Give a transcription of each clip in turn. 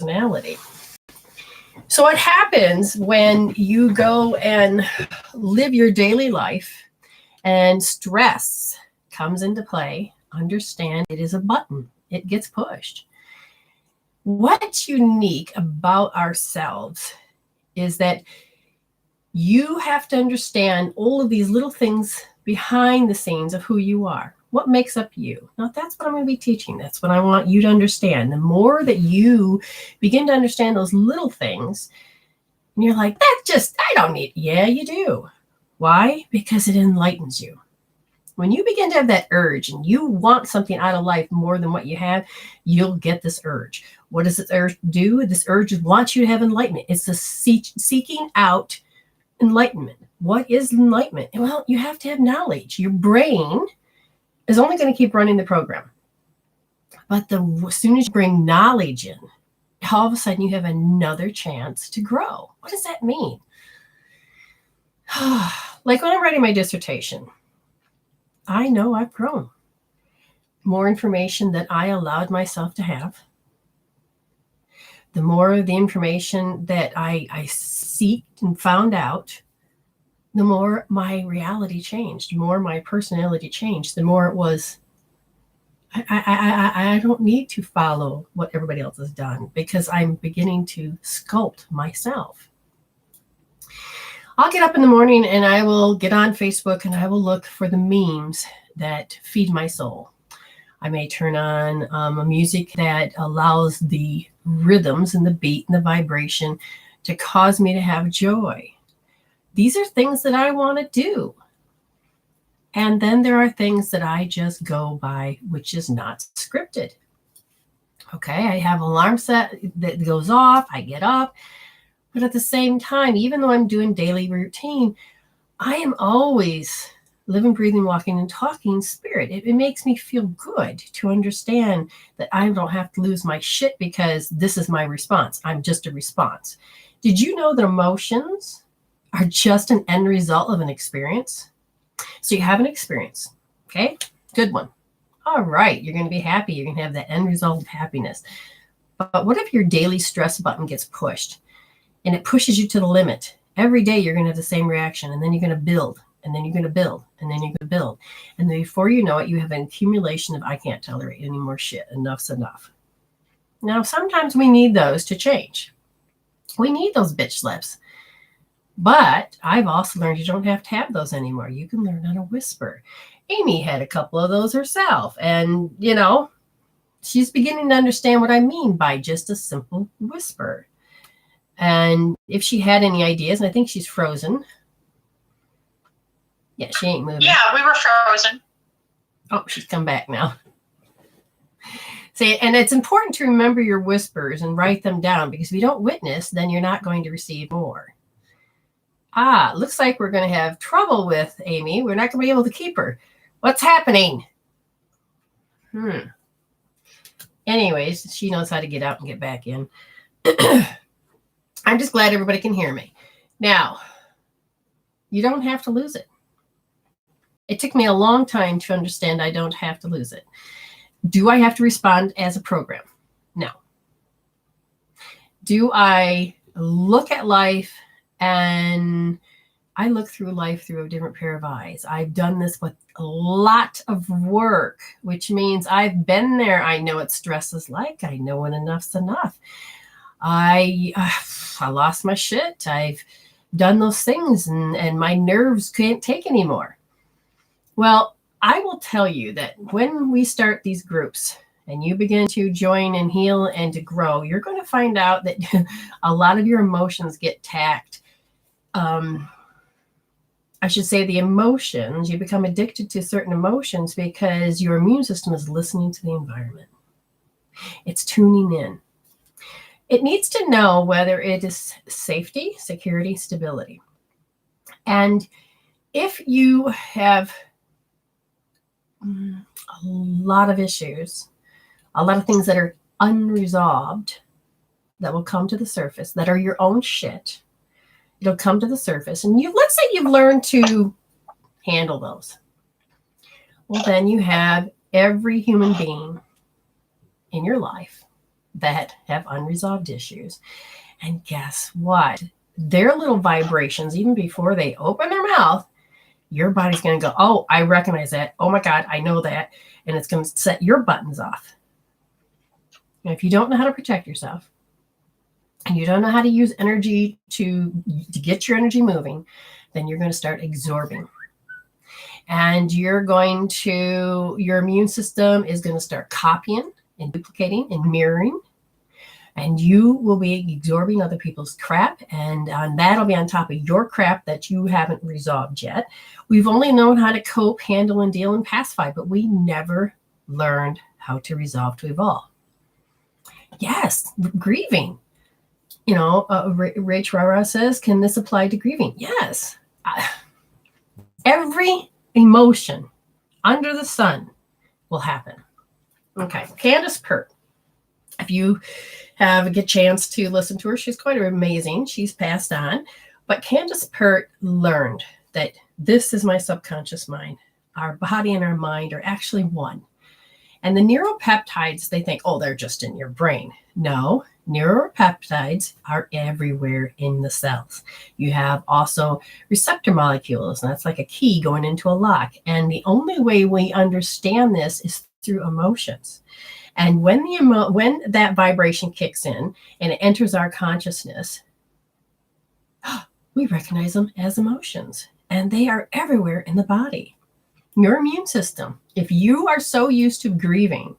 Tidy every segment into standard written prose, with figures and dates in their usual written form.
personality. So what happens when you go and live your daily life and stress comes into play? Understand it is a button. It gets pushed. What's unique about ourselves is that you have to understand all of these little things behind the scenes of who you are. What makes up you? Now, that's what I'm going to be teaching. That's what I want you to understand. The more that you begin to understand those little things, and you're like, I don't need, yeah, you do. Why? Because it enlightens you. When you begin to have that urge and you want something out of life more than what you have, you'll get this urge. What does this urge do? This urge wants you to have enlightenment. It's the seeking out enlightenment. What is enlightenment? Well, you have to have knowledge. Your brain is only going to keep running the program. But as soon as you bring knowledge in, all of a sudden you have another chance to grow. What does that mean? Like when I'm writing my dissertation, I know I've grown. More information that I allowed myself to have. The more of the information that I seeked and found out, the more my reality changed, the more my personality changed, the more it was, I don't need to follow what everybody else has done because I'm beginning to sculpt myself. I'll get up in the morning and I will get on Facebook and I will look for the memes that feed my soul. I may turn on a music that allows the rhythms and the beat and the vibration to cause me to have joy. These are things that I want to do. And then there are things that I just go by, which is not scripted. Okay, I have an alarm set that goes off, I get up. But at the same time, even though I'm doing daily routine, I am always living, breathing, walking, and talking spirit. It makes me feel good to understand that I don't have to lose my shit because this is my response. I'm just a response. Did you know that emotions are just an end result of an experience? So you have an experience, okay? Good one. All right, you're going to be happy. You're going to have that end result of happiness. But what if your daily stress button gets pushed and it pushes you to the limit? Every day you're going to have the same reaction, and then you're going to build, and then you're going to build, and then you're going to build. And then before you know it, you have an accumulation of, I can't tolerate any more shit. Enough's enough. Now, sometimes we need those to change. We need those bitch slaps. But I've also learned you don't have to have those anymore. You can learn how to whisper. Amy had a couple of those herself. And, she's beginning to understand what I mean by just a simple whisper. And if she had any ideas, and I think she's frozen. Yeah, she ain't moving. Yeah, we were frozen. Oh, she's come back now. See, and it's important to remember your whispers and write them down, because if you don't witness, then you're not going to receive more. Looks like we're going to have trouble with Amy. We're not going to be able to keep her. What's happening? Anyways, she knows how to get out and get back in. I'm just glad everybody can hear me. Now, you don't have to lose it. It took me a long time to understand I don't have to lose it. Do I have to respond as a program? No. Do I look at life and I look through life through a different pair of eyes? I've done this with a lot of work, which means I've been there. I know what stress is like. I know when enough's enough. I lost my shit. I've done those things and my nerves can't take anymore. Well, I will tell you that when we start these groups and you begin to join and heal and to grow, you're going to find out that a lot of your emotions get tacked. I should say the emotions, you become addicted to certain emotions because your immune system is listening to the environment. It's tuning in. It needs to know whether it is safety, security, stability. And if you have a lot of issues, a lot of things that are unresolved that will come to the surface, that are your own shit, it'll come to the surface. And let's say you've learned to handle those. Well, then you have every human being in your life that have unresolved issues. And guess what? Their little vibrations, even before they open their mouth, your body's going to go, oh, I recognize that. Oh my God, I know that. And it's going to set your buttons off. And if you don't know how to protect yourself, and you don't know how to use energy to get your energy moving, then you're going to start absorbing. And your immune system is going to start copying and duplicating and mirroring. And you will be absorbing other people's crap. And that'll be on top of your crap that you haven't resolved yet. We've only known how to cope, handle, and deal and pacify, but we never learned how to resolve, to evolve. Yes, grieving. You know, Rach Rara says, can this apply to grieving? Yes. Every emotion under the sun will happen. Okay, Candace Pert. If you have a good chance to listen to her, she's quite amazing. She's passed on. But Candace Pert learned that this is my subconscious mind. Our body and our mind are actually one. And the neuropeptides, they think, oh, they're just in your brain. No, neuropeptides are everywhere in the cells. You have also receptor molecules, and that's like a key going into a lock. And the only way we understand this is through emotions. And when that vibration kicks in and it enters our consciousness, we recognize them as emotions, and they are everywhere in the body. Your immune system, if you are so used to grieving,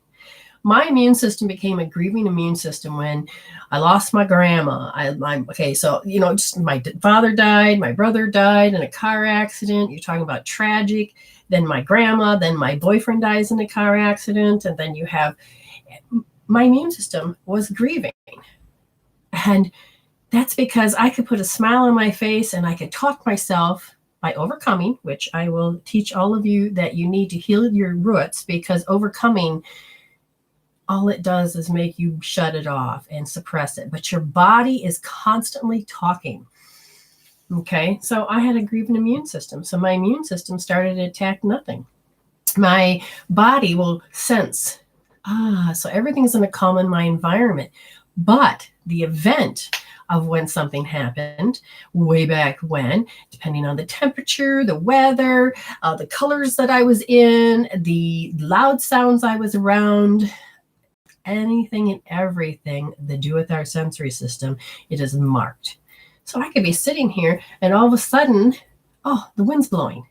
my immune system became a grieving immune system when I lost my grandma. Just my father died, my brother died in a car accident. You're talking about tragic. Then my grandma, then my boyfriend dies in a car accident. And then you have, my immune system was grieving. And that's because I could put a smile on my face and I could talk myself by overcoming, which I will teach all of you that you need to heal your roots, because overcoming, all it does is make you shut it off and suppress it. But your body is constantly talking. Okay, so I had a grieving immune system. So my immune system started to attack nothing. My body will sense, so everything's going to calm in my environment. But the event of when something happened way back when, depending on the temperature, the weather, the colors that I was in, the loud sounds I was around, anything and everything to do with our sensory system, it is marked. So I could be sitting here and all of a sudden, oh, the wind's blowing.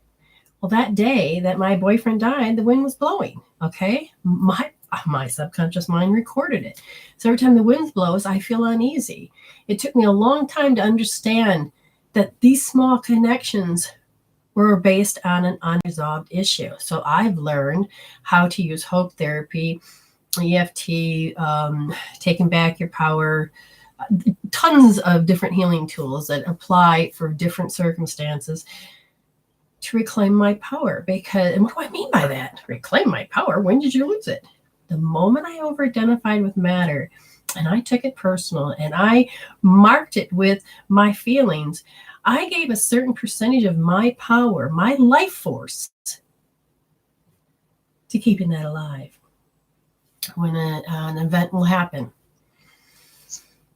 Well, that day that my boyfriend died, the wind was blowing. Okay. My subconscious mind recorded it. So every time the wind blows, I feel uneasy. It took me a long time to understand that these small connections were based on an unresolved issue. So I've learned how to use hope therapy, EFT, taking back your power, tons of different healing tools that apply for different circumstances to reclaim my power. And what do I mean by that? Reclaim my power? When did you lose it? The moment I over-identified with matter and I took it personal and I marked it with my feelings, I gave a certain percentage of my power, my life force, to keeping that alive. When an event will happen,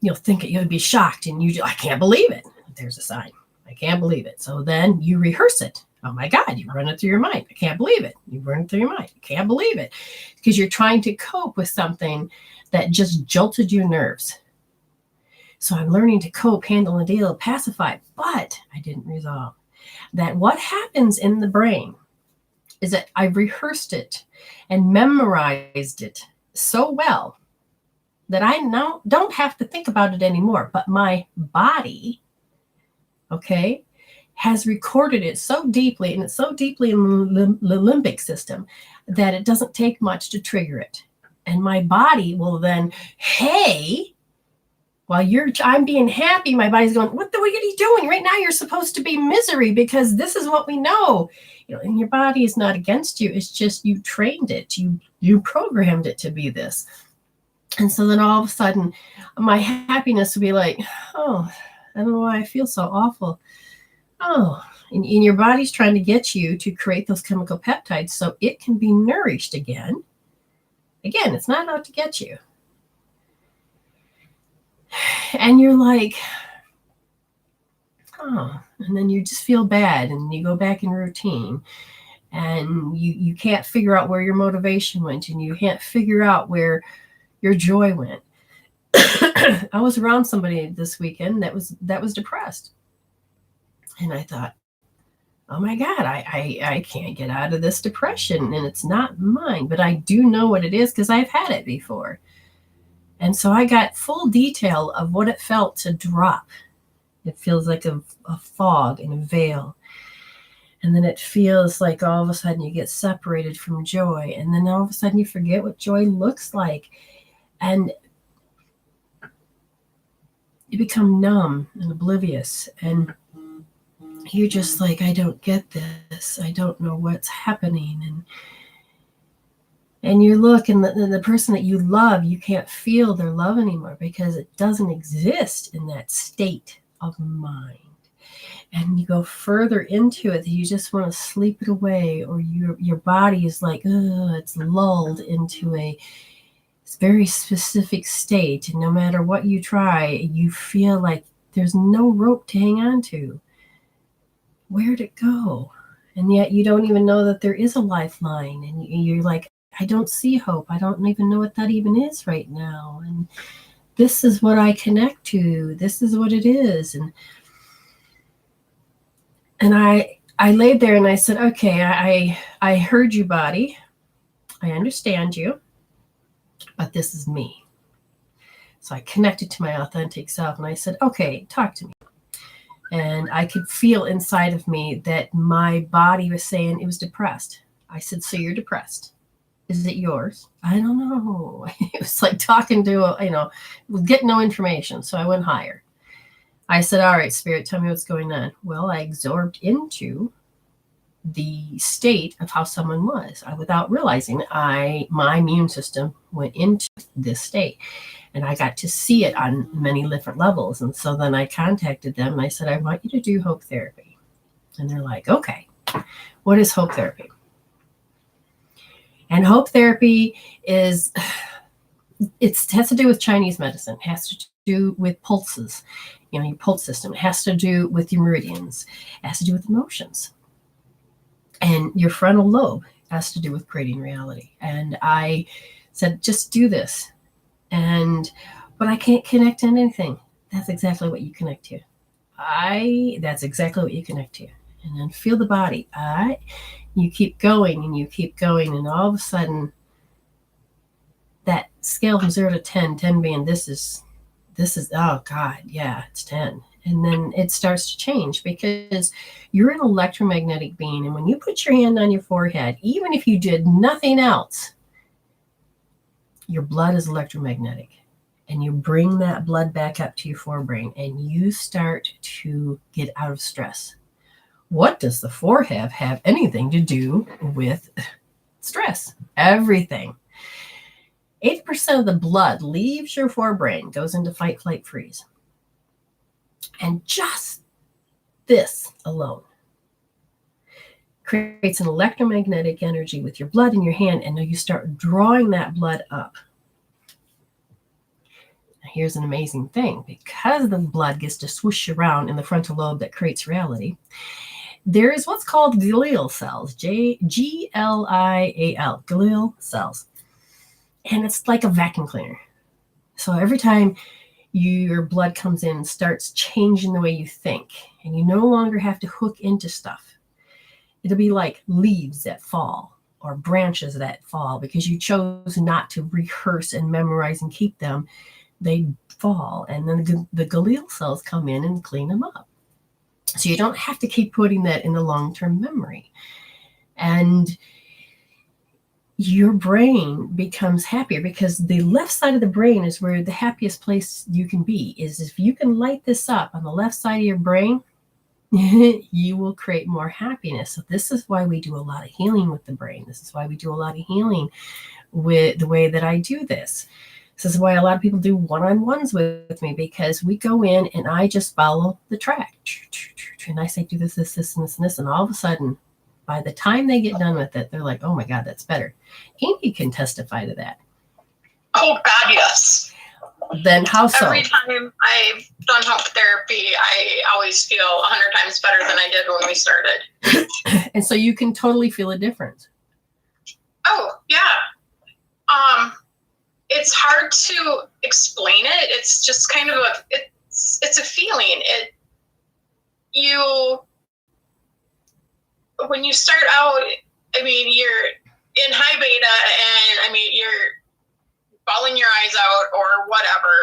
you'll think you'll be shocked and I can't believe it. There's a sign. I can't believe it. So then you rehearse it. Oh my God, you run it through your mind. I can't believe it. You run it through your mind. I can't believe it. Because you're trying to cope with something that just jolted your nerves. So I'm learning to cope, handle, and deal, pacify, but I didn't resolve. That what happens in the brain is that I've rehearsed it and memorized it so well that I now don't have to think about it anymore. But my body, okay, has recorded it so deeply, and it's so deeply in the limbic system that it doesn't take much to trigger it. And my body will then, hey, while I'm being happy, my body's going, what are you doing? Right now you're supposed to be misery because this is what we know. And your body is not against you. It's just you trained it. You programmed it to be this. And so then all of a sudden, my happiness will be like, oh, I don't know why I feel so awful. Oh, and your body's trying to get you to create those chemical peptides so it can be nourished again. Again, it's not out to get you. And you're like, oh, and then you just feel bad and you go back in routine and you can't figure out where your motivation went and you can't figure out where your joy went. I was around somebody this weekend that was depressed. And I thought, oh my God, I can't get out of this depression and it's not mine, but I do know what it is because I've had it before. And so I got full detail of what it felt to drop. It feels like a fog and a veil. And then it feels like all of a sudden you get separated from joy. And then all of a sudden you forget what joy looks like. And you become numb and oblivious. And you're just like, I don't get this. I don't know what's happening. And you look, and the person that you love, you can't feel their love anymore because it doesn't exist in that state of mind. And you go further into it, you just want to sleep it away, or your body is like, it's lulled into a very specific state. And no matter what you try, you feel like there's no rope to hang on to. Where'd it go? And yet you don't even know that there is a lifeline. And you're like, I don't see hope. I don't even know what that even is right now. And this is what I connect to. This is what it is. And I laid there and I said, okay, I heard you, body. I understand you, but this is me. So I connected to my authentic self and I said, okay, talk to me. And I could feel inside of me that my body was saying it was depressed. I said, so you're depressed. Is it yours? I don't know. It was like talking to, get no information. So I went higher. I said, all right, Spirit, tell me what's going on. Well, I absorbed into the state of how someone was. Without realizing, my immune system went into this state. And I got to see it on many different levels. And so then I contacted them and I said, I want you to do hope therapy. And they're like, okay, what is hope therapy? And hope therapy has to do with Chinese medicine. It has to do with pulses, your pulse system. It has to do with your meridians. It has to do with emotions. And your frontal lobe has to do with creating reality. And I said, just do this. But I can't connect to anything. That's exactly what you connect to. That's exactly what you connect to. And then feel the body. You keep going and you keep going. And all of a sudden, that scale from 0 to 10, 10 being this is, oh God, yeah, it's 10. And then it starts to change because you're an electromagnetic being. And when you put your hand on your forehead, even if you did nothing else, your blood is electromagnetic. And you bring that blood back up to your forebrain and you start to get out of stress. What does the forehead have anything to do with stress? Everything. 80% of the blood leaves your forebrain, goes into fight, flight, freeze. And just this alone creates an electromagnetic energy with your blood in your hand, and you start drawing that blood up. Now, here's an amazing thing. Because the blood gets to swoosh around in the frontal lobe that creates reality, there is what's called glial cells, Glial, glial cells. And it's like a vacuum cleaner. So every time your blood comes in and starts changing the way you think, and you no longer have to hook into stuff. It'll be like leaves that fall or branches that fall because you chose not to rehearse and memorize and keep them. They fall, and then the glial cells come in and clean them up. So you don't have to keep putting that in the long-term memory. And your brain becomes happier because the left side of the brain is where the happiest place you can be. Is if you can light this up on the left side of your brain, you will create more happiness. So this is why we do a lot of healing with the brain. This is why we do a lot of healing with the way that I do this. This is why a lot of people do one-on-ones with me, because we go in and I just follow the track. And I say, do this, this, this, and this, and this. And all of a sudden, by the time they get done with it, they're like, oh my God, that's better. Amy can testify to that. Oh God, yes. Then how so? Every time I've done hope therapy, I always feel 100 times better than I did when we started. And so you can totally feel a difference. Oh, yeah. It's hard to explain it. It's just kind of it's a feeling. When you start out, I mean, you're in high beta and I mean, you're bawling your eyes out or whatever.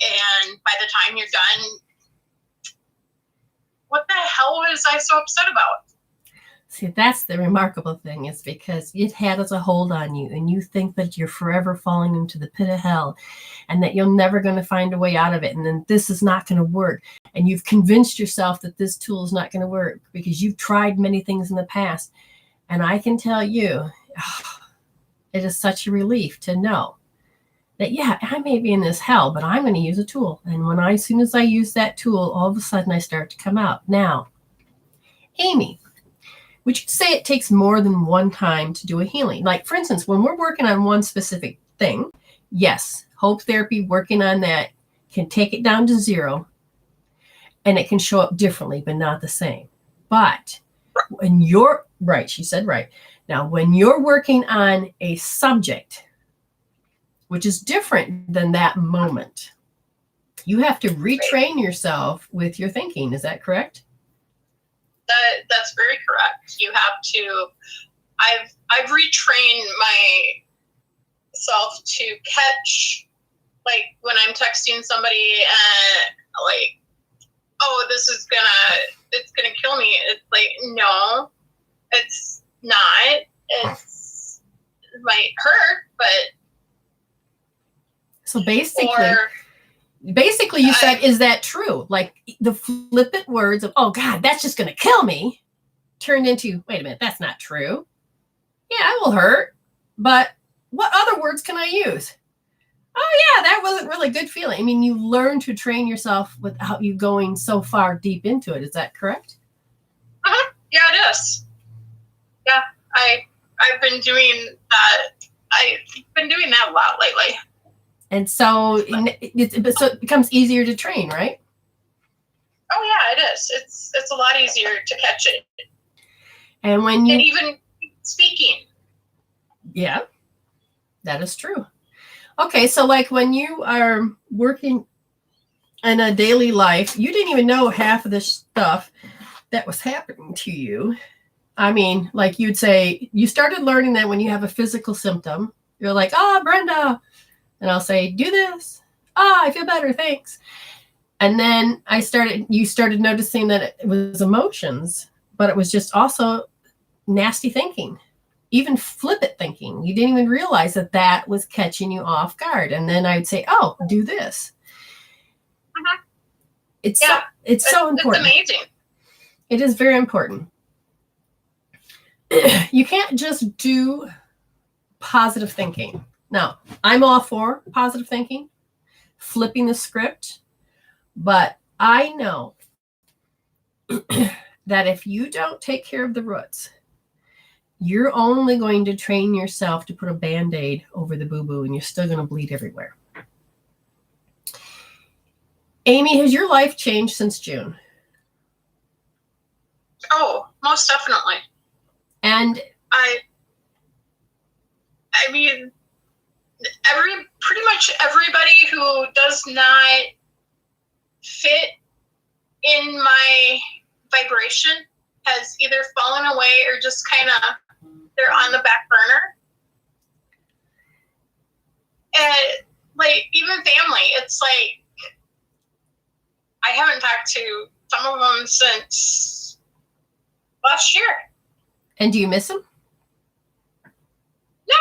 And by the time you're done, what the hell was I so upset about? See, that's the remarkable thing, is because it has a hold on you and you think that you're forever falling into the pit of hell and that you're never going to find a way out of it. And then this is not going to work. And you've convinced yourself that this tool is not going to work because you've tried many things in the past. And I can tell you, it is such a relief to know that, yeah, I may be in this hell, but I'm going to use a tool. And as soon as I use that tool, all of a sudden I start to come out. Now, Amy, would you say it takes more than one time to do a healing? Like, for instance, when we're working on one specific thing, yes, hope therapy, working on that can take it down to 0 and it can show up differently, but not the same. But when you're right, she said right. Now, when you're working on a subject, which is different than that moment, you have to retrain yourself with your thinking. Is that correct? That's very correct. You have to. I've retrained myself to catch, like when I'm texting somebody and like, oh, it's gonna kill me. It's like, no, it's not. It might hurt, but so basically you said, is that true? Like the flippant words of, oh God, that's just going to kill me, turned into, wait a minute, that's not true. Yeah, it will hurt, but what other words can I use? Oh yeah, that wasn't really good feeling. I mean, you learn to train yourself without you going so far deep into it. Is that correct? Yeah, it is. Yeah, I've been doing that. I've been doing that a lot lately. And so it becomes easier to train, right? Oh yeah, it is. It's a lot easier to catch it. And even speaking. Yeah, that is true. Okay, so like when you are working in a daily life, you didn't even know half of the stuff that was happening to you. I mean, like you'd say, you started learning that when you have a physical symptom, you're like, Brenda. And I'll say, do this. I feel better, thanks. And then you started noticing that it was emotions, but it was just also nasty thinking, even flippant thinking. You didn't even realize that was catching you off guard. And then I'd say, do this. Uh-huh. It's so important. It's amazing. It is very important. You can't just do positive thinking. Now, I'm all for positive thinking, flipping the script, but I know that if you don't take care of the roots, you're only going to train yourself to put a Band-Aid over the boo-boo and you're still going to bleed everywhere. Amy, has your life changed since June? Oh, most definitely. And I mean, pretty much everybody who does not fit in my vibration has either fallen away or just kind of, they're on the back burner. And like, even family, it's like, I haven't talked to some of them since last year. And do you miss them? No,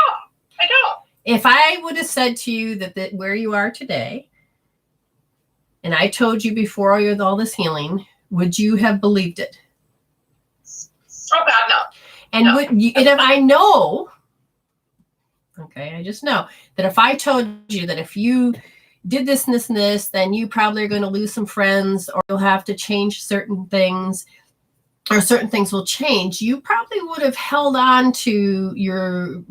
I don't. If I would have said to you that where you are today, and I told you before all this healing, would you have believed it? Oh God, no. And no. and if I know, okay, I just know that if I told you that if you did this and this and this, then you probably are going to lose some friends, or you'll have to change certain things, or certain things will change, you probably would have held on to your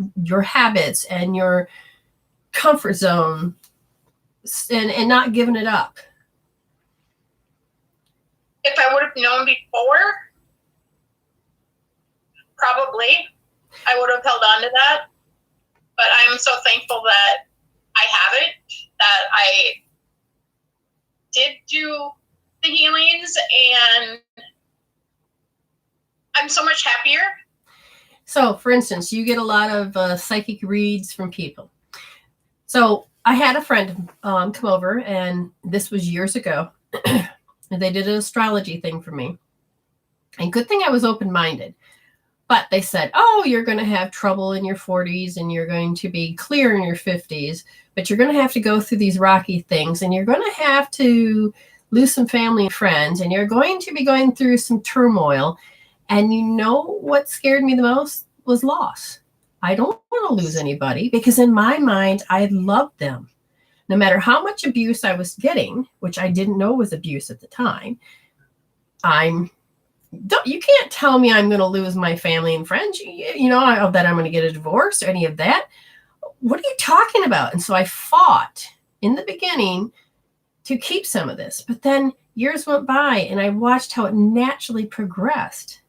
habits and your comfort zone and not giving it up? If I would have known before, probably I would have held on to that. But I am so thankful that I have it, that I did do the healings, and I'm so much happier. So, for instance, you get a lot of psychic reads from people. So I had a friend come over, and this was years ago, and they did an astrology thing for me. And good thing I was open-minded. But they said, oh, you're going to have trouble in your 40s, and you're going to be clear in your 50s, but you're going to have to go through these rocky things, and you're going to have to lose some family and friends, and you're going to be going through some turmoil. And you know what scared me the most was loss. I don't want to lose anybody, because in my mind, I loved them. No matter how much abuse I was getting, which I didn't know was abuse at the time, you can't tell me I'm going to lose my family and friends, that I'm going to get a divorce or any of that. What are you talking about? And so I fought in the beginning to keep some of this, but then years went by and I watched how it naturally progressed.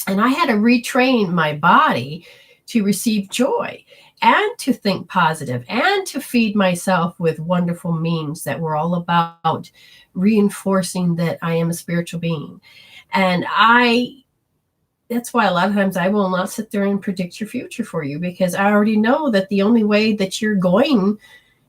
And I had to retrain my body to receive joy and to think positive and to feed myself with wonderful memes that were all about reinforcing that I am a spiritual being. And that's why a lot of times I will not sit there and predict your future for you, because I already know that the only way that you're going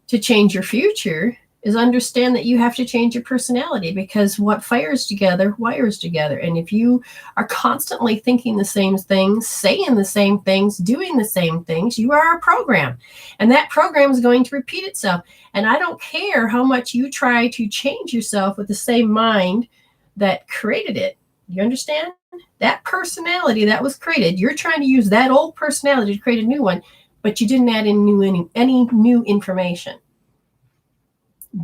to change your future is understand that you have to change your personality, because what fires together wires together. And if you are constantly thinking the same things, saying the same things, doing the same things, you are a program, and that program is going to repeat itself. And I don't care how much you try to change yourself with the same mind that created it. You understand? That personality that was created, you're trying to use that old personality to create a new one, but you didn't add in any new information.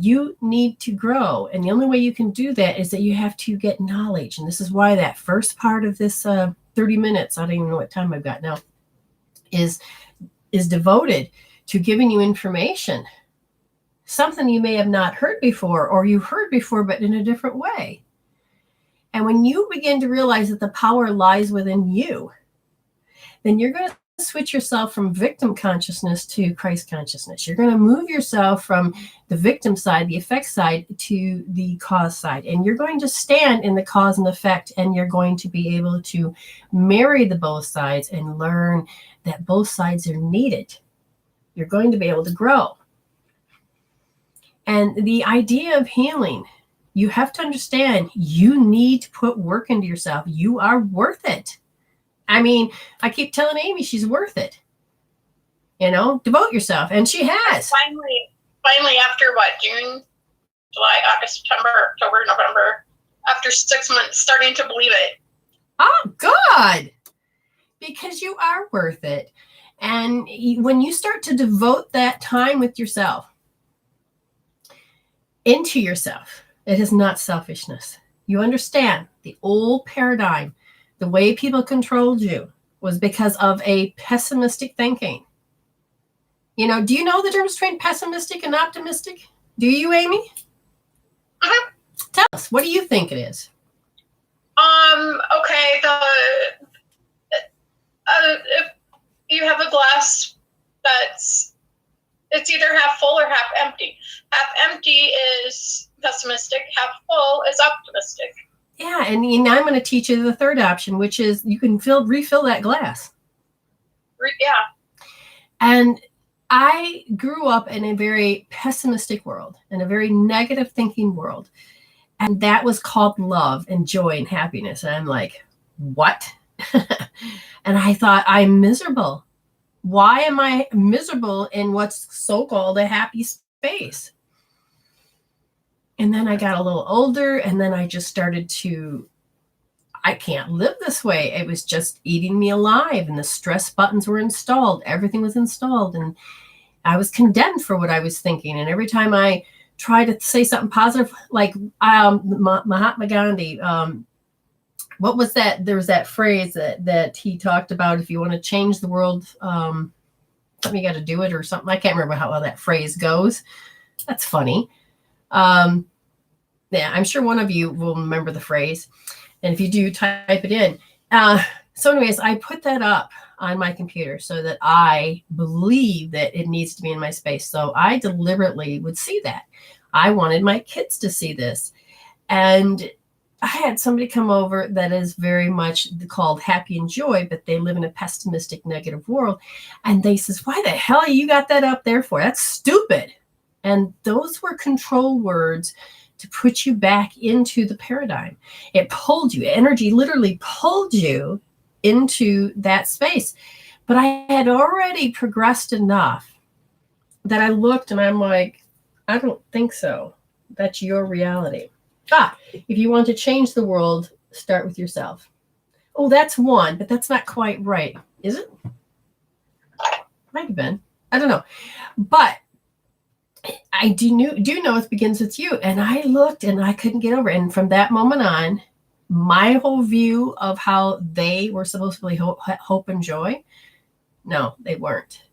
You need to grow. And the only way you can do that is that you have to get knowledge. And this is why that first part of this 30 minutes, I don't even know what time I've got now, is devoted to giving you information. Something you may have not heard before, or you heard before, but in a different way. And when you begin to realize that the power lies within you, then you're going to switch yourself from victim consciousness to Christ consciousness. You're going to move yourself from the victim side, the effect side, to the cause side. And you're going to stand in the cause and effect, and you're going to be able to marry the both sides and learn that both sides are needed. You're going to be able to grow. And the idea of healing, you have to understand, you need to put work into yourself. You are worth it. I mean, I keep telling Amy she's worth it. Devote yourself. And she has. Finally, after what, June, July, August, September, October, November, after 6 months, starting to believe it. Oh, good. Because you are worth it. And when you start to devote that time with yourself, into yourself, it is not selfishness. You understand the old paradigm, the way people controlled you was because of a pessimistic thinking. Do you know the difference between pessimistic and optimistic? Do you, Amy? Mm-hmm. Tell us, what do you think it is? Okay, if you have a glass it's either half full or half empty. Half empty is pessimistic, half full is optimistic. Yeah, and I'm going to teach you the third option, which is you can refill that glass. Yeah. And I grew up in a very pessimistic world, in a very negative thinking world. And that was called love and joy and happiness. And I'm like, what? And I thought, I'm miserable. Why am I miserable in what's so-called a happy space? And then I got a little older, and then I just started I can't live this way. It was just eating me alive, and the stress buttons were installed. Everything was installed, and I was condemned for what I was thinking. And every time I tried to say something positive, like Mahatma Gandhi, what was that? There was that phrase that he talked about, if you want to change the world, something you got to do it or something. I can't remember how that phrase goes. That's funny. Yeah, I'm sure one of you will remember the phrase. And if you do, type it in. So anyways, I put that up on my computer so that I believe that it needs to be in my space. So I deliberately would see that. I wanted my kids to see this. And I had somebody come over that is very much called happy and joy, but they live in a pessimistic, negative world. And they says, why the hell you got that up there for? That's stupid. And those were control words to put you back into the paradigm. It pulled you. Energy literally pulled you into that space. But I had already progressed enough that I looked and I'm like, I don't think so. That's your reality. If you want to change the world, start with yourself. Oh, that's one, but that's not quite right. Is it? Might have been. I don't know. But I do know it begins with you. And I looked and I couldn't get over it. And from that moment on, my whole view of how they were supposed to be hope and joy, no, they weren't.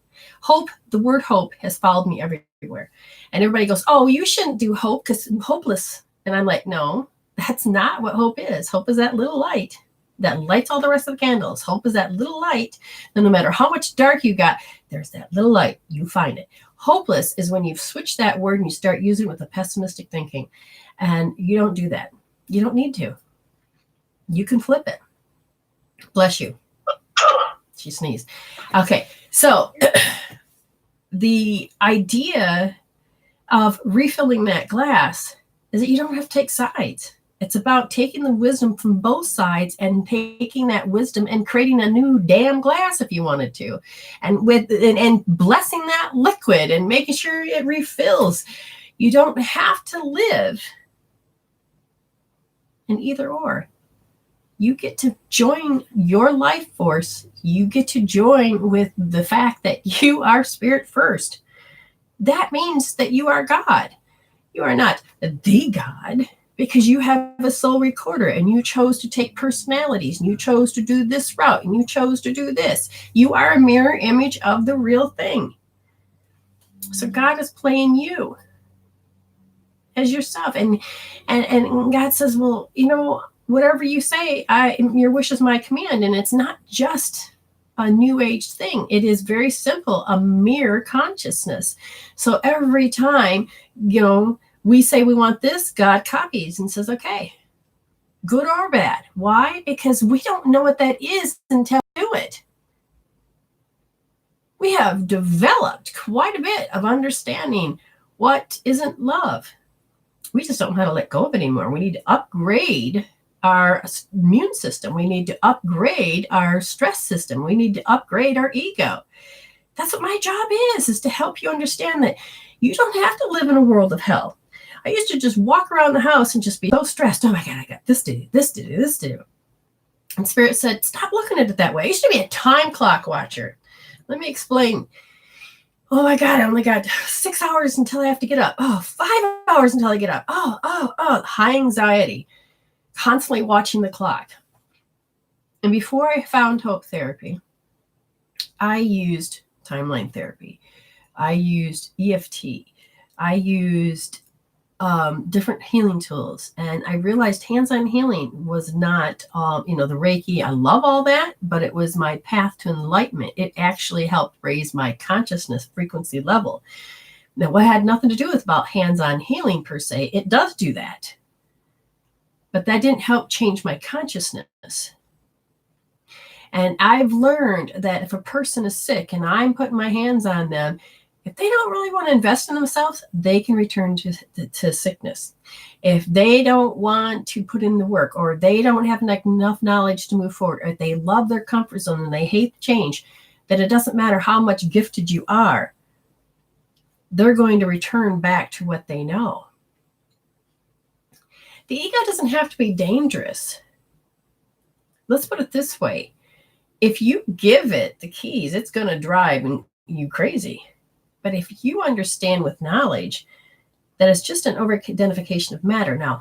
Hope, the word hope has followed me everywhere. And everybody goes, oh, you shouldn't do hope because I'm hopeless. And I'm like, no, that's not what hope is. Hope is that little light that lights all the rest of the candles. Hope is that little light. And no matter how much dark you got, there's that little light. You find it. Hopeless is when you've switched that word and you start using it with a pessimistic thinking. And you don't do that. You don't need to. You can flip it. Bless you. She sneezed. Okay. So the idea of refilling that glass is that you don't have to take sides. It's about taking the wisdom from both sides and taking that wisdom and creating a new damn glass if you wanted to, and blessing that liquid and making sure it refills. You don't have to live in either or. You get to join your life force. You get to join with the fact that you are spirit first. That means that you are God. You are not the God because you have a soul recorder and you chose to take personalities and you chose to do this route and you chose to do this. You are a mirror image of the real thing. So God is playing you as yourself. And God says, well, whatever you say, your wish is my command. And it's not just a new age thing. It is very simple, a mirror consciousness. So every time, we say we want this, God copies and says, okay, good or bad. Why? Because we don't know what that is until we do it. We have developed quite a bit of understanding what isn't love. We just don't know how to let go of it anymore. We need to upgrade our immune system. We need to upgrade our stress system. We need to upgrade our ego. That's what my job is to help you understand that you don't have to live in a world of hell. I used to just walk around the house and just be so stressed. Oh my God, I got this to do, this to do, this to do. And Spirit said, stop looking at it that way. I used to be a time clock watcher. Let me explain. Oh my God, I only got 6 hours until I have to get up. Oh, 5 hours until I get up. Oh, high anxiety, constantly watching the clock. And before I found hope therapy, I used timeline therapy. I used EFT. I used different healing tools. And I realized hands-on healing was not, the Reiki. I love all that, but it was my path to enlightenment. It actually helped raise my consciousness frequency level. Now, it had nothing to do with about hands-on healing per se. It does do that. But that didn't help change my consciousness. And I've learned that if a person is sick and I'm putting my hands on them, if they don't really want to invest in themselves, they can return to sickness. If they don't want to put in the work, or they don't have enough knowledge to move forward, or they love their comfort zone and they hate change, that it doesn't matter how much gifted you are, they're going to return back to what they know. The ego doesn't have to be dangerous. Let's put it this way. If you give it the keys, it's going to drive you crazy. But if you understand with knowledge that it's just an over-identification of matter. Now,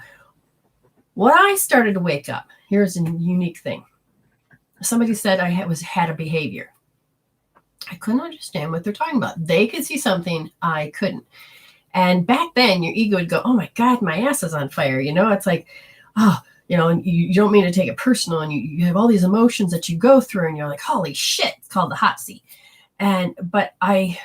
what I started to wake up, here's a unique thing. Somebody said I had a behavior. I couldn't understand what they're talking about. They could see something I couldn't. And back then your ego would go, oh my God, my ass is on fire. It's like, oh, and you don't mean to take it personal, and you have all these emotions that you go through, and you're like, holy shit, it's called the hot seat. But I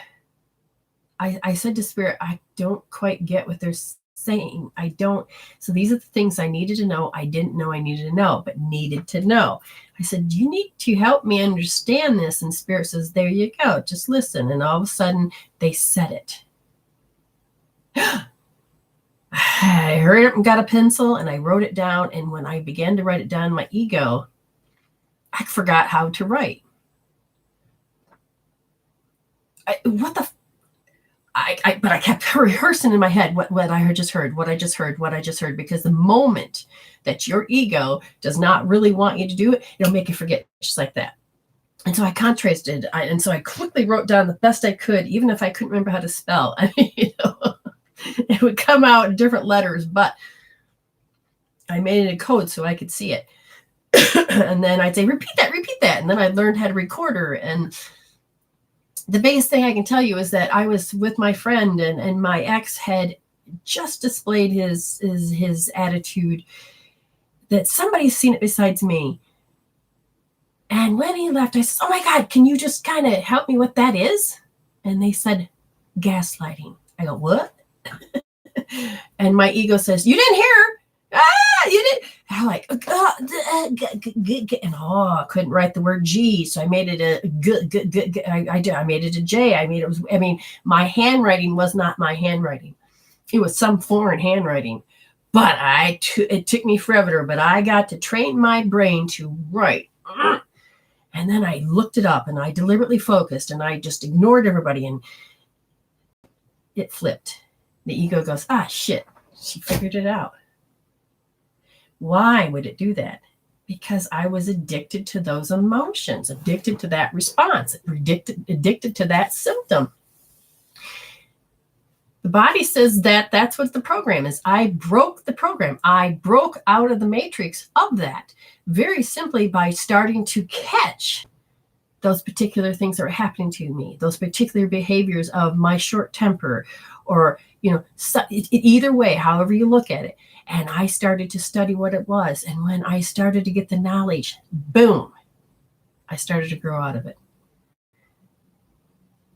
said to Spirit, I don't quite get what they're saying. I don't. So these are the things I needed to know. I didn't know I needed to know, but needed to know. I said, you need to help me understand this. And Spirit says, there you go. Just listen. And all of a sudden they said it. I hurried up and got a pencil and I wrote it down. And when I began to write it down, my ego, I forgot how to write. But I kept rehearsing in my head what I just heard, because the moment that your ego does not really want you to do it, it'll make you forget just like that. And so I contrasted, and so I quickly wrote down the best I could, even if I couldn't remember how to spell. I mean, it would come out in different letters, but I made it a code so I could see it. And then I'd say, repeat that. And then I learned how to record her. And the biggest thing I can tell you is that I was with my friend, and my ex had just displayed his attitude that somebody's seen it besides me. And when he left, I said, oh my God, can you just kind of help me what that is? And they said, gaslighting. I go, what? And my ego says, you didn't hear her. You didn't. I'm like, and I couldn't write the word G, so I made it a g. I made it a J. My handwriting was not my handwriting. It was some foreign handwriting. But it took me forever. But I got to train my brain to write. And then I looked it up, and I deliberately focused, and I just ignored everybody, and it flipped. The ego goes, shit, she figured it out. Why would it do that? Because I was addicted to those emotions, addicted to that response, addicted to that symptom. The body says that's what the program is. I broke the program. I broke out of the matrix of that very simply by starting to catch those particular things that were happening to me, those particular behaviors of my short temper, or, either way, however you look at it. And I started to study what it was. And when I started to get the knowledge, boom, I started to grow out of it.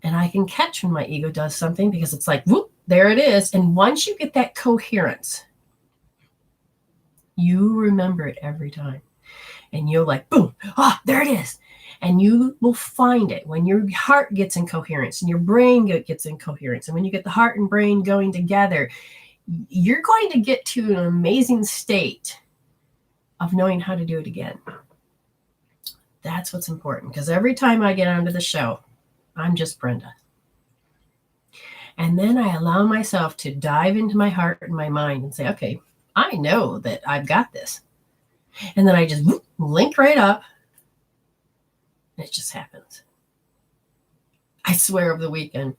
And I can catch when my ego does something, because it's like, whoop, there it is. And once you get that coherence, you remember it every time. And you're like, boom, there it is. And you will find it when your heart gets in coherence and your brain gets in coherence. And when you get the heart and brain going together, you're going to get to an amazing state of knowing how to do it again. That's what's important, because every time I get onto the show, I'm just Brenda. And then I allow myself to dive into my heart and my mind and say, okay, I know that I've got this. And then I just link right up. And it just happens. I swear over the weekend,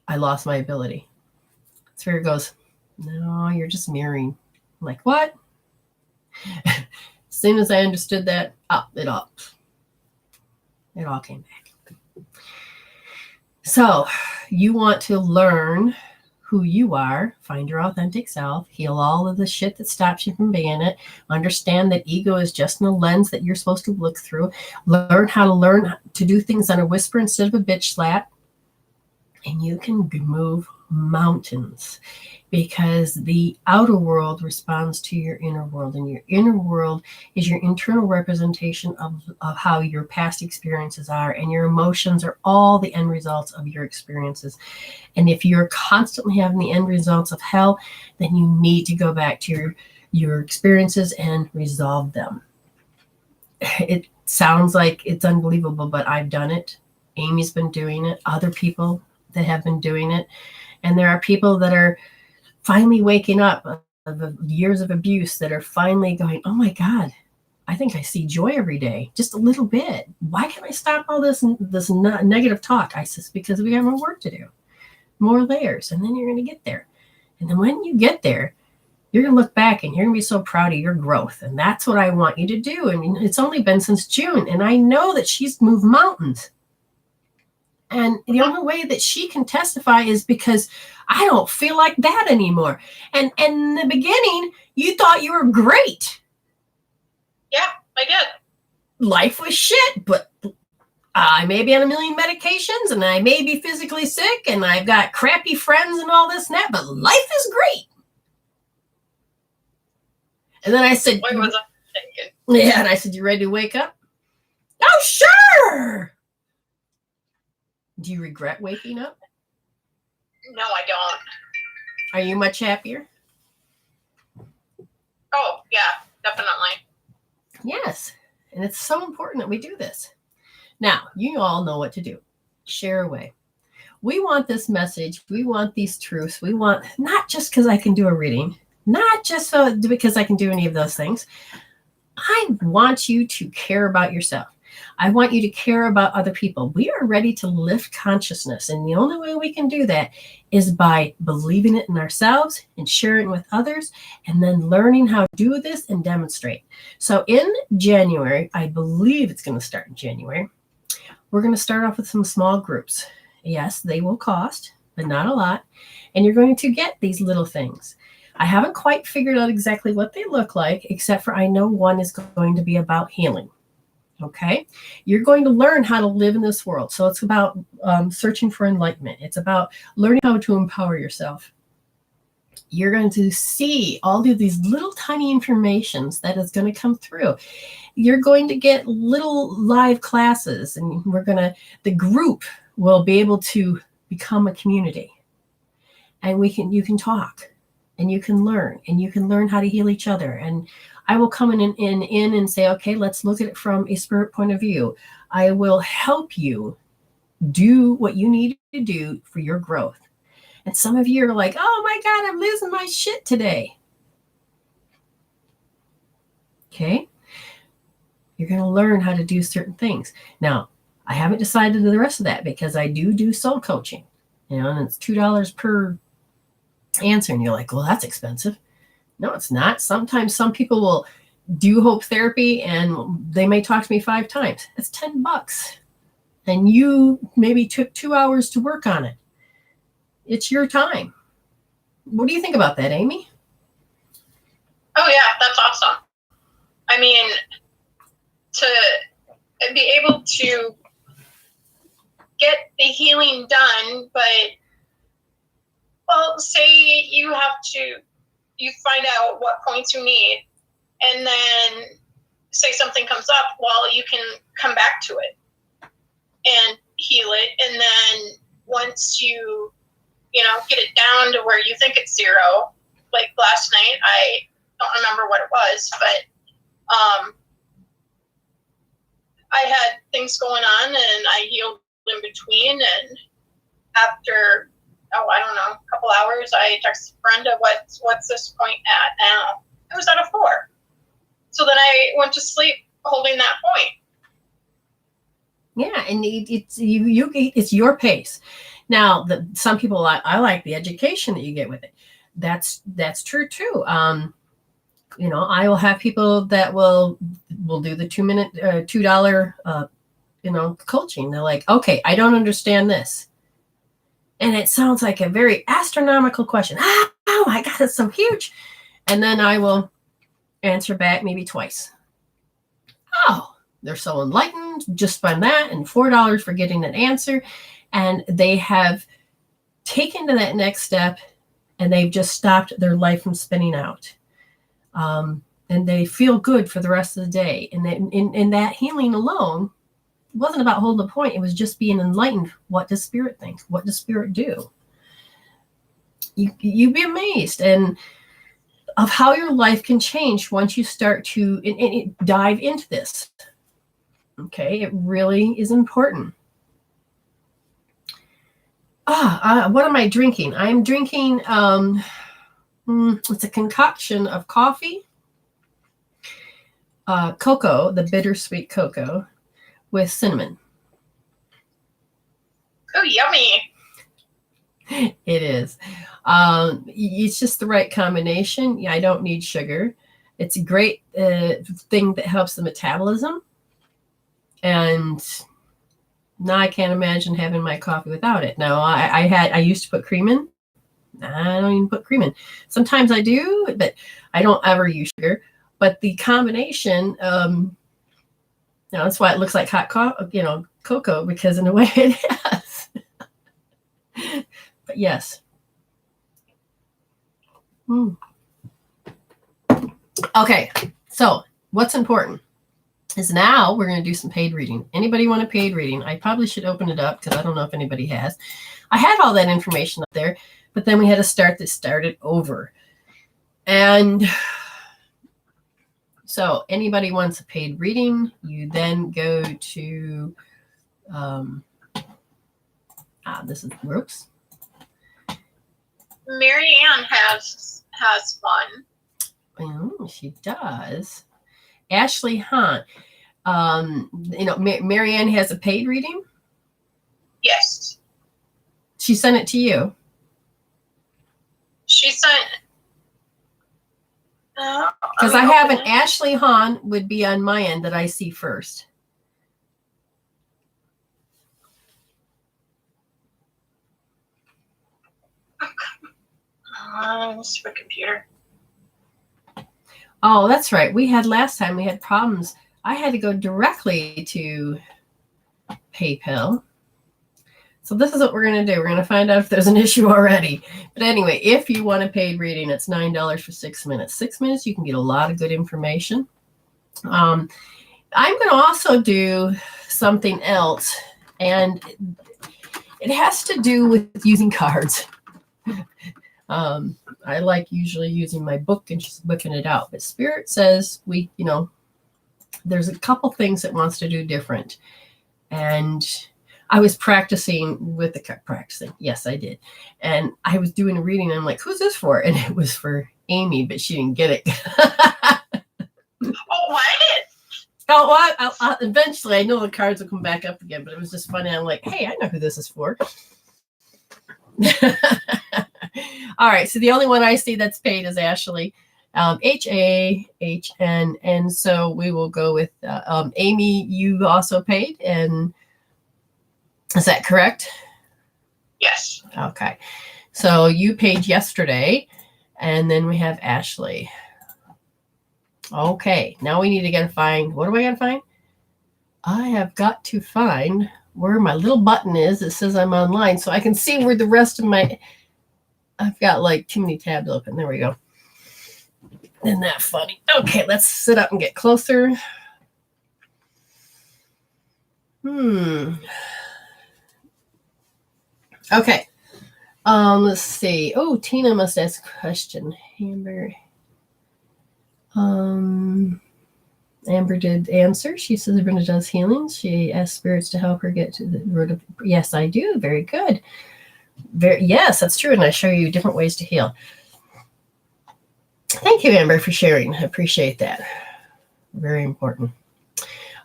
I lost my ability. Spirit goes, no, you're just mirroring. I'm like, what? As soon as I understood that, it all came back. So you want to learn who you are, find your authentic self, heal all of the shit that stops you from being it, understand that ego is just a lens that you're supposed to look through, learn to do things on a whisper instead of a bitch slap, and you can move mountains, because the outer world responds to your inner world, and your inner world is your internal representation of how your past experiences are, and your emotions are all the end results of your experiences. And if you're constantly having the end results of hell, then you need to go back to your experiences and resolve them. It sounds like it's unbelievable, but I've done it. Amy's been doing it. Other people that have been doing it. And there are people that are finally waking up of years of abuse, that are finally going, oh my God, I think I see joy every day, just a little bit. Why can't I stop all this negative talk? I said, because we have more work to do, more layers, and then you're going to get there. And then when you get there, you're going to look back and you're going to be so proud of your growth. And that's what I want you to do. I mean, it's only been since June, and I know that she's moved mountains. And the only way that she can testify is because I don't feel like that anymore. And in the beginning, you thought you were great. Yeah, I did. Life was shit, but I may be on a million medications and I may be physically sick and I've got crappy friends and all this and that, but life is great. And then I said, What was I thinking? yeah, and I said, you ready to wake up? Oh, sure. Do you regret waking up? No, I don't. Are you much happier? Oh, yeah, definitely. Yes. And it's so important that we do this. Now, you all know what to do. Share away. We want this message. We want these truths. We want, not just because I can do a reading, not just so because I can do any of those things. I want you to care about yourself. I want you to care about other people. We are ready to lift consciousness. And the only way we can do that is by believing it in ourselves and sharing it with others, and then learning how to do this and demonstrate. So in January, I believe it's going to start in January, we're going to start off with some small groups. Yes, they will cost, but not a lot. And you're going to get these little things. I haven't quite figured out exactly what they look like, except for I know one is going to be about healing. Okay, you're going to learn how to live in this world. So it's about searching for enlightenment. It's about learning how to empower yourself. You're going to see all of these little tiny informations that is going to come through. You're going to get little live classes, and the group will be able to become a community. And you can talk, and you can learn how to heal each other. And I will come in and say, okay, let's look at it from a spirit point of view. I will help you do what you need to do for your growth. And some of you are like, oh my God, I'm losing my shit today. Okay. You're going to learn how to do certain things. Now, I haven't decided the rest of that because I do soul coaching, and it's $2 per answer. And you're like, well, that's expensive. No, it's not. Sometimes some people will do hope therapy and they may talk to me 5 times. That's $10. And you maybe took 2 hours to work on it. It's your time. What do you think about that, Amy? Oh, yeah, that's awesome. I mean, to be able to get the healing done, but, well, say you find out what points you need, and then say something comes up, well, you can come back to it and heal it. And then once you get it down to where you think it's 0, like last night, I don't remember what it was, but I had things going on and I healed in between. And after, I don't know, a couple hours, I texted Brenda, what's this point at now? It was at a 4. So then I went to sleep holding that point. Yeah, and it's your pace. Now, some people I like the education that you get with it. That's true too. I will have people that will do the 2-minute $2 coaching. They're like, okay, I don't understand this. And it sounds like a very astronomical question. Oh my God, it's so huge. And then I will answer back maybe twice. Oh, they're so enlightened just by that, and $4 for getting an answer. And they have taken to that next step, and they've just stopped their life from spinning out. And they feel good for the rest of the day. And in that healing alone wasn't about holding a point. It was just being enlightened. What does spirit think? What does spirit do? You'd be amazed and of how your life can change once you start to dive into this. Okay, it really is important. What am I drinking? I'm drinking, it's a concoction of coffee, cocoa, the bittersweet cocoa, with cinnamon. Oh, yummy. It is. It's just the right combination. Yeah, I don't need sugar. It's a great thing that helps the metabolism. And Now I can't imagine having my coffee without it. No, I used to put cream in. I don't even put cream in. Sometimes I do, but I don't ever use sugar. But the combination, that's why it looks like hot cocoa, because in a way it is. But yes. Okay, so what's important is now we're going to do some paid reading. Anybody want a paid reading? I probably should open it up because I don't know if anybody has. I had all that information up there, but then we had to start it over. And so anybody wants a paid reading, you then go to, this is Brooks. Marianne has one. Oh, she does. Ashley Hahn. Marianne has a paid reading? Yes. She sent it to you? She sent... Because I have an Ashley Hahn would be on my end that I see first. Stupid computer. Oh, that's right. Last time we had problems. I had to go directly to PayPal. So this is what we're going to do. We're going to find out if there's an issue already. But anyway, if you want a paid reading, it's $9 for 6 minutes. 6 minutes, you can get a lot of good information. I'm going to also do something else, and it has to do with using cards. I like usually using my book and just booking it out. But Spirit says there's a couple things it wants to do different. And I was practicing. Yes, I did. And I was doing a reading and I'm like, who's this for? And it was for Amy, but she didn't get it. Oh, what? Oh, well, eventually I know the cards will come back up again, but it was just funny. I'm like, hey, I know who this is for. All right. So the only one I see that's paid is Ashley, HAHN. And so we will go with Amy. You also paid, and is that correct? Yes. Okay. So you paid yesterday, and then we have Ashley. Okay. Now we need to find. What do I got to find? I have got to find where my little button is. It says I'm online, so I can see where the rest of my. I've got like too many tabs open. There we go. Isn't that funny? Okay, let's sit up and get closer. Okay. Let's see. Oh, Tina must ask a question. Amber did answer. She says Brenda does healings. She asked spirits to help her get to the root of. Yes, I do. Very good. Yes, that's true. And I show you different ways to heal. Thank you, Amber, for sharing. I appreciate that. Very important.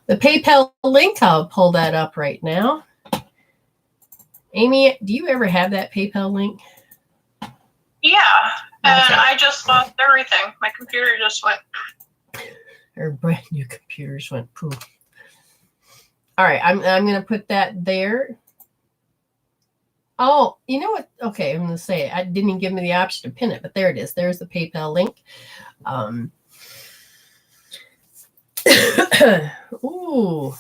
The PayPal link, I'll pull that up right now. Amy, do you ever have that PayPal link? Yeah. And okay. I just lost everything. My computer just went. Her brand new computers went poof. All right, I'm going to put that there. Oh, you know what? Okay, I'm going to say it. I didn't even give me the option to pin it, but there it is. There's the PayPal link. Ooh,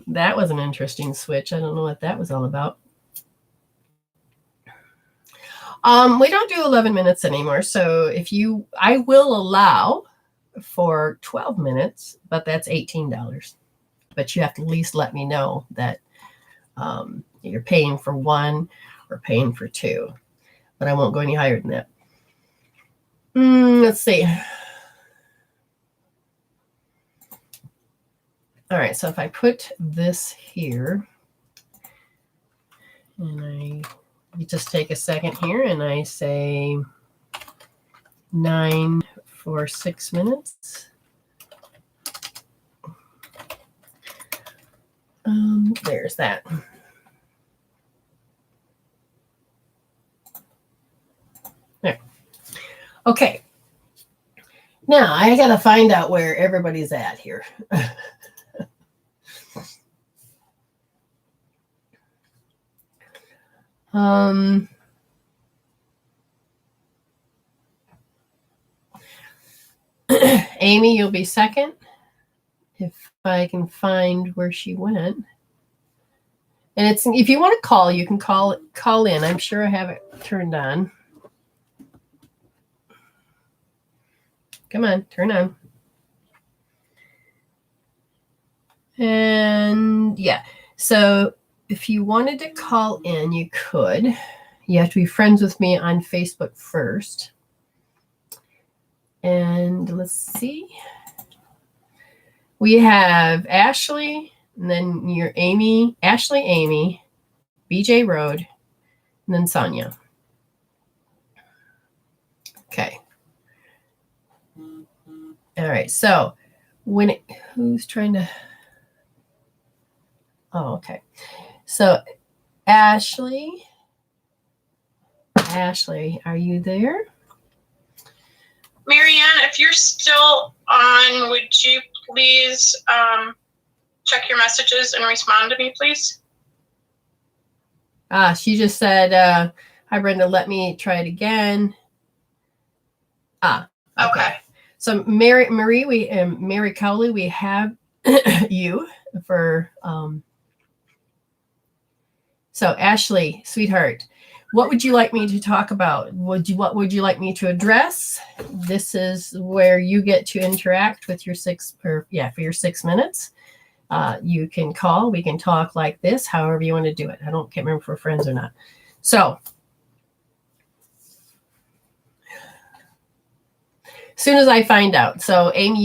that was an interesting switch. I don't know what that was all about. We don't do 11 minutes anymore. So I will allow for 12 minutes, but that's $18. But you have to at least let me know that you're paying for one or paying for two, but I won't go any higher than that. Let's see. All right, so if I put this here, and you just take a second here, and I say 9 for 6 minutes. There's that. There. Okay. Now I got to find out where everybody's at here. Amy, you'll be second. If I can find where she went. And it's, if you want to call, you can call in. I'm sure I have it turned on. Come on, turn on. And yeah, so if you wanted to call in, you could. You have to be friends with me on Facebook first. And let's see. We have Ashley, and then your Amy, Ashley, Amy, BJ Road, and then Sonia. Okay. All right. So who's trying to? Oh, okay. So Ashley, are you there? Marianne, if you're still on, would you please check your messages and respond to me, please? She just said, hi, Brenda, let me try it again. Okay. So Mary Cowley, we have you for, so Ashley, sweetheart, what would you like me to talk about? What would you like me to address? This is where you get to interact with your for your 6 minutes. You can call, we can talk like this, however you want to do it. I can't remember if we're friends or not. So as soon as I find out. So Amy,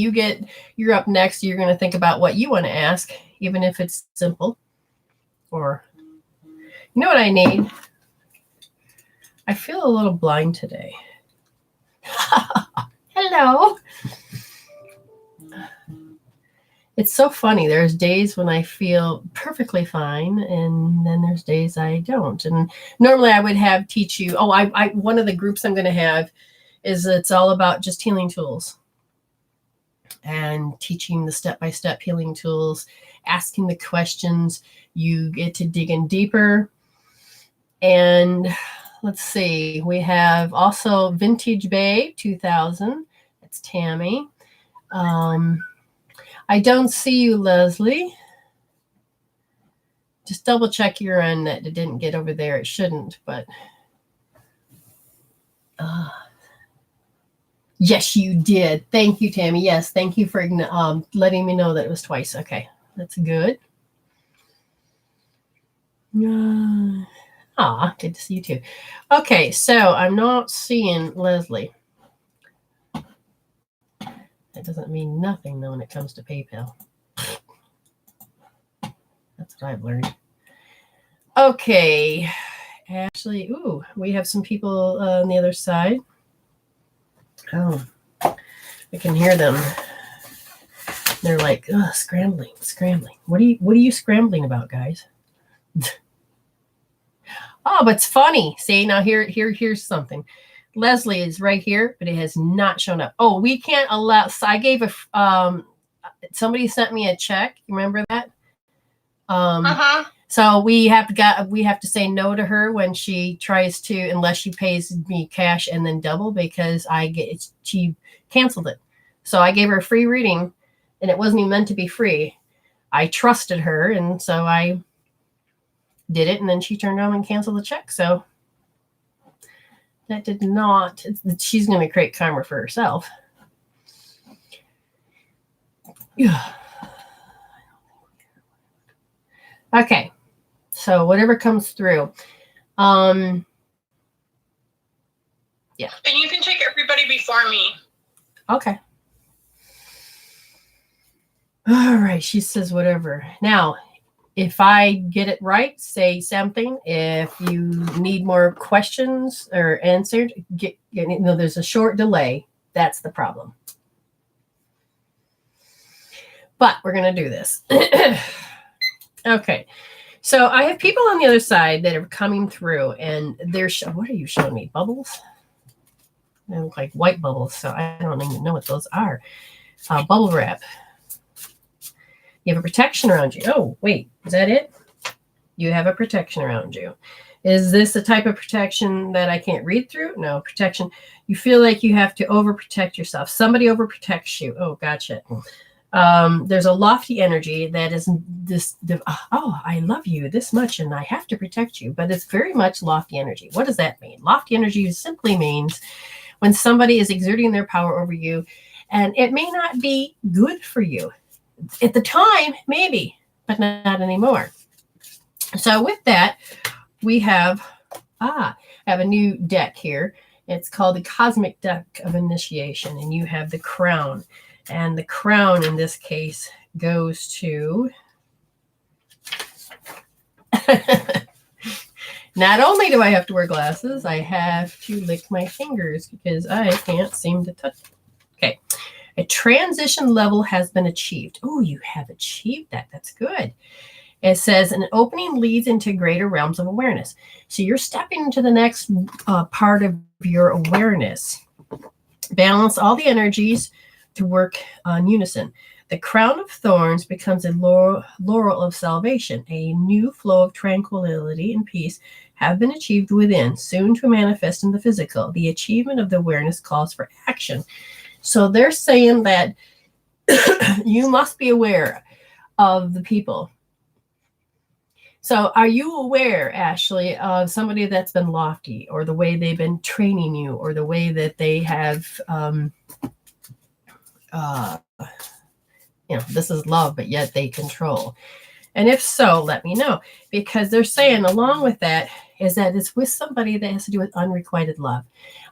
you're up next. You're going to think about what you want to ask, even if it's simple. Or, you know what I need? I feel a little blind today. Hello. It's so funny. There's days when I feel perfectly fine, and then there's days I don't. And normally I would teach you. Oh, I one of the groups I'm going to have is it's all about just healing tools and teaching the step-by-step healing tools, asking the questions. You get to dig in deeper. And let's see, we have also Vintage Bay 2000. That's Tammy. I don't see you, Leslie. Just double check your end that it didn't get over there. It shouldn't, but yes, you did. Thank you, Tammy. Yes, thank you for letting me know that it was twice. Okay, that's good. Good to see you too. Okay, so I'm not seeing Leslie. That doesn't mean nothing, though, when it comes to PayPal. That's what I've learned. Okay, Ashley. Ooh, we have some people on the other side. Oh, I can hear them. They're like, scrambling. What are you scrambling about, guys? Oh, but it's funny. See, now here's something. Leslie is right here, but it has not shown up. Oh, we can't allow. So I gave somebody sent me a check. You remember that? So we have to say no to her when she tries to, unless she pays me cash and then double, because she canceled it. So I gave her a free reading, and it wasn't even meant to be free. I trusted her, and so I did it, and then she turned around and canceled the check. So that did not. She's going to create karma for herself. Yeah. Okay. So whatever comes through. Yeah. And you can take everybody before me. Okay. All right. She says whatever. Now, if I get it right, say something. If you need more questions or answered, there's a short delay. That's the problem. But we're going to do this. Okay. So I have people on the other side that are coming through, and they're what are you showing me? Bubbles? They look like white bubbles, so I don't even know what those are. Bubble wrap. You have a protection around you. Oh, wait. Is that it? You have a protection around you. Is this a type of protection that I can't read through? No, protection. You feel like you have to overprotect yourself. Somebody overprotects you. Oh, gotcha. There's a lofty energy that is this, oh, I love you this much and I have to protect you, but it's very much lofty energy. What does that mean? Lofty energy simply means when somebody is exerting their power over you, and it may not be good for you. At the time, maybe, but not anymore. So with that, we have a new deck here. It's called the Cosmic Deck of Initiation, and you have the crown. And the crown in this case goes to not only do I have to wear glasses, I have to lick my fingers because I can't seem to touch. Okay. A transition level has been achieved. Oh, you have achieved that. That's good. It says an opening leads into greater realms of awareness. So you're stepping into the next part of your awareness. Balance all the energies to work on unison. The crown of thorns becomes a laurel of salvation. A new flow of tranquility and peace have been achieved within, soon to manifest in the physical. The achievement of the awareness calls for action. So they're saying that you must be aware of the people. So are you aware, Ashley, of somebody that's been lofty, or the way they've been training you, or the way that they have, this is love, but yet they control? And if so, let me know, because they're saying along with that is that it's with somebody that has to do with unrequited love.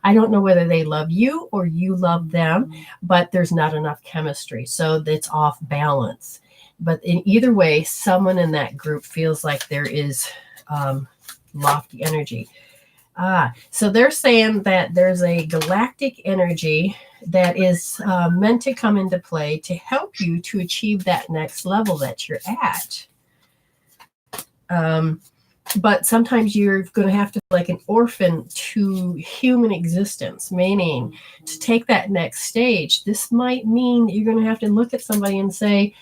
I don't know whether they love you or you love them, but there's not enough chemistry. So it's off balance. But in either way, someone in that group feels like there is lofty energy. So they're saying that there's a galactic energy that is meant to come into play to help you to achieve that next level that you're at. But sometimes you're going to have to be like an orphan to human existence, meaning to take that next stage. This might mean that you're going to have to look at somebody and say,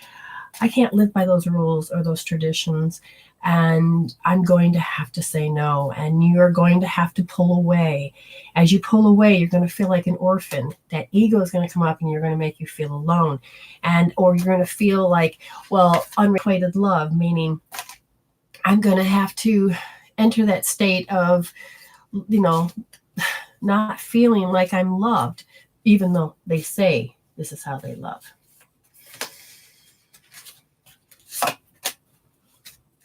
I can't live by those rules or those traditions, and I'm going to have to say no. And you're going to have to pull away. As you pull away, you're going to feel like an orphan. That ego is going to come up and you're going to make you feel alone. Or you're going to feel like, well, unrequited love, meaning I'm going to have to enter that state of, not feeling like I'm loved, even though they say this is how they love.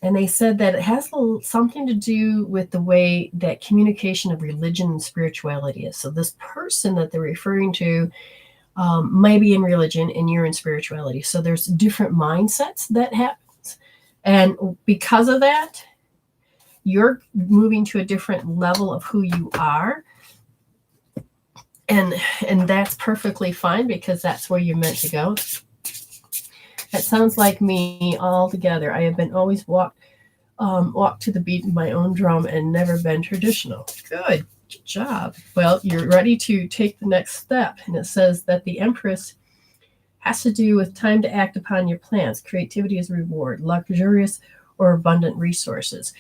And they said that it has something to do with the way that communication of religion and spirituality is. So this person that they're referring to may be in religion and you're in spirituality. So there's different mindsets that happens. And because of that, you're moving to a different level of who you are. And that's perfectly fine, because that's where you're meant to go. That sounds like me altogether. I have been always walked to the beat of my own drum and never been traditional. Good job. Well, you're ready to take the next step. And it says that the Empress has to do with time to act upon your plans. Creativity is reward, luxurious or abundant resources.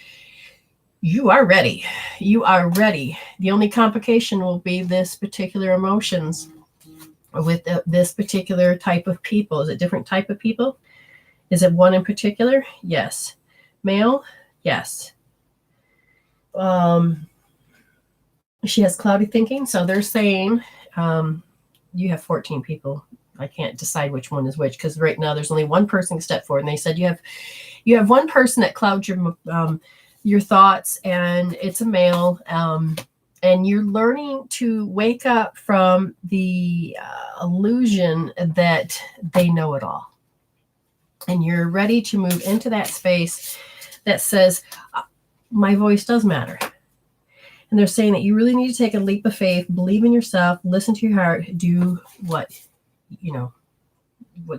You are ready. You are ready. The only complication will be this particular emotions with this particular type of people. Is it different type of people? Is it one in particular? Yes. Male? Yes. She has cloudy thinking. So they're saying you have 14 people. I can't decide which one is which, because right now there's only one person step forward. And they said you have one person that clouds your thoughts, and it's a male. And you're learning to wake up from the illusion that they know it all. And you're ready to move into that space that says, my voice does matter. And they're saying that you really need to take a leap of faith, believe in yourself, listen to your heart, do what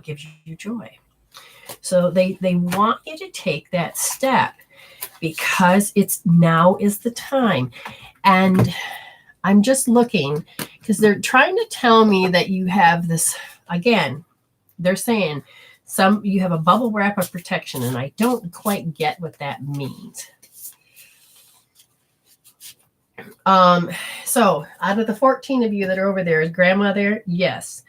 gives you joy. So they want you to take that step, because now is the time. And I'm just looking, because they're trying to tell me that you have this, again, they're saying you have a bubble wrap of protection, and I don't quite get what that means. So out of the 14 of you that are over there, is grandma there? Yes.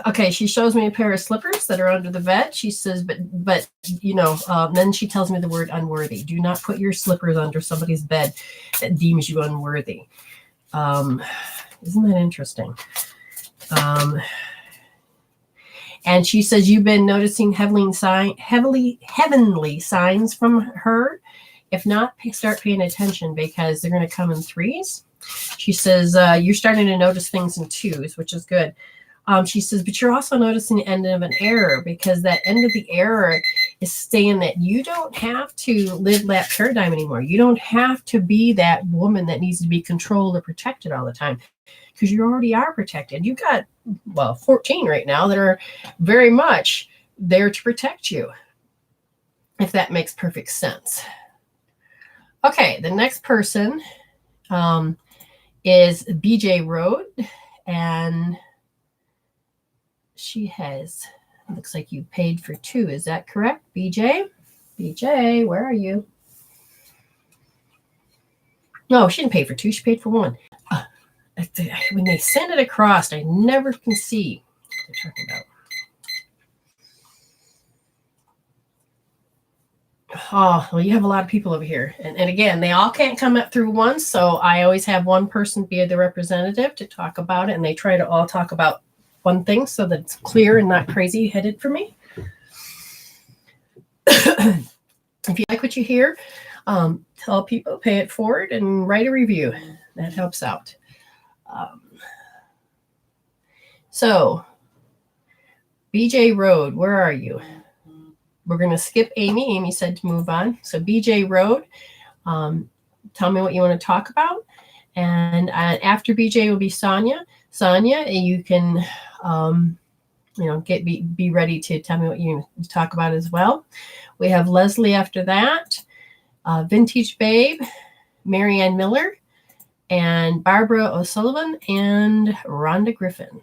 Okay, she shows me a pair of slippers that are under the bed. She says, but then she tells me the word unworthy. Do not put your slippers under somebody's bed that deems you unworthy. Isn't that interesting? And she says, you've been noticing heavenly signs from her. If not, start paying attention because they're going to come in threes. She says, you're starting to notice things in twos, which is good. She says, but you're also noticing the end of an error because that end of the error is saying that you don't have to live that paradigm anymore. You don't have to be that woman that needs to be controlled or protected all the time because you already are protected. You've got, 14 right now that are very much there to protect you, if that makes perfect sense. Okay, the next person is BJ Road, and she has, looks like you paid for 2. Is that correct, BJ? BJ, where are you? No, she didn't pay for 2. She paid for 1. When they send it across, I never can see what they're talking about. Oh, well, you have a lot of people over here. And again, they all can't come up through once. So I always have one person be the representative to talk about it. And they try to all talk about one thing so that it's clear and not crazy headed for me. If you like what you hear, tell people, pay it forward, and write a review. That helps out. So, BJ Road, where are you? We're going to skip Amy. Amy said to move on. So, BJ Road, tell me what you want to talk about. And after BJ will be Sonia. Sonia, you can, be ready to tell me what you talk about as well. We have Leslie after that, Vintage Babe, Marianne Miller, and Barbara O'Sullivan, and Rhonda Griffin.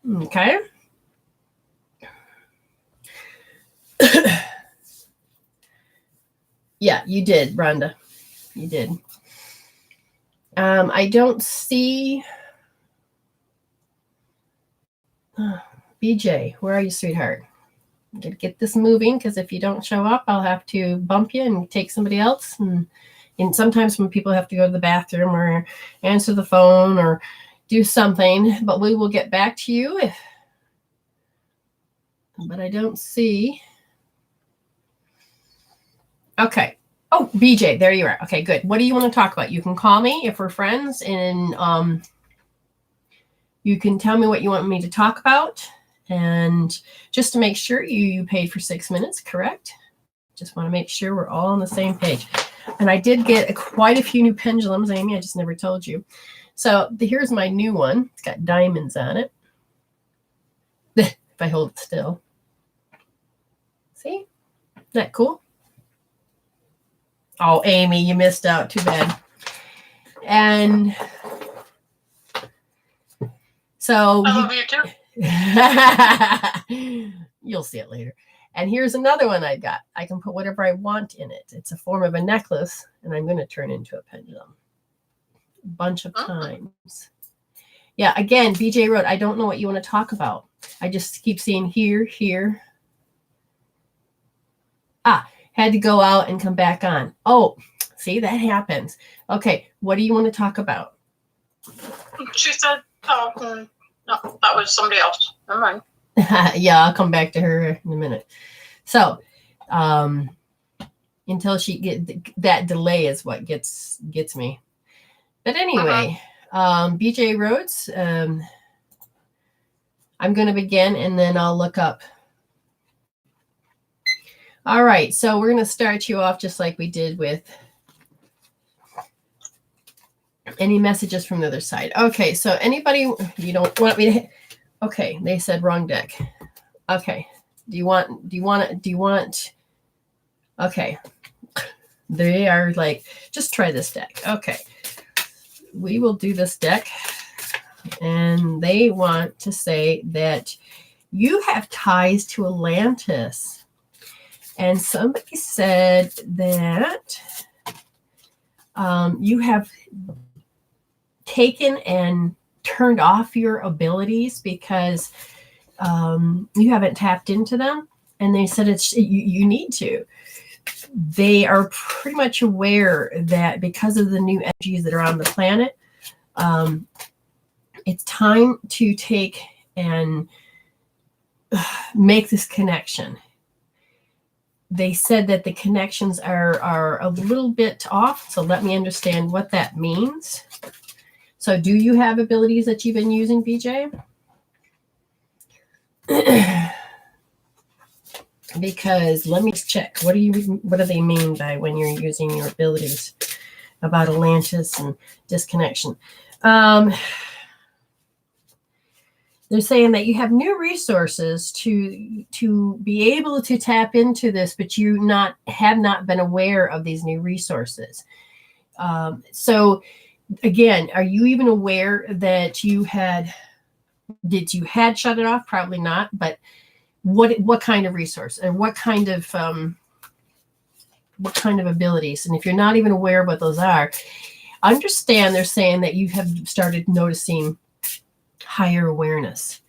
Okay. Yeah, you did, Rhonda. You did. I don't see BJ. Where are you, sweetheart? I'm gonna get this moving because if you don't show up, I'll have to bump you and take somebody else. And sometimes when people have to go to the bathroom or answer the phone or do something, but we will get back to you. But I don't see. Okay. Oh, BJ, there you are. Okay, good. What do you want to talk about? You can call me if we're friends, and you can tell me what you want me to talk about. And just to make sure, you paid for 6 minutes, correct? Just want to make sure we're all on the same page. And I did get quite a few new pendulums, Amy. I just never told you. So here's my new one. It's got diamonds on it. If I hold it still. See? Isn't that cool? Oh, Amy, you missed out. Too bad. And so I love you too. You'll see it later. And here's another one I got. I can put whatever I want in it. It's a form of a necklace, and I'm going to turn into a pendulum a bunch of times. Yeah, again, BJ Road, I don't know what you want to talk about. I just keep seeing here, here. Had to go out and come back on. Oh, see, that happens. Okay, what do you want to talk about? She said, no, that was somebody else. Never mind. Yeah, I'll come back to her in a minute. So, until she that delay is what gets me. But anyway, BJ Rhodes, I'm going to begin and then I'll look up. All right, so we're going to start you off just like we did with any messages from the other side. Okay, so anybody, you don't want me to, okay, they said wrong deck. Okay, do you want, okay, they are like, just try this deck. Okay, we will do this deck, and they want to say that you have ties to Atlantis. And somebody said that you have taken and turned off your abilities because you haven't tapped into them. And they said you need to. They are pretty much aware that because of the new energies that are on the planet, it's time to take and make this connection. They said that the connections are a little bit off, so let me understand what that means. So do you have abilities that you've been using, BJ? Because let me check. What do they mean by when you're using your abilities about Atlantis and disconnection? They're saying that you have new resources to be able to tap into this, but you have not been aware of these new resources. So again, are you even aware that you had shut it off? Probably not, but what kind of resource and what kind of abilities? And if you're not even aware of what those are, understand they're saying that you have started noticing higher awareness,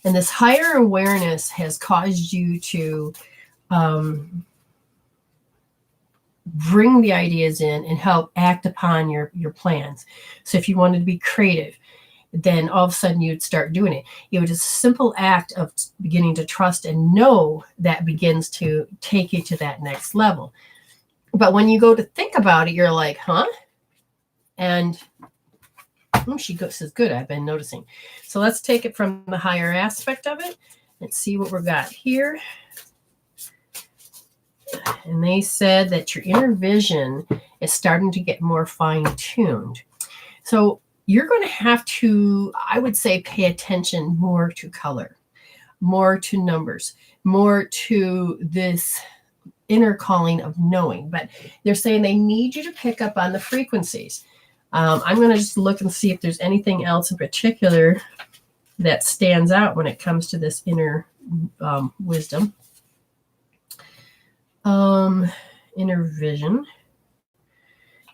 and this higher awareness has caused you to bring the ideas in and help act upon your plans. So if you wanted to be creative, then all of a sudden you'd start doing it. It was a simple act of beginning to trust and know that begins to take you to that next level. But when you go to think about it, you're like, huh? And she says, good, I've been noticing. So let's take it from the higher aspect of it and see what we've got here. And they said that your inner vision is starting to get more fine-tuned. So you're going to have to, I would say, pay attention more to color, more to numbers, more to this inner calling of knowing. But they're saying they need you to pick up on the frequencies. I'm going to just look and see if there's anything else in particular that stands out when it comes to this inner wisdom. Inner vision.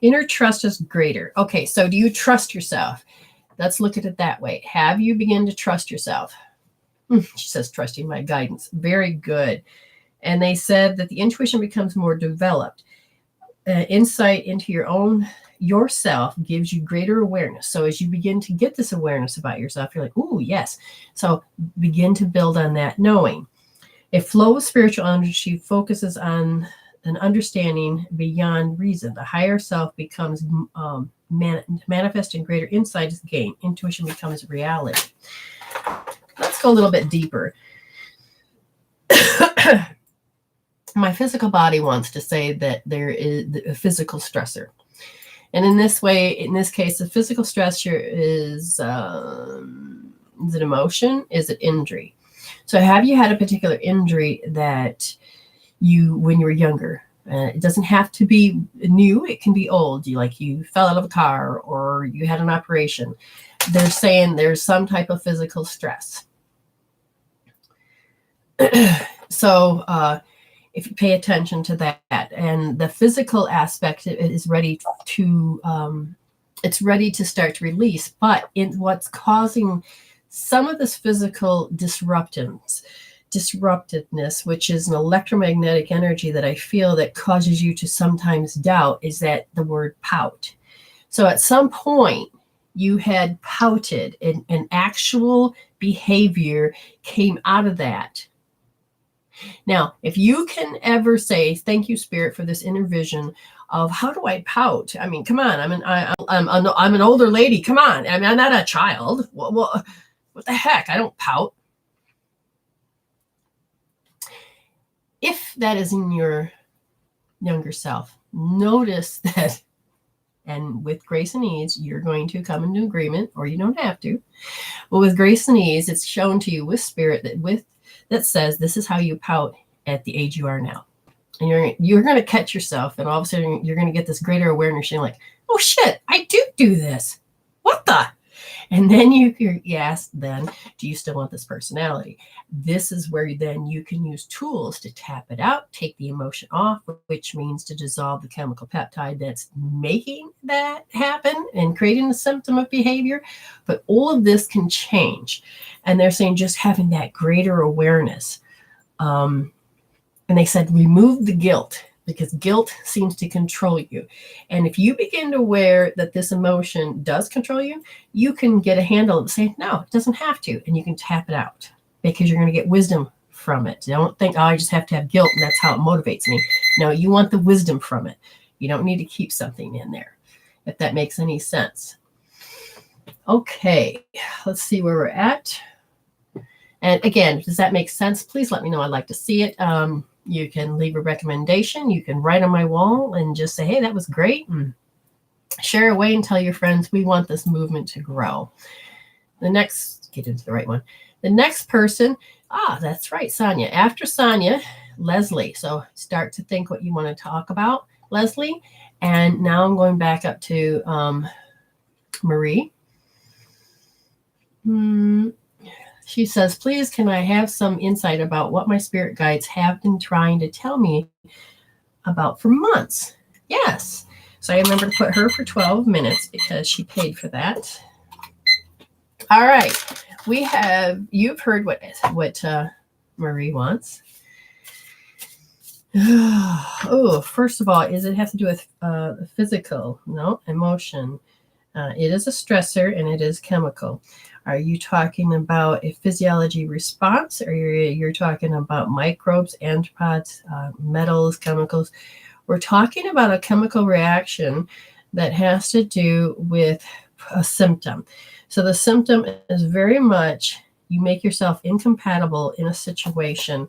Inner trust is greater. Okay, so do you trust yourself? Let's look at it that way. Have you begun to trust yourself? She says, trusting my guidance. Very good. And they said that the intuition becomes more developed. Insight into yourself gives you greater awareness. So as you begin to get this awareness about yourself, you're like, ooh, yes. So begin to build on that knowing. A flow of spiritual energy focuses on an understanding beyond reason. The higher self becomes manifest and greater insight is gained. Intuition becomes reality. Let's go a little bit deeper. My physical body wants to say that there is a physical stressor. And in this case, the physical stressor is it emotion? Is it injury? So have you had a particular injury that when you were younger? It doesn't have to be new. It can be old. You fell out of a car or you had an operation. They're saying there's some type of physical stress. So if you pay attention to that, and the physical aspect is ready to, it's ready to start to release. But in what's causing some of this physical disruptiveness, which is an electromagnetic energy that I feel that causes you to sometimes doubt, is that the word pout. So at some point you had pouted and an actual behavior came out of that. Now, if you can ever say, thank you, Spirit, for this inner vision of how do I pout? I mean, come on, I'm an older lady. Come on. I mean, I'm not a child. Well, what the heck? I don't pout. If that is in your younger self, notice that, and with grace and ease, you're going to come into agreement, or you don't have to. But with grace and ease, it's shown to you with Spirit that says this is how you pout at the age you are now. And you're going to catch yourself, and all of a sudden you're going to get this greater awareness. You're like, oh shit, I do this. What the? And then you ask then, do you still want this personality? This is where then you can use tools to tap it out, take the emotion off, which means to dissolve the chemical peptide that's making that happen and creating the symptom of behavior. But all of this can change. And they're saying just having that greater awareness. And they said, remove the guilt, because guilt seems to control you. And if you begin to aware that this emotion does control you, you can get a handle and say, no, it doesn't have to. And you can tap it out because you're going to get wisdom from it. Don't think, oh, I just have to have guilt and that's how it motivates me. No, you want the wisdom from it. You don't need to keep something in there, if that makes any sense. Okay, let's see where we're at. And again, does that make sense? Please let me know. I'd like to see it. You can leave a recommendation. You can write on my wall and just say, hey, that was great. And share away and tell your friends, we want this movement to grow. The next, get into the right one. The next person, that's right, Sonia. After Sonia, Leslie. So start to think what you want to talk about, Leslie. And now I'm going back up to Marie. She says, please, can I have some insight about what my spirit guides have been trying to tell me about for months? Yes. So I remember to put her for 12 minutes because she paid for that. All right. You've heard what Marie wants. Oh, first of all, does it have to do with physical? No, emotion. It is a stressor and it is chemical. Are you talking about a physiology response, or you're talking about microbes, anthropods, metals, chemicals? We're talking about a chemical reaction that has to do with a symptom. So the symptom is very much you make yourself incompatible in a situation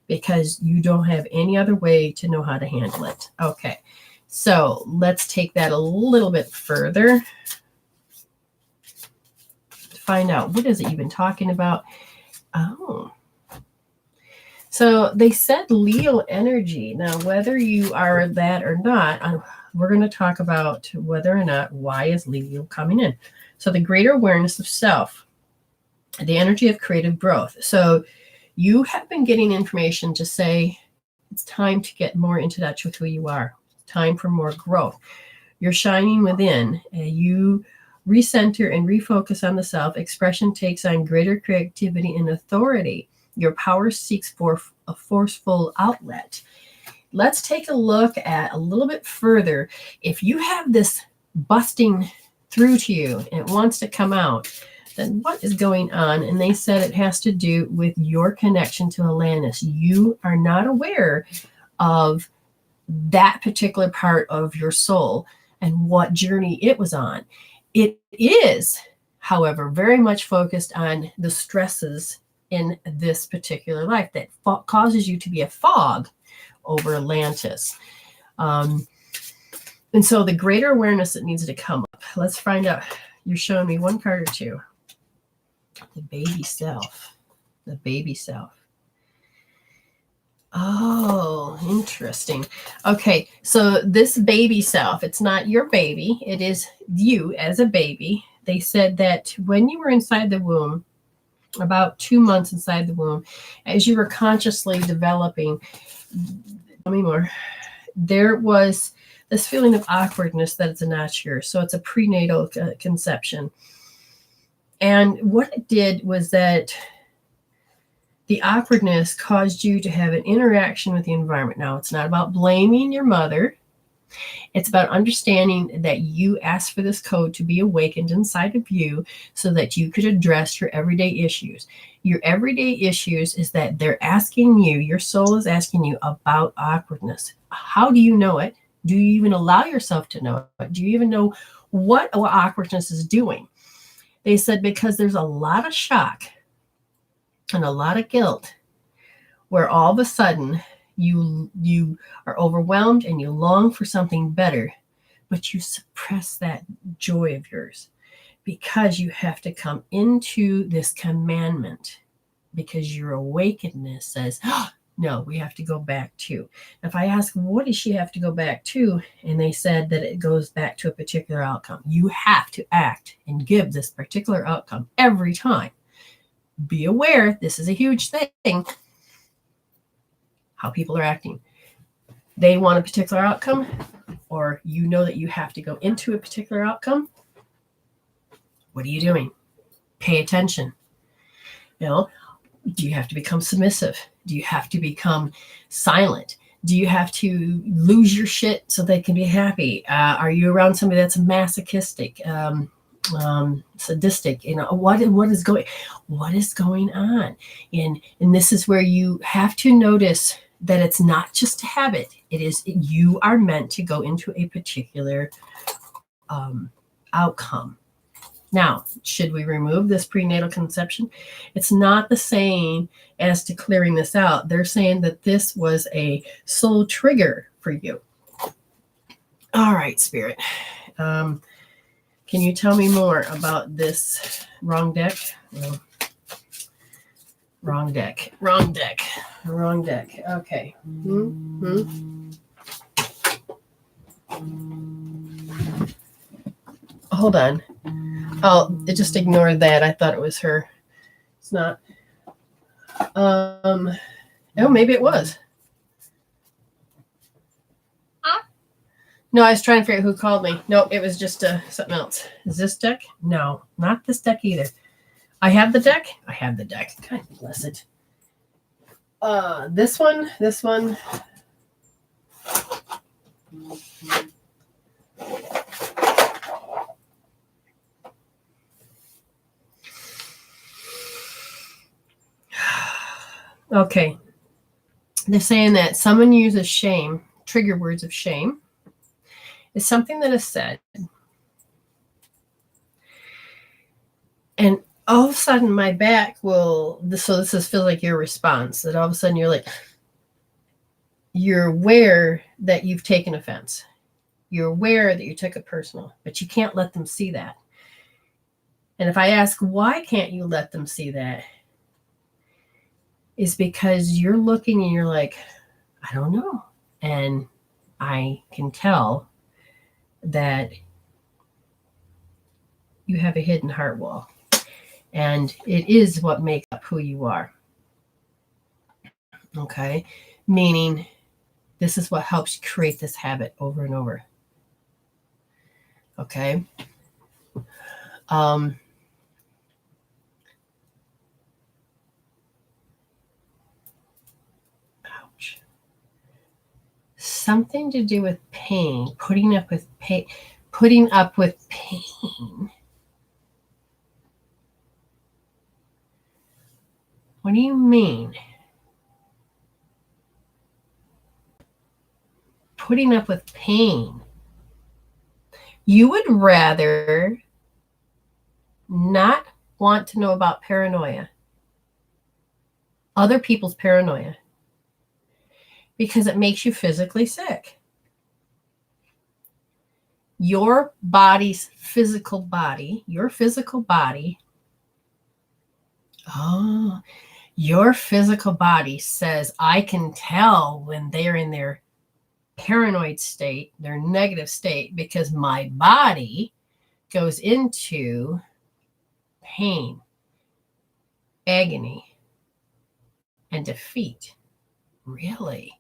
because you don't have any other way to know how to handle it. Okay, so let's take that a little bit further. Find out what is it you've been talking about. Oh, so they said Leo energy. Now, whether you are that or not, we're going to talk about whether or not why is Leo coming in. So the greater awareness of self, the energy of creative growth. So you have been getting information to say it's time to get more into touch with who you are. Time for more growth. You're shining within. You recenter and refocus on the self. Expression takes on greater creativity and authority. Your power seeks for a forceful outlet. Let's take a look at a little bit further. If you have this busting through to you and it wants to come out, then what is going on? And they said it has to do with your connection to Atlantis. You are not aware of that particular part of your soul and what journey it was on. It is, however, very much focused on the stresses in this particular life that causes you to be a fog over Atlantis. And so the greater awareness that needs to come up. Let's find out. You're showing me one card or two. The baby self. The baby self. Oh, interesting. Okay, so this baby self, it's not your baby. It is you as a baby. They said that when you were inside the womb, about 2 months inside the womb, as you were consciously developing, tell me more, there was this feeling of awkwardness that it's not yours. So it's a prenatal conception. And what it did was that the awkwardness caused you to have an interaction with the environment. Now, it's not about blaming your mother. It's about understanding that you asked for this code to be awakened inside of you so that you could address your everyday issues. Your everyday issues is that they're asking you, your soul is asking you about awkwardness. How do you know it? Do you even allow yourself to know it? Do you even know what awkwardness is doing? They said because there's a lot of shock and a lot of guilt where all of a sudden you are overwhelmed and you long for something better, but you suppress that joy of yours because you have to come into this commandment because your awakenedness says, No, we have to go back to. If I ask, what does she have to go back to? And they said that it goes back to a particular outcome. You have to act and give this particular outcome every time. Be aware, this is a huge thing, how people are acting. They want a particular outcome, or you know that you have to go into a particular outcome. What are you doing? Pay attention. You know, do you have to become submissive? Do you have to become silent? Do you have to lose your shit so they can be happy? Are you around somebody that's masochistic, sadistic? You know, what is going on? And this is where you have to notice that it's not just a habit. It is, you are meant to go into a particular outcome. Now, should we remove this prenatal conception? It's not the same as to clearing this out. They're saying that this was a soul trigger for you. All right, Spirit. Can you tell me more about this wrong deck? No. Wrong deck. Okay. Hold on. Oh, it just ignored that. I thought it was her. It's not. Oh, maybe it was. Huh? No, I was trying to figure out who called me. No, it was just something else. Is this deck? No, not this deck either. I have the deck. God bless it. This one. Okay. They're saying that someone uses shame, trigger words of shame, is something that is said. And all of a sudden my back will, so this feels like your response, that all of a sudden you're aware that you've taken offense. You're aware that you took it personal, but you can't let them see that. And if I ask, why can't you let them see that? Is because you're looking and you're like, I don't know. And I can tell that you have a hidden heart wall. And it is what makes up who you are. Okay? Meaning, this is what helps you create this habit over and over. Okay? Something to do with pain, putting up with pain. What do you mean? Putting up with pain. You would rather not want to know about paranoia, other people's paranoia, because it makes you physically sick. Your body's physical body, your physical body says, I can tell when they're in their paranoid state, their negative state, because my body goes into pain, agony, and defeat. Really?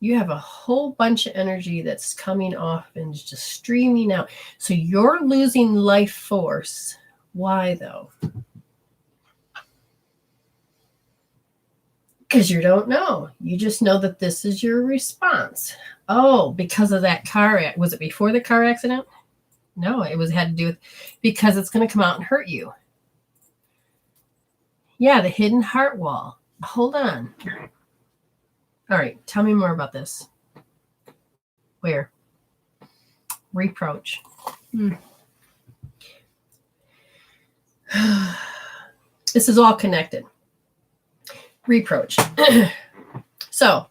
You have a whole bunch of energy that's coming off and just streaming out. So you're losing life force. Why though? Because you don't know. You just know that this is your response. Oh, because of that car accident. Was it before the car accident? No, had to do with, because it's going to come out and hurt you. Yeah, the hidden heart wall. Hold on. All right, tell me more about this. Where? Reproach. This is all connected. Reproach. So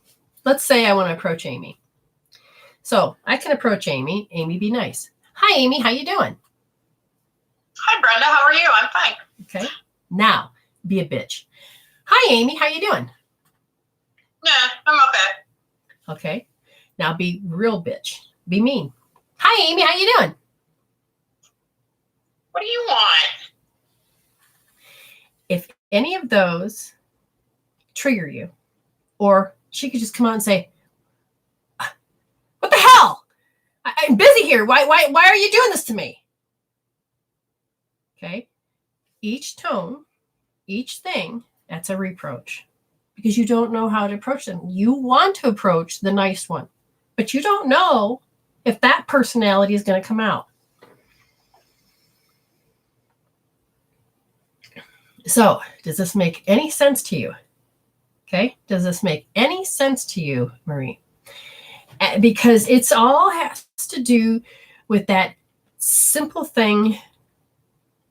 let's say I want to approach Amy. So I can approach Amy. Amy, be nice. Hi, Amy. How you doing? Hi, Brenda. How are you? I'm fine. Okay. Now, be a bitch. Hi, Amy. How you doing? Yeah, I'm okay. Okay. Now be real bitch. Be mean. Hi, Amy. How you doing? What do you want? If any of those trigger you, or she could just come out and say, "What the hell? I'm busy here. Why are you doing this to me?" Okay. Each tone, each thing, that's a reproach, because you don't know how to approach them. You want to approach the nice one, but you don't know if that personality is going to come out. So, does this make any sense to you? Okay. Does this make any sense to you, Marie? Because it's all has to do with that simple thing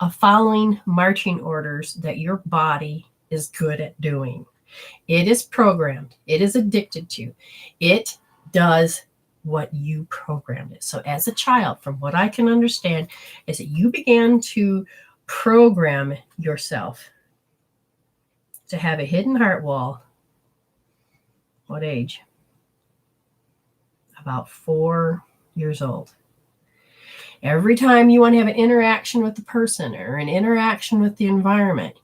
of following marching orders that your body is good at doing. It is programmed. It is addicted to. It does what you programmed it. So as a child, from what I can understand, is that you began to program yourself to have a hidden heart wall. What age? About 4 years old. Every time you want to have an interaction with the person or an interaction with the environment,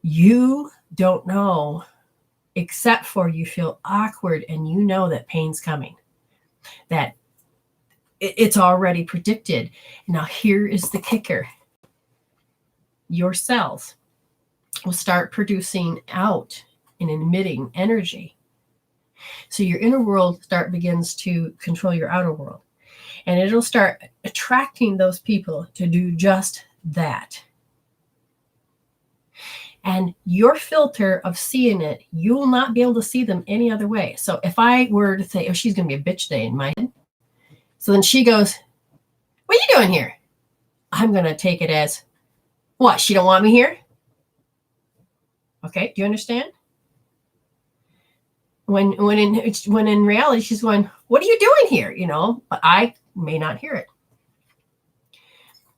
you don't know, except for you feel awkward and you know that pain's coming, that it's already predicted. Now, here is the kicker. Your cells will start producing out and emitting energy. So your inner world begins to control your outer world. And it'll start attracting those people to do just that. And your filter of seeing it, you will not be able to see them any other way. So if I were to say, oh, she's going to be a bitch today in my head. So then she goes, what are you doing here? I'm going to take it as, what, she don't want me here? Okay, do you understand? When in reality, she's going, what are you doing here? You know, but I may not hear it.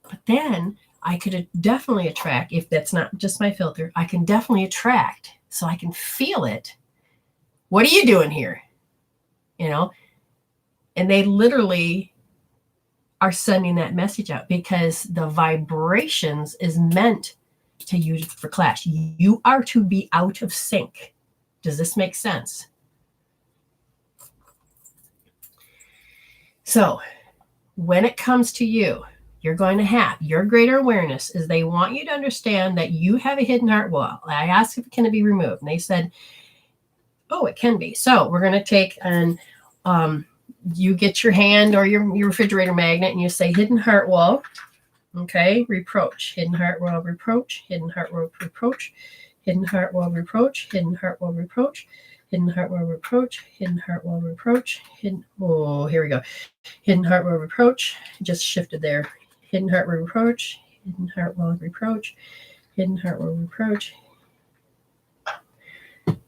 But then I could definitely attract, if that's not just my filter, I can definitely attract, so I can feel it. What are you doing here? You know, and they literally are sending that message out because the vibrations is meant to use for clash. You are to be out of sync. Does this make sense? So when it comes to you, you're going to have your greater awareness is they want you to understand that you have a hidden heart wall. I asked if it can be removed, and they said, oh, it can be. So we're going to take and you get your hand or your refrigerator magnet and you say hidden heart wall. Okay, reproach, hidden heart wall, reproach, hidden heart wall, reproach, hidden heart wall, reproach, hidden heart wall, reproach, hidden heart wall, reproach, hidden heart wall, reproach, hidden, oh, here we go. Hidden heart wall, reproach, just shifted there. Hidden heart wall, reproach, hidden heart wall, reproach, hidden heart wall, reproach.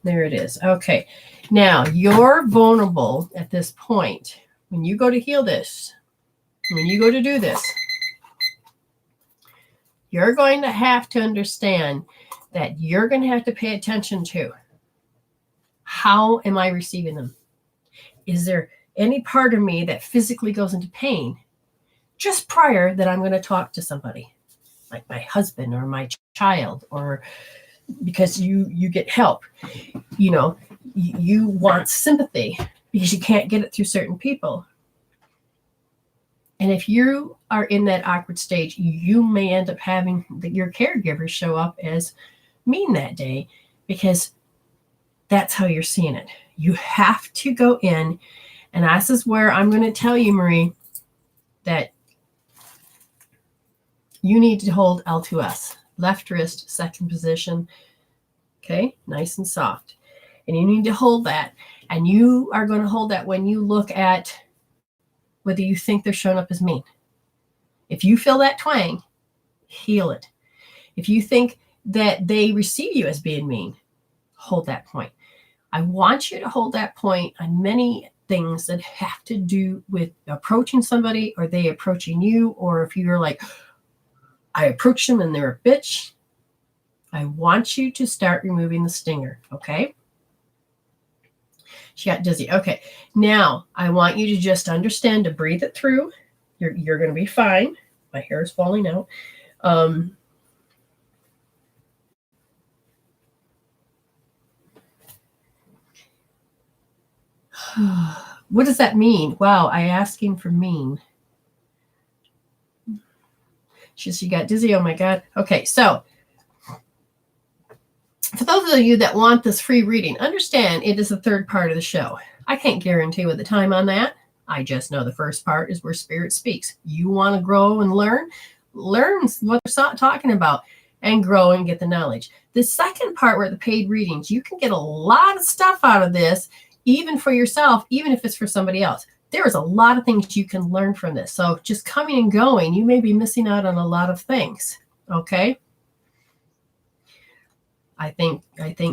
There it is. Okay, now you're vulnerable at this point. When you go to heal this, when you go to do this, you're going to have to understand that you're going to have to pay attention to how am I receiving them? Is there any part of me that physically goes into pain just prior that I'm going to talk to somebody, like my husband or my child, or because you get help, you know, you want sympathy because you can't get it through certain people. And if you are in that awkward stage, you may end up having your caregivers show up as mean that day because that's how you're seeing it. You have to go in, and this is where I'm going to tell you, Marie, that you need to hold L2S, left wrist, second position. Okay, nice and soft. And you need to hold that. And you are going to hold that when you look at whether you think they're showing up as mean. If you feel that twang, heal it. If you think that they receive you as being mean, hold that point. I want you to hold that point on many things that have to do with approaching somebody or they approaching you, or if you're like, I approached them and they're a bitch. I want you to start removing the stinger, okay? She got dizzy. Okay, now I want you to just understand to breathe it through. You're going to be fine. My hair is falling out. What does that mean? Wow, I asking for mean. She got dizzy. Oh my God. Okay, so for those of you that want this free reading, understand it is the third part of the show. I can't guarantee with the time on that. I just know the first part is where Spirit speaks. You want to grow and learn what they're talking about and grow and get the knowledge. The second part where the paid readings, you can get a lot of stuff out of this, even for yourself, even if it's for somebody else. There is a lot of things you can learn from this. So just coming and going, you may be missing out on a lot of things. Okay. I think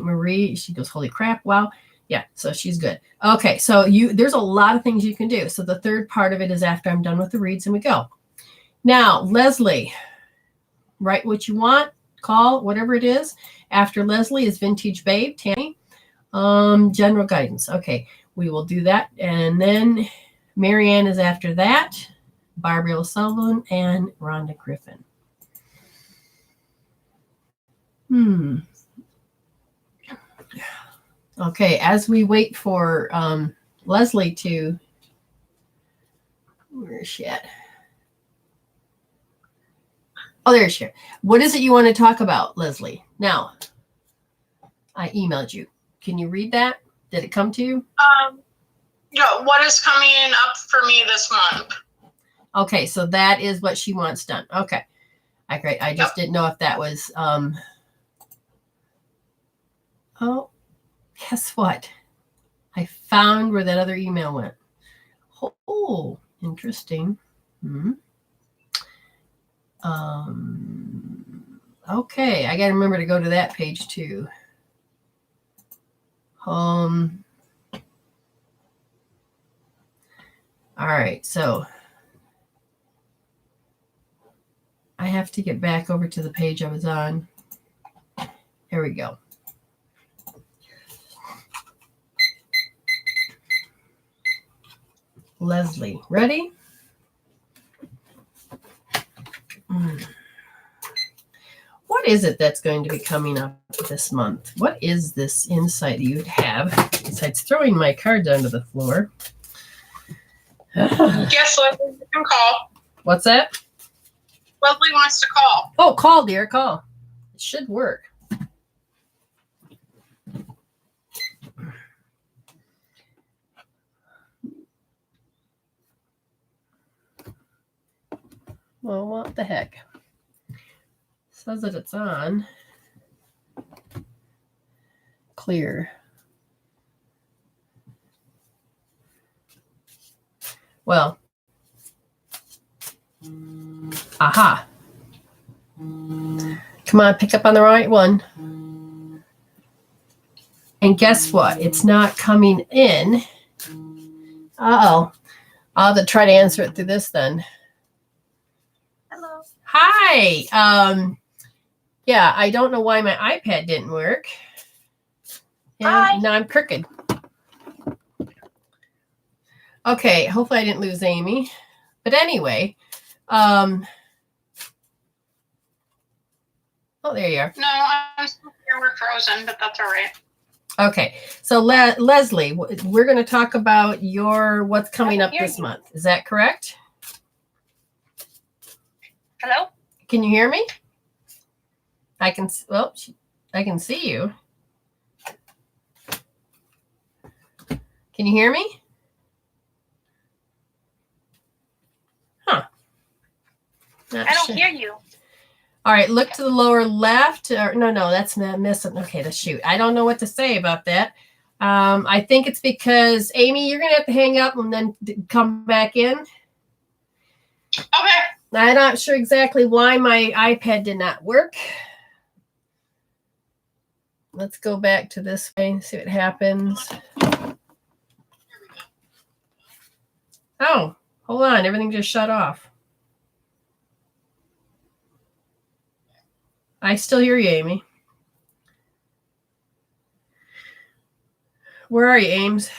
Marie, she goes, holy crap. Wow. Yeah. So she's good. Okay. So there's a lot of things you can do. So the third part of it is after I'm done with the reads and we go. Now, Leslie, write what you want, call, whatever it is. After Leslie is Vintage Babe, Tammy. General guidance. Okay. We will do that. And then Marianne is after that. Barbara Sullivan and Rhonda Griffin. Okay, as we wait for Leslie to, where is she at? Oh, there she is. What is it you want to talk about, Leslie? Now, I emailed you. Can you read that? Did it come to you? Yeah, what is coming up for me this month? Okay, so that is what she wants done. Okay. Great. I just didn't know if that was oh, guess what? I found where that other email went. Oh, interesting. Okay, I got to remember to go to that page too. All right, so I have to get back over to the page I was on. Here we go. Leslie, ready? What is it that's going to be coming up this month? What is this insight that you'd have besides throwing my cards onto the floor? Yes, Leslie, you can call. What's that? Leslie wants to call. Oh, call, dear, call. It should work. Well, what the heck? Says that it's on. Clear. Well. Aha. Come on, pick up on the right one. And guess what? It's not coming in. Uh-oh. I'll have to try to answer it through this then. Hello. Hi. Yeah, I don't know why my iPad didn't work. And now I'm crooked. Okay, hopefully I didn't lose Amy. But anyway, oh, there you are. No, I'm still here. We're frozen, but that's all right. Okay, so Leslie, we're going to talk about what's coming up this month. Is that correct? Hello? Can you hear me? I can see you. Can you hear me? Huh. I don't hear you. All right, look to the lower left. No, that's not missing. Okay, shoot. I don't know what to say about that. I think it's because, Amy, you're going to have to hang up and then come back in. Okay. I'm not sure exactly why my iPad did not work. Let's go back to this way and see what happens. Oh, hold on. Everything just shut off. I still hear you, Amy. Where are you, Ames?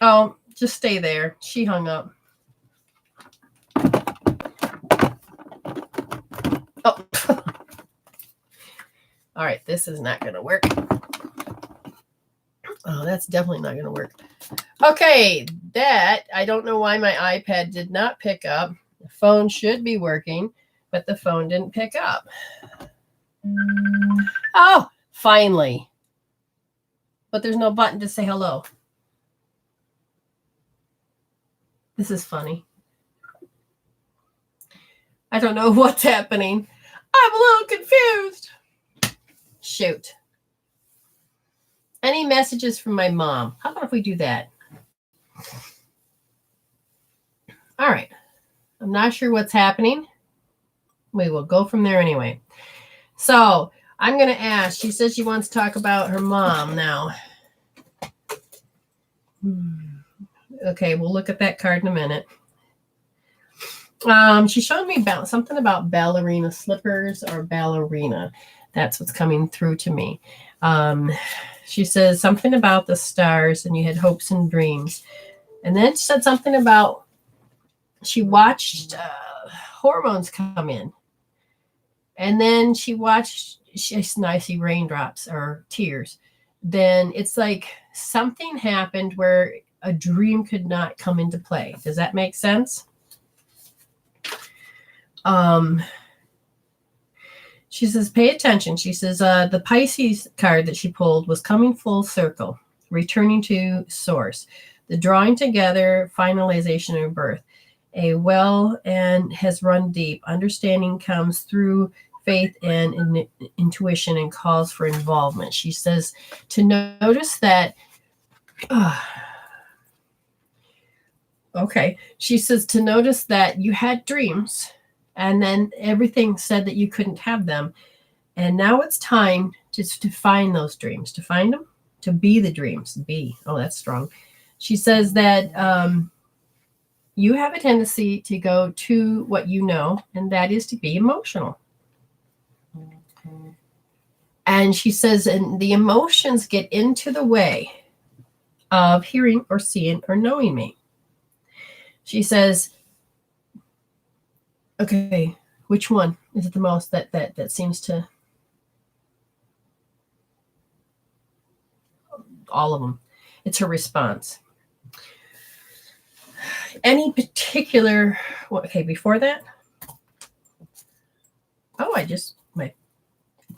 Oh, just stay there. She hung up. Oh. All right, this is not going to work. Oh, that's definitely not going to work. Okay, that, I don't know why my iPad did not pick up. The phone should be working, but the phone didn't pick up. Oh, finally. But there's no button to say hello. This is funny. I don't know what's happening. I'm a little confused. Shoot. Any messages from my mom? How about if we do that? All right. I'm not sure what's happening. We will go from there anyway. So I'm going to ask. She says she wants to talk about her mom now. Okay, we'll look at that card in a minute. She showed me about something about ballerina slippers or ballerina. That's what's coming through to me. She says something about the stars and you had hopes and dreams. And then she said something about she watched hormones come in. And then she watched, I see raindrops or tears. Then it's like something happened where a dream could not come into play. Does that make sense? She says, pay attention. She says, the Pisces card that she pulled was coming full circle, returning to source, the drawing together, finalization of birth, a well and has run deep. Understanding comes through faith and intuition and calls for involvement. She says to notice that, okay. She says to notice that you had dreams and then everything said that you couldn't have them. And now it's time just to find those dreams, to find them, to be the dreams. Be. Oh, that's strong. She says that you have a tendency to go to what you know, and that is to be emotional. And she says, and the emotions get into the way of hearing or seeing or knowing me. She says, okay, which one is it the most that seems to? All of them. It's her response. Any particular, okay, before that? Oh,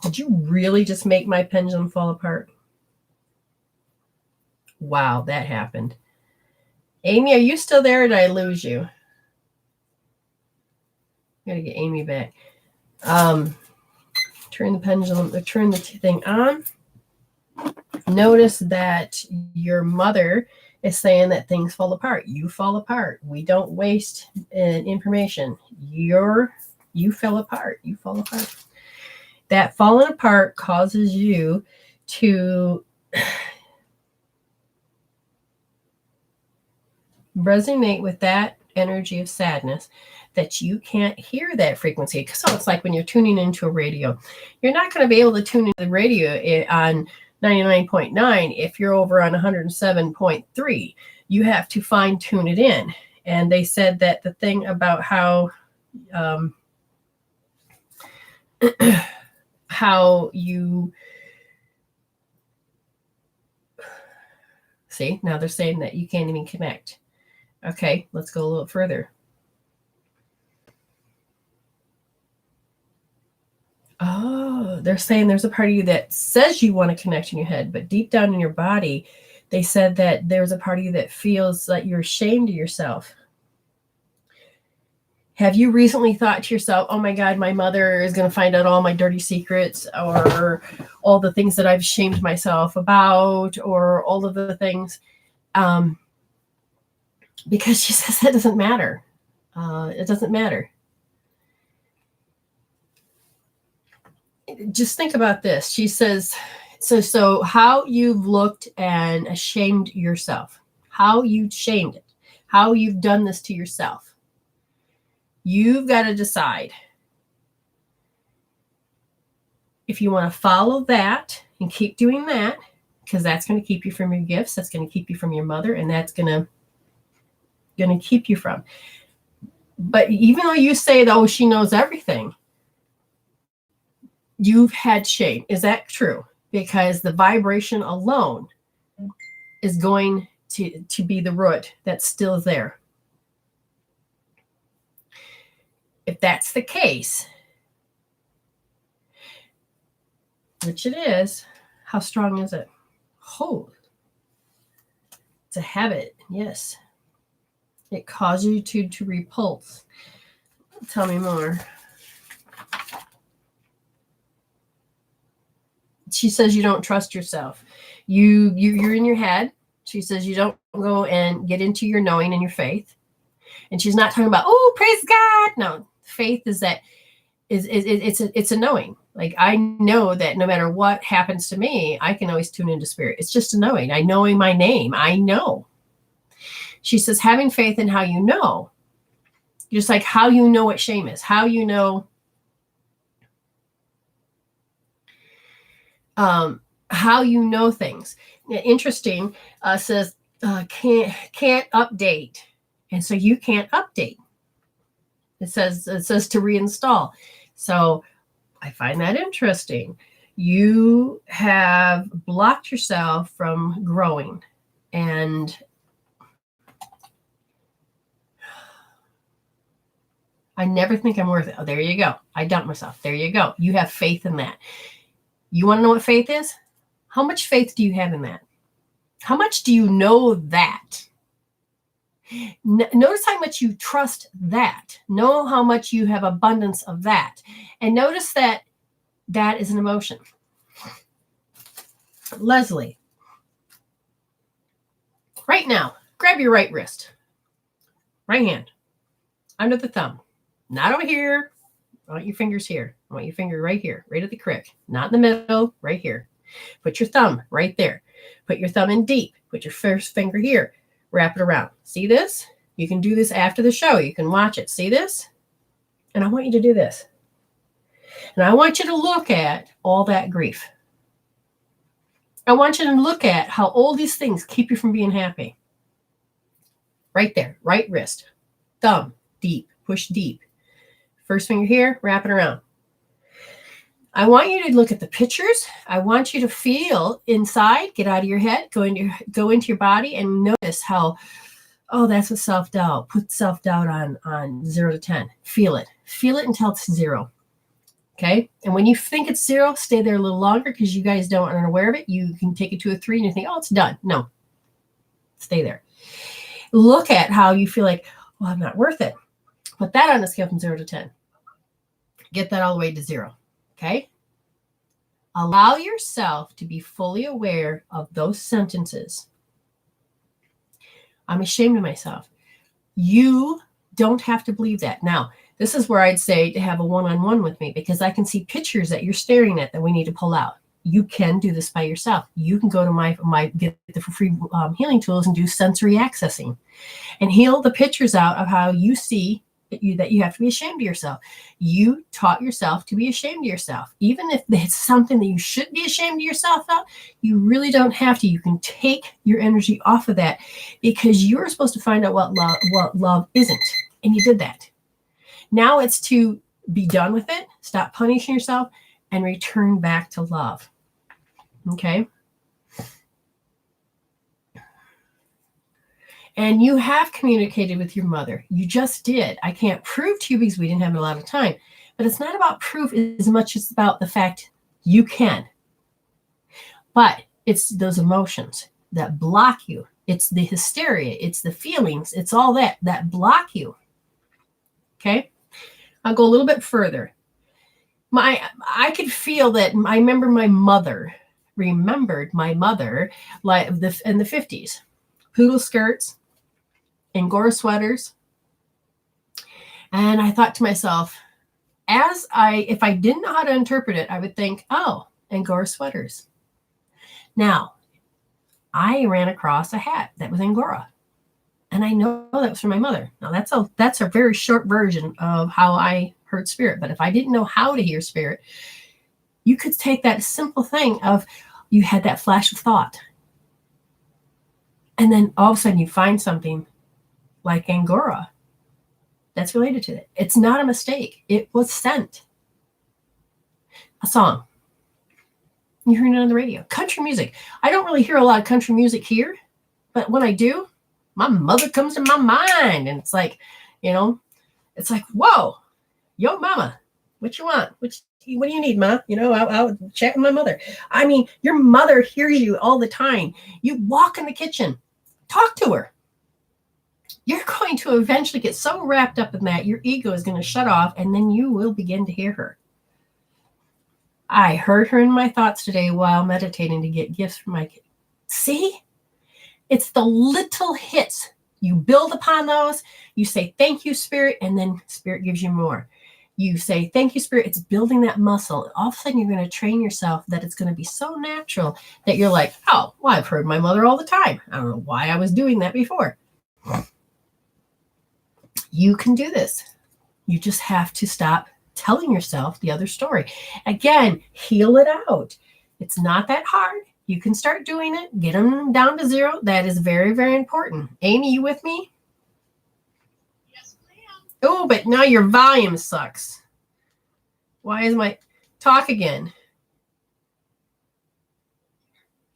did you really just make my pendulum fall apart? Wow, that happened. Amy, are you still there or did I lose you? Gotta get Amy back. Turn the pendulum, turn the thing on. Notice that your mother is saying that things fall apart. You fall apart. We don't waste information. You fell apart. You fall apart. That falling apart causes you to resonate with that energy of sadness, that you can't hear that frequency. So it's like when you're tuning into a radio. You're not going to be able to tune into the radio on 99.9 if you're over on 107.3. You have to fine tune it in. And they said that the thing about how you see, now they're saying that you can't even connect. Okay, let's go a little further. Oh, they're saying there's a part of you that says you want to connect in your head, but deep down in your body, they said that there's a part of you that feels like you're ashamed of yourself. Have you recently thought to yourself, oh my God, my mother is going to find out all my dirty secrets or all the things that I've shamed myself about or all of the things? Because she says that doesn't matter. It doesn't matter. Just think about this. She says, so how you've looked and ashamed yourself, how you shamed it, how you've done this to yourself. You've got to decide if you want to follow that And keep doing that, because that's going to keep you from your gifts. That's going to keep you from your mother, and that's going to keep you from. But even though you say, oh, she knows everything, you've had shame. Is that true? Because the vibration alone is going to be the root that's still there. If that's the case, which it is, how strong is it? Oh, it's a habit. Yes. It causes you to repulse. Tell me more. She says you don't trust yourself. You're in your head. She says you don't go and get into your knowing and your faith. And she's not talking about, oh, praise God. No, faith is that it's a knowing. Like, I know that no matter what happens to me, I can always tune into spirit. It's just a knowing. I knowing my name. I know. She says having faith in how you know, just like how you know what shame is, how you know things. Interesting, says can't update, and so you can't update. It says to reinstall. So I find that interesting. You have blocked yourself from growing, and I never think I'm worth it. Oh, there you go. I dumped myself. There you go. You have faith in that. You want to know what faith is? How much faith do you have in that? How much do you know that? Notice how much you trust that. Know how much you have abundance of that. And notice that that is an emotion. Leslie, right now, grab your right wrist, right hand, under the thumb, not over here. I want your fingers here. I want your finger right here, right at the crick, not in the middle, right here. Put your thumb right there. Put your thumb in deep. Put your first finger here. Wrap it around. See this? You can do this after the show. You can watch it. See this? And I want you to do this. And I want you to look at all that grief. I want you to look at how all these things keep you from being happy. Right there. Right wrist. Thumb. Deep. Push deep. First finger here. Wrap it around. I want you to look at the pictures. I want you to feel inside, get out of your head, go into your body, and notice how, oh, that's what self-doubt. Put self-doubt on 0 to 10. Feel it. Feel it until it's 0. Okay? And when you think it's 0, stay there a little longer, because you guys aren't aware of it. You can take it to a 3 and you think, oh, it's done. No. Stay there. Look at how you feel like, well, I'm not worth it. Put that on a scale from 0 to 10. Get that all the way to 0. Okay? Allow yourself to be fully aware of those sentences. I'm ashamed of myself. You don't have to believe that. Now, this is where I'd say to have a one-on-one with me, because I can see pictures that you're staring at that we need to pull out. You can do this by yourself. You can go to my get the free healing tools and do sensory accessing and heal the pictures out of how you see that you have to be ashamed of yourself. You taught yourself to be ashamed of yourself. Even if it's something that you should be ashamed of yourself of, you really don't have to. You can take your energy off of that, because you're supposed to find out what love isn't. And you did that. Now it's to be done with it, stop punishing yourself, and return back to love. Okay? And you have communicated with your mother. You just did. I can't prove to you because we didn't have a lot of time. But it's not about proof as much as about the fact you can. But it's those emotions that block you. It's the hysteria. It's the feelings. It's all that block you. Okay? I'll go a little bit further. I could feel that. I remember my mother like in the 50s. Poodle skirts, Angora sweaters. And I thought to myself, if I didn't know how to interpret it, I would think, oh, Angora sweaters. Now, I ran across a hat that was Angora. And I know that was from my mother. Now, that's a very short version of how I heard spirit. But if I didn't know how to hear spirit, you could take that simple thing of, you had that flash of thought. And then all of a sudden you find something like Angora that's related to it. It's not a mistake. It was sent. A song. You heard it on the radio. Country music. I don't really hear a lot of country music here, but when I do, my mother comes to my mind. And it's like, it's like, whoa, yo, mama, what you want? What do you need, Ma? I'll chat with my mother. I mean, your mother hears you all the time. You walk in the kitchen, talk to her. You're going to eventually get so wrapped up in that, your ego is going to shut off, and then you will begin to hear her. I heard her in my thoughts today while meditating to get gifts from my kids. See? It's the little hits. You build upon those. You say, thank you, Spirit, and then Spirit gives you more. You say, thank you, Spirit. It's building that muscle. All of a sudden, you're going to train yourself that it's going to be so natural that you're like, oh, well, I've heard my mother all the time. I don't know why I was doing that before. You can do this. You just have to stop telling yourself the other story. Again, heal it out. It's not that hard. You can start doing it. Get them down to 0. That is very, very important. Amy, you with me? Yes, ma'am. Oh, but now your volume sucks. Why is my talk again?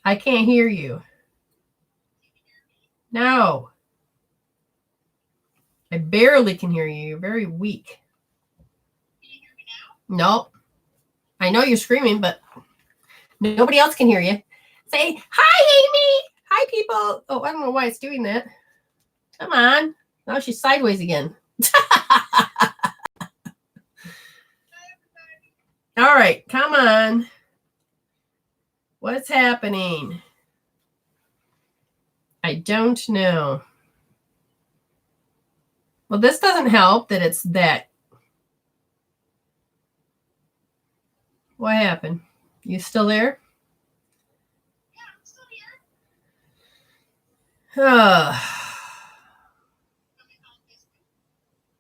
I can't hear you. No. I barely can hear you. You're very weak. Can you hear me now? Nope. I know you're screaming, but nobody else can hear you. Say, hi, Amy. Hi, people. Oh, I don't know why it's doing that. Come on. Now she's sideways again. All right. Come on. What's happening? I don't know. Well, this doesn't help that it's that. What happened? You still there? Yeah, I'm still here.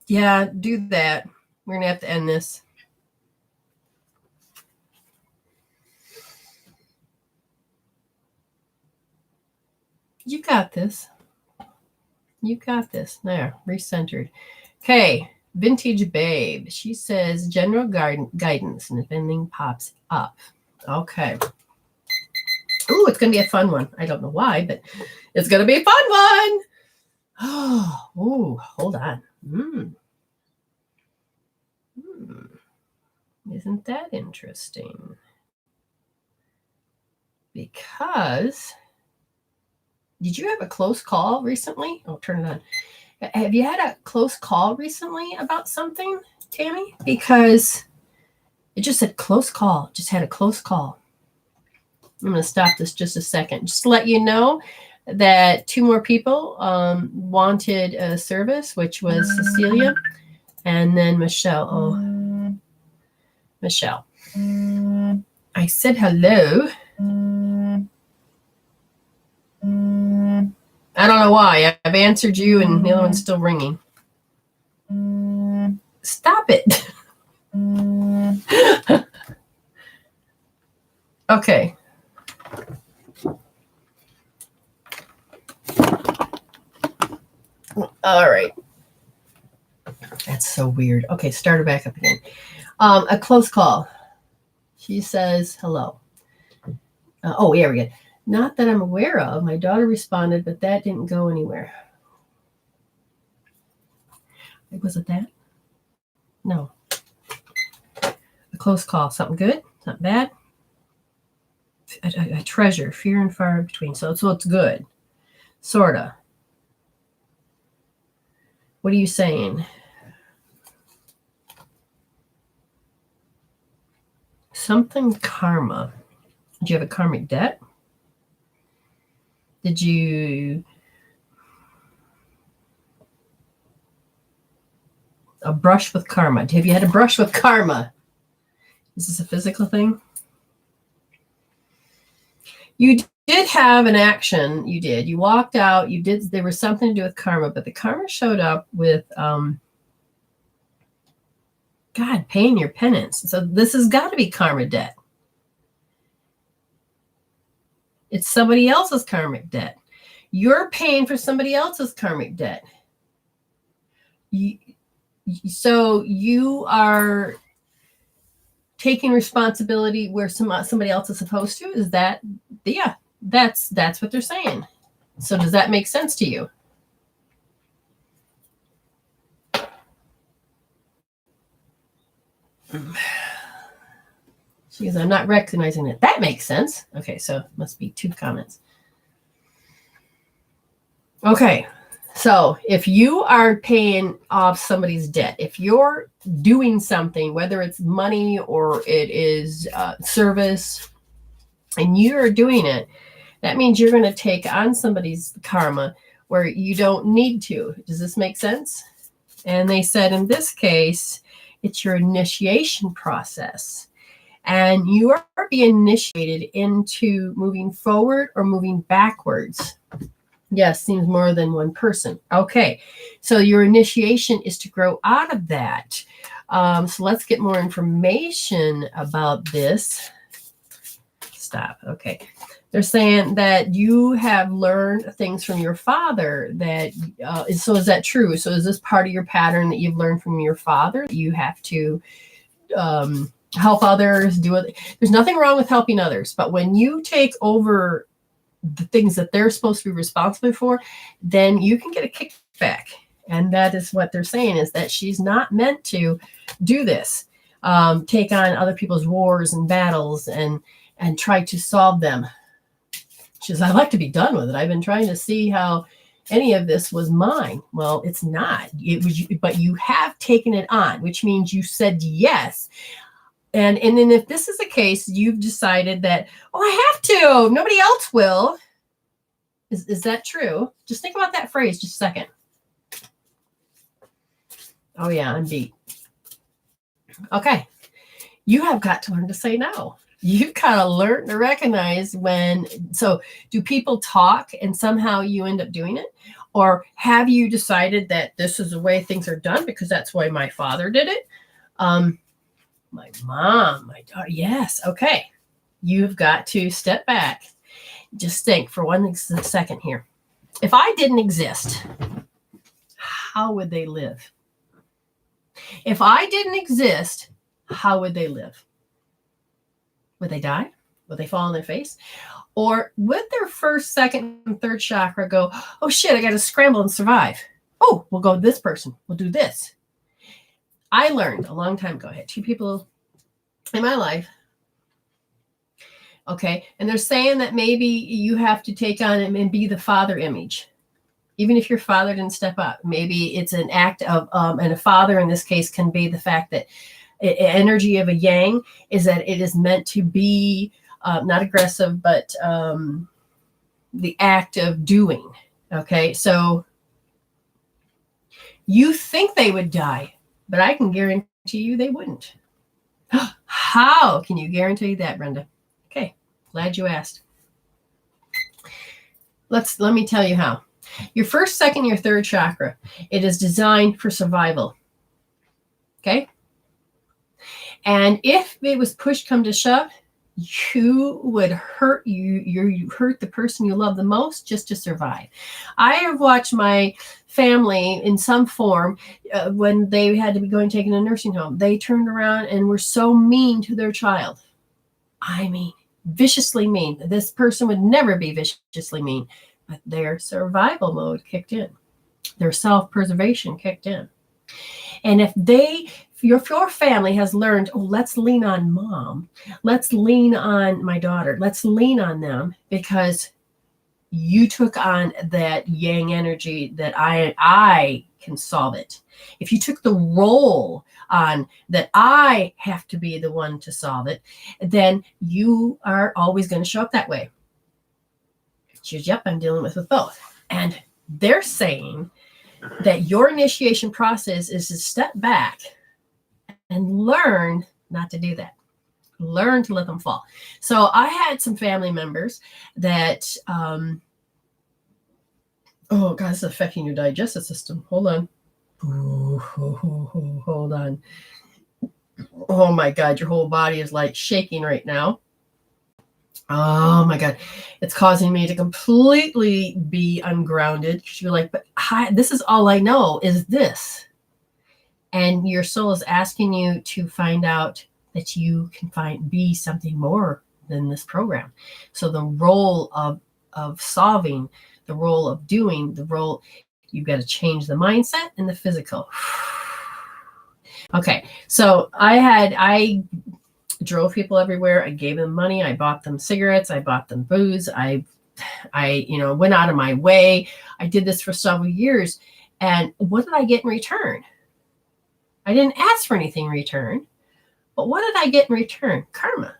Yeah, do that. We're going to have to end this. You got this. You got this. There, recentered. Okay, Vintage Babe. She says general guidance, and if anything pops up. Okay. Ooh, it's going to be a fun one. I don't know why, but it's going to be a fun one. Oh, hold on. Isn't that interesting? Because... did you have a close call recently? Oh, turn it on. Have you had a close call recently about something, Tammy? Because it just said close call. Just had a close call. I'm going to stop this just a second. Just to let you know that 2 more people wanted a service, which was Cecilia and then Michelle. Oh, Michelle. I said hello. I don't know why. I've answered you and the other one's still ringing. Stop it. Okay. All right. That's so weird. Okay, start her back up again. A close call. She says hello. Oh, yeah, we good. Not that I'm aware of. My daughter responded, but that didn't go anywhere. Was it that? No. A close call. Something good? Something bad? A treasure. Fear and far in between. So it's good. Sorta. What are you saying? Something karma. Did you have a karmic debt? Did you... a brush with karma. Have you had a brush with karma? Is this a physical thing? You did have an action. You did. You walked out. You did. There was something to do with karma, but the karma showed up with, God, paying your penance. So this has got to be karma debt. It's somebody else's karmic debt. You're paying for somebody else's karmic debt. So you are taking responsibility where somebody else is supposed to. Is that, yeah, that's what they're saying. So does that make sense to you? Because I'm not recognizing it. That makes sense. Okay, so it must be 2 comments. Okay, so if you are paying off somebody's debt, if you're doing something, whether it's money or it is service, and you're doing it, that means you're going to take on somebody's karma where you don't need to. Does this make sense? And they said in this case, it's your initiation process. And you are being initiated into moving forward or moving backwards. Yes, seems more than one person. Okay, so your initiation is to grow out of that. So let's get more information about this. Stop. Okay. They're saying that you have learned things from your father that, so is that true? So is this part of your pattern that you've learned from your father? You have to help others, do it. There's nothing wrong with helping others, but when you take over the things that they're supposed to be responsible for, then you can get a kickback. And that is what they're saying, is that she's not meant to do this, take on other people's wars and battles and try to solve them. She says, I'd like to be done with it. I've been trying to see how any of this was mine. Well, it's not. It was, but you have taken it on, which means you said yes. And then if this is the case, you've decided that, oh, I have to. Nobody else will. Is that true? Just think about that phrase just a second. Oh, yeah, I'm beat. Okay. You have got to learn to say no. You've got to learn to recognize when. So do people talk and somehow you end up doing it? Or have you decided that this is the way things are done because that's the way my father did it? My mom, my daughter. Yes. Okay. You've got to step back. Just think for 1 second here. If I didn't exist, how would they live? If I didn't exist, how would they live? Would they die? Would they fall on their face? Or would their first, second, and third chakra go, oh shit, I got to scramble and survive. Oh, we'll go with this person. We'll do this. I learned a long time ago. I had 2 people in my life. Okay. And they're saying that maybe you have to take on and be the father image. Even if your father didn't step up, maybe it's an act of, and a father in this case can be the fact that energy of a yang is that it is meant to be not aggressive, but the act of doing. Okay. So you think they would die, but I can guarantee you they wouldn't. How can you guarantee that, Brenda? Okay. Glad you asked. Let me tell you how. Your first, second, your third chakra, it is designed for survival. Okay. And if it was push come to shove, you would hurt you hurt the person you love the most just to survive. I have watched my family in some form when they had to be going taken to a nursing home. They turned around and were so mean to their child. I mean, viciously mean. This person would never be viciously mean, but their survival mode kicked in. Their self-preservation kicked in. And if your family has learned, oh, let's lean on mom, let's lean on my daughter, let's lean on them because you took on that yang energy that I can solve it. If you took the role on that I have to be the one to solve it, then you are always going to show up that way. Choose, yep, I'm dealing with both. And they're saying that your initiation process is to step back and learn not to do that. Learn to let them fall. So I had some family members that, oh God, this is affecting your digestive system. Hold on. Hold on. Oh my God, your whole body is like shaking right now. Oh my God. It's causing me to completely be ungrounded. You're like, but this is all I know is this. And your soul is asking you to find out that you can be something more than this program. So the role of solving, the role of doing, you've got to change the mindset and the physical. Okay. So I drove people everywhere. I gave them money. I bought them cigarettes. I bought them booze. I went out of my way. I did this for several years. And what did I get in return? I didn't ask for anything in return, but what did I get in return? Karma.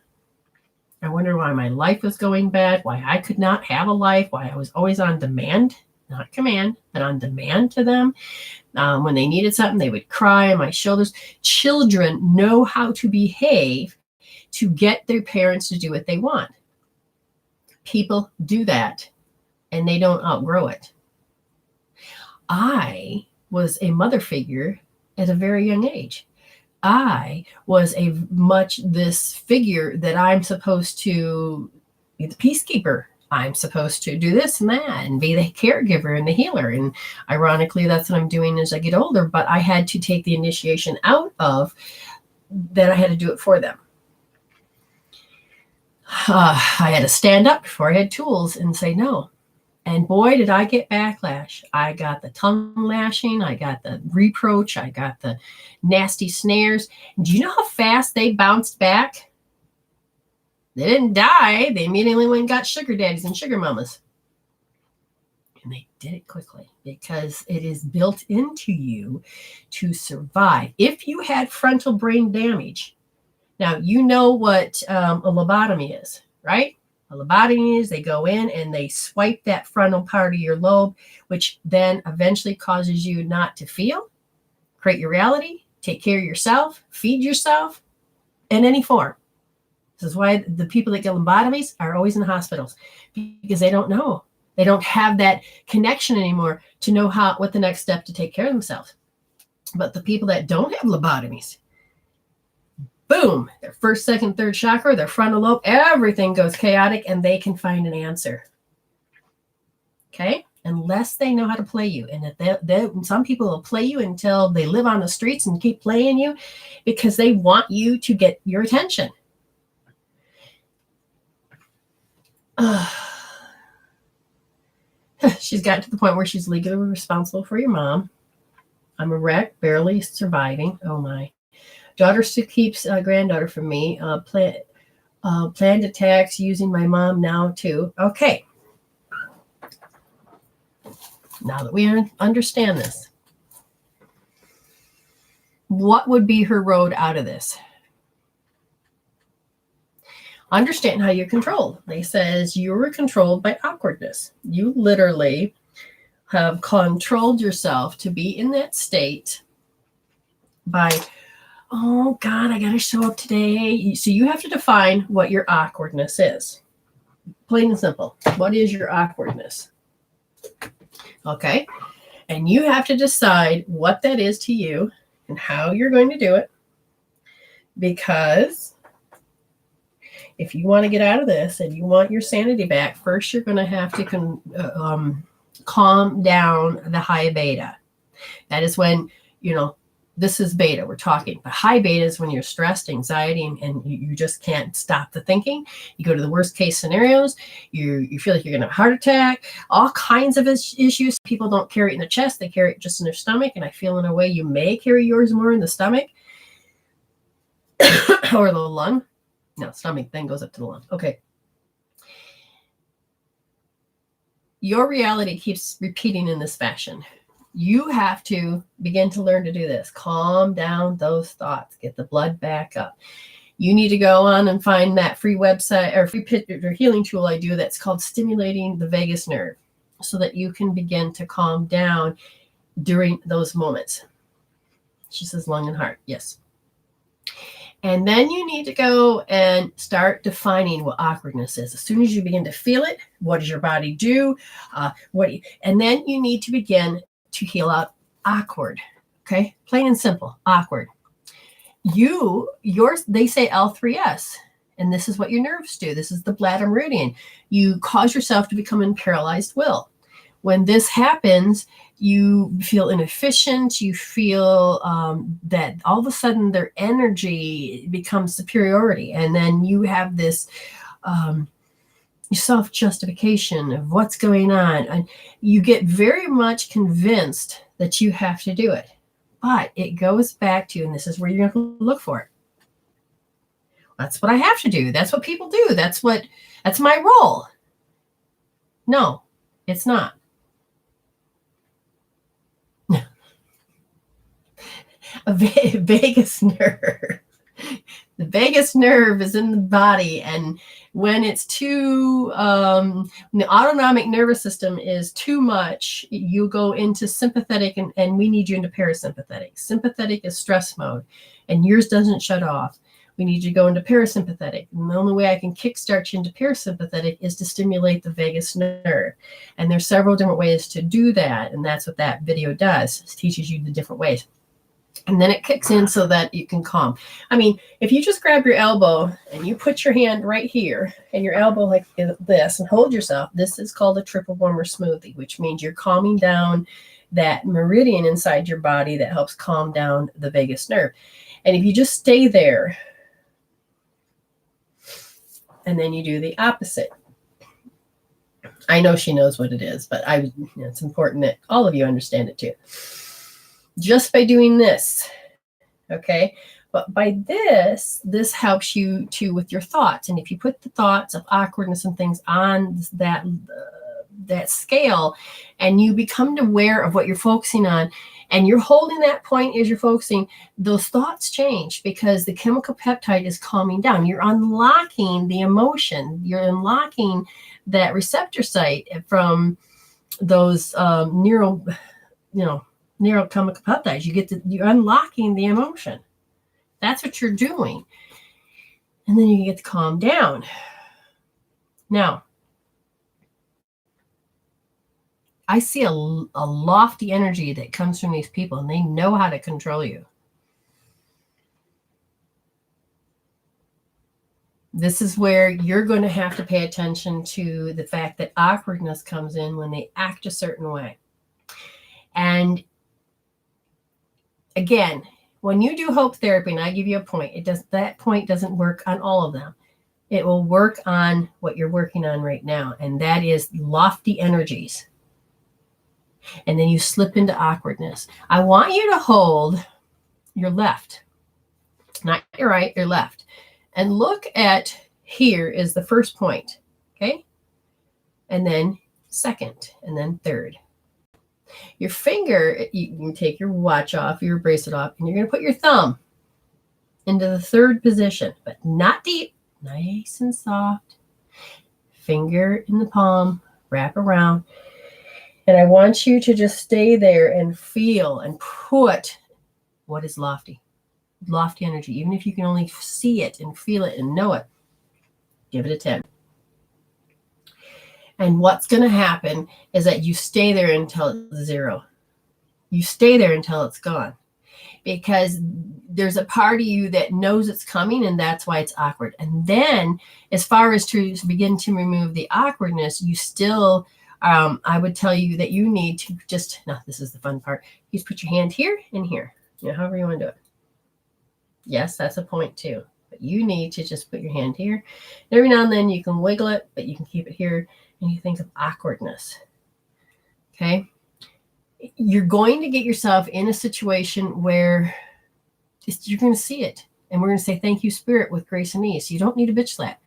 I wonder why my life was going bad, why I could not have a life, why I was always on demand, not command, but on demand to them. When they needed something, they would cry on my shoulders. Children know how to behave to get their parents to do what they want. People do that, and they don't outgrow it. I was a mother figure at a very young age. I was this figure that I'm supposed to be the peacekeeper. I'm supposed to do this and that and be the caregiver and the healer. And ironically, that's what I'm doing as I get older. But I had to take the initiation out of that. I had to do it for them. I had to stand up before I had tools and say no. And boy, did I get backlash. I got the tongue lashing. I got the reproach. I got the nasty snares. Do you know how fast they bounced back? They didn't die. They immediately went and got sugar daddies and sugar mamas. And they did it quickly because it is built into you to survive. If you had frontal brain damage, now you know what a lobotomy is, right? A lobotomy is they go in and they swipe that frontal part of your lobe, which then eventually causes you not to feel, create your reality, take care of yourself, feed yourself in any form. This is why the people that get lobotomies are always in hospitals, because they don't know. They don't have that connection anymore to know what the next step to take care of themselves. But the people that don't have lobotomies, boom, their first, second, third chakra, their frontal lobe, everything goes chaotic and they can find an answer. Okay? Unless they know how to play you. And some people will play you until they live on the streets and keep playing you because they want you to get your attention. She's gotten to the point where she's legally responsible for your mom. I'm a wreck, barely surviving. Oh my. Daughter still keeps granddaughter from me. Planned attacks using my mom now too. Okay. Now that we understand this, what would be her road out of this? Understand how you're controlled. They says you were controlled by awkwardness. You literally have controlled yourself to be in that state by, oh God, I got to show up today. So you have to define what your awkwardness is. Plain and simple. What is your awkwardness? Okay. And you have to decide what that is to you and how you're going to do it. Because if you want to get out of this and you want your sanity back, first you're going to have to calm down the high beta. That is when, this is beta we're talking. But high beta is when you're stressed, anxiety, and you just can't stop the thinking. You go to the worst case scenarios. You feel like you're going to have a heart attack. All kinds of issues. People don't carry it in their chest. They carry it just in their stomach. And I feel in a way you may carry yours more in the stomach or the lung. No, stomach then goes up to the lung. Okay. Your reality keeps repeating in this fashion. You have to begin to learn to do this. Calm down those thoughts. Get the blood back up. You need to go on and find that free website or free healing tool I do that's called Stimulating the Vagus Nerve so that you can begin to calm down during those moments. She says lung and heart. Yes. And then you need to go and start defining what awkwardness is. As soon as you begin to feel it, what does your body do? And then you need to begin to heal out awkward. Okay, plain and simple, awkward. They say L3S. And this is what your nerves do. This is the bladder meridian. You cause yourself to become in paralyzed will. When this happens, you feel inefficient. You feel that all of a sudden their energy becomes superiority. And then you have this self-justification of what's going on. And you get very much convinced that you have to do it. But it goes back to, and this is where you're going to look for it. That's what I have to do. That's what people do. That's my role. No, it's not. A vagus nerve. The vagus nerve is in the body, and when it's too, when the autonomic nervous system is too much, you go into sympathetic, and we need you into parasympathetic. Sympathetic is stress mode, and yours doesn't shut off. We need you to go into parasympathetic. And the only way I can kickstart you into parasympathetic is to stimulate the vagus nerve. And there's several different ways to do that, and that's what that video does. It teaches you the different ways. And then it kicks in so that you can calm. I mean, if you just grab your elbow and you put your hand right here and your elbow like this and hold yourself, this is called a triple warmer smoothie, which means you're calming down that meridian inside your body that helps calm down the vagus nerve. And if you just stay there, and then you do the opposite. I know she knows what it is, but it's important that all of you understand it too. Just by doing this, okay? But by this helps you too with your thoughts. And if you put the thoughts of awkwardness and things on that scale, and you become aware of what you're focusing on, and you're holding that point as you're focusing, those thoughts change because the chemical peptide is calming down. You're unlocking the emotion. You're unlocking that receptor site from those neurochemical peptides. You're unlocking the emotion. That's what you're doing. And then you get to calm down. Now, I see a lofty energy that comes from these people, and they know how to control you. This is where you're going to have to pay attention to the fact that awkwardness comes in when they act a certain way. And again, when you do hope therapy, and I give you a point, that point doesn't work on all of them. It will work on what you're working on right now, and that is lofty energies. And then you slip into awkwardness. I want you to hold your left, not your right, your left. And look at here is the first point, okay? And then second, and then third. Your finger, you can take your watch off, your bracelet off, and you're going to put your thumb into the third position, but not deep, nice and soft. Finger in the palm, wrap around. And I want you to just stay there and feel and put what is lofty energy. Even if you can only see it and feel it and know it, give it a 10. And what's going to happen is that you stay there until it's 0. You stay there until it's gone. Because there's a part of you that knows it's coming, and that's why it's awkward. And then as far as to begin to remove the awkwardness, you still... I would tell you that you need to this is the fun part. You just put your hand here and here, however you want to do it. Yes, that's a point too. But you need to just put your hand here. And every now and then you can wiggle it, but you can keep it here. And you think of awkwardness. Okay? You're going to get yourself in a situation where you're going to see it. And we're going to say, thank you, Spirit, with grace and ease. You don't need a bitch slap.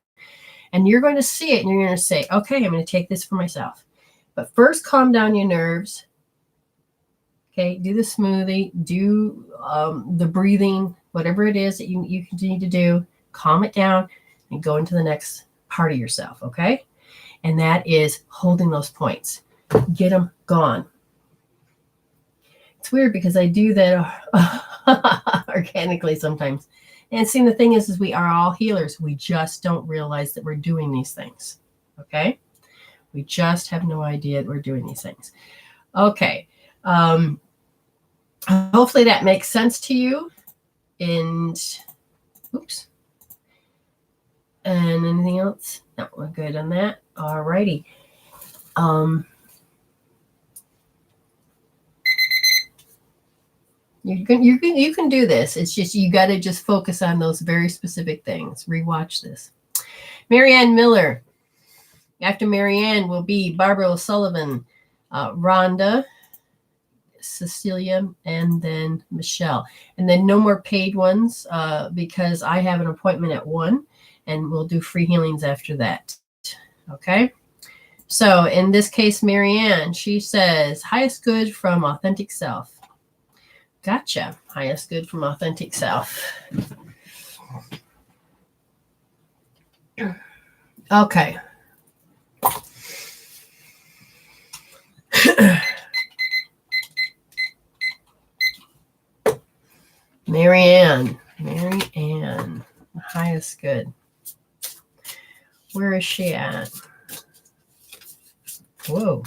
And you're going to see it, and you're going to say, okay, I'm going to take this for myself. But first, calm down your nerves. Okay, do the smoothie, do the breathing, whatever it is that you need to do. Calm it down and go into the next part of yourself, okay? And that is holding those points. Get them gone. It's weird because I do that organically sometimes. And see, the thing is we are all healers. We just don't realize that we're doing these things, okay? We just have no idea that we're doing these things. Okay. Hopefully that makes sense to you. And, oops. And anything else? No, we're good on that. All righty. You can do this. It's just you got to just focus on those very specific things. Rewatch this. Marianne Miller. After Marianne will be Barbara O'Sullivan, Rhonda, Cecilia, and then Michelle. And then no more paid ones because I have an appointment at 1, and we'll do free healings after that. Okay? So in this case, Marianne, she says, highest good from authentic self. Gotcha. Highest good from authentic self. Okay. Marianne, highest good. Where is she at? Whoa.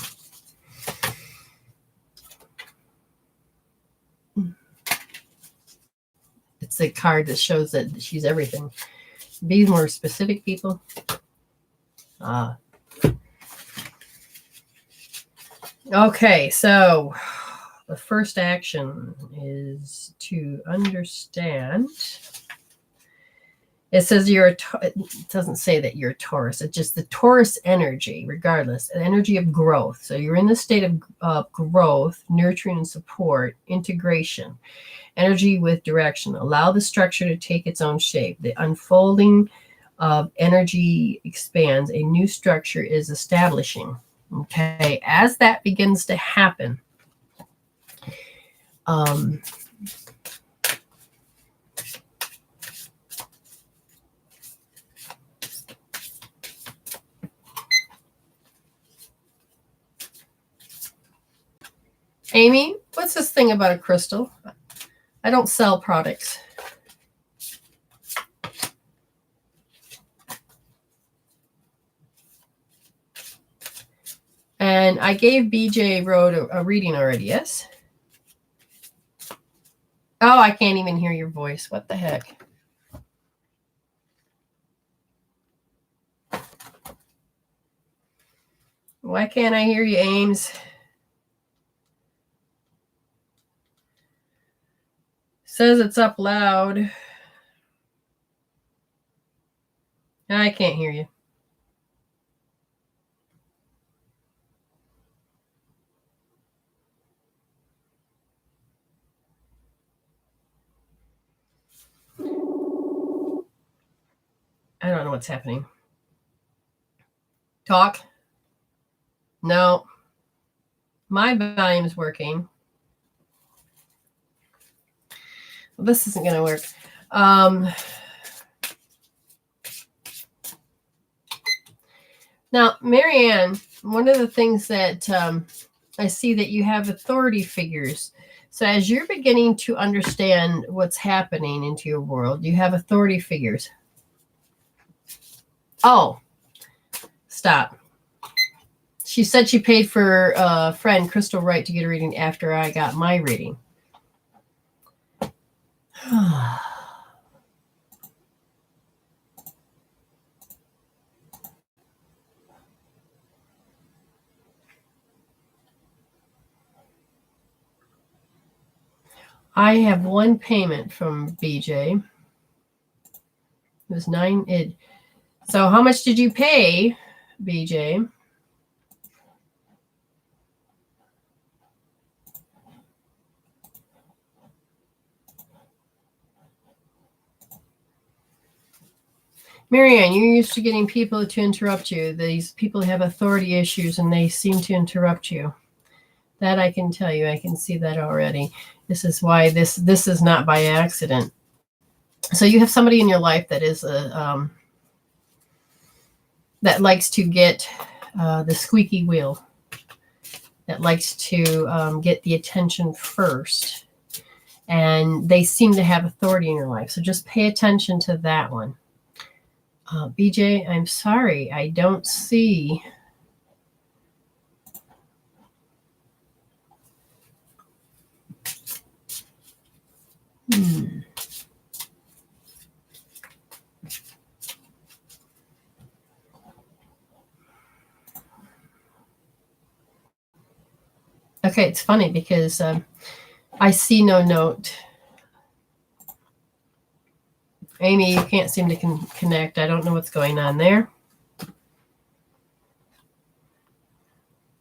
It's the card that shows that she's everything. Be more specific, people. Okay, so the first action is to understand. It says it doesn't say that you're a Taurus. It's just the Taurus energy, regardless, an energy of growth. So you're in the state of growth, nurturing and support, integration, energy with direction. Allow the structure to take its own shape. The unfolding of energy expands. A new structure is establishing. Okay, as that begins to happen, Amy, what's this thing about a crystal? I don't sell products. And I gave BJ Road a reading already, yes? Oh, I can't even hear your voice. What the heck? Why can't I hear you, Ames? Says it's up loud. I can't hear you. I don't know what's happening. Talk. No. My volume's working. Well, this isn't going to work. Now, Marianne, one of the things that I see that you have authority figures. So as you're beginning to understand what's happening into your world, you have authority figures. Oh, stop. She said she paid for a friend, Crystal Wright, to get a reading after I got my reading. I have one payment from BJ. It was $9. So how much did you pay, BJ? Marianne, you're used to getting people to interrupt you. These people have authority issues and they seem to interrupt you. That I can tell you. I can see that already. This is why this is not by accident. So you have somebody in your life that is that likes to get the squeaky wheel, that likes to get the attention first. And they seem to have authority in your life. So just pay attention to that one. BJ, I'm sorry. I don't see. Okay, it's funny because I see no note. Amy, you can't seem to connect. I don't know what's going on there.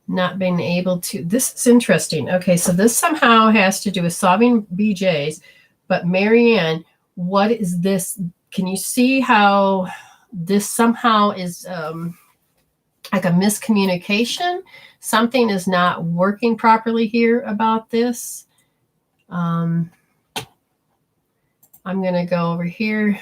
Not being able to. This is interesting. Okay, so this somehow has to do with solving BJ's. But Marianne, what is this? Can you see how this somehow is like a miscommunication? Something is not working properly here about this. I'm going to go over here.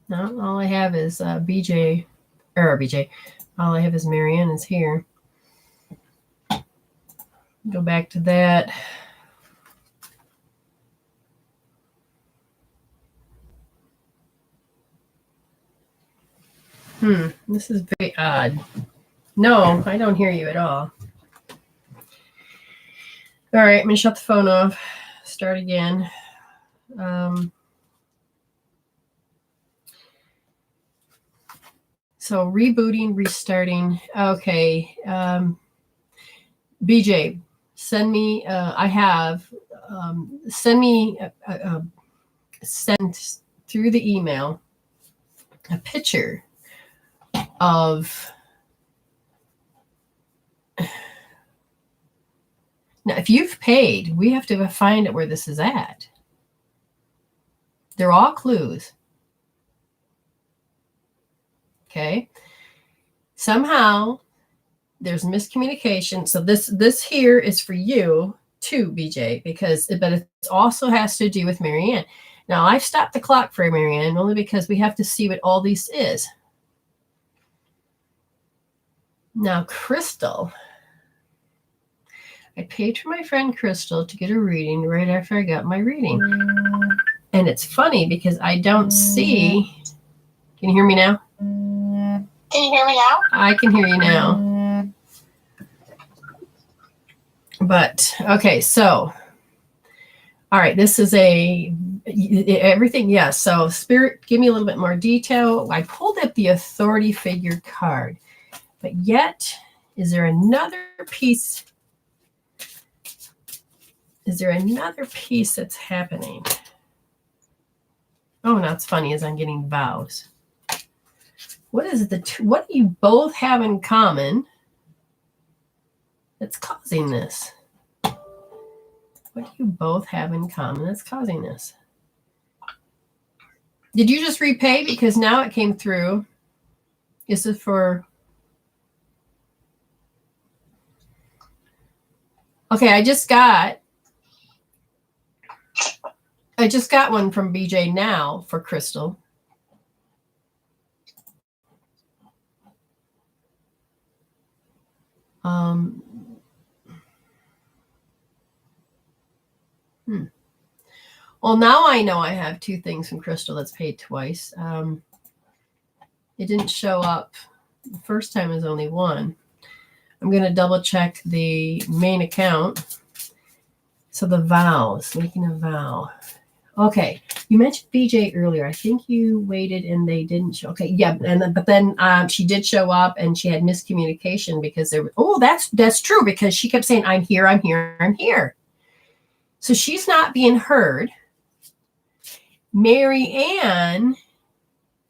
No, all I have is BJ, or BJ. All I have is Marianne is here. Go back to that. This is very odd. No, I don't hear you at all. All right, I'm going to shut the phone off. Start again. So rebooting, restarting. Okay. BJ, send me, send me, send through the email a picture of, now if you've paid, we have to find out where this is at. They're all clues. Okay. Somehow there's miscommunication. So this here is for you too, BJ, but it also has to do with Marianne. Now I've stopped the clock for Marianne only because we have to see what all this is. Now, Crystal, I paid for my friend Crystal to get a reading right after I got my reading. And it's funny because I don't see, can you hear me now? Can you hear me now? I can hear you now. But, okay, so, all right, this is everything, yeah. So, Spirit, give me a little bit more detail. I pulled up the authority figure card. But yet, is there another piece? Is there another piece that's happening? Oh, that's funny as I'm getting vows. What is what do you both have in common that's causing this? What do you both have in common that's causing this? Did you just repay? Because now it came through. Is it for... Okay, I just got one from BJ now for Crystal. Well, now I know I have two things from Crystal that's paid twice. It didn't show up. The first time was only one. I'm going to double check the main account. So the vows, making a vow. Okay, you mentioned BJ earlier. I think you waited and they didn't show. Okay, yeah, but then she did show up and she had miscommunication because there. Oh, that's true because she kept saying, "I'm here, I'm here, I'm here." So she's not being heard. Mary Ann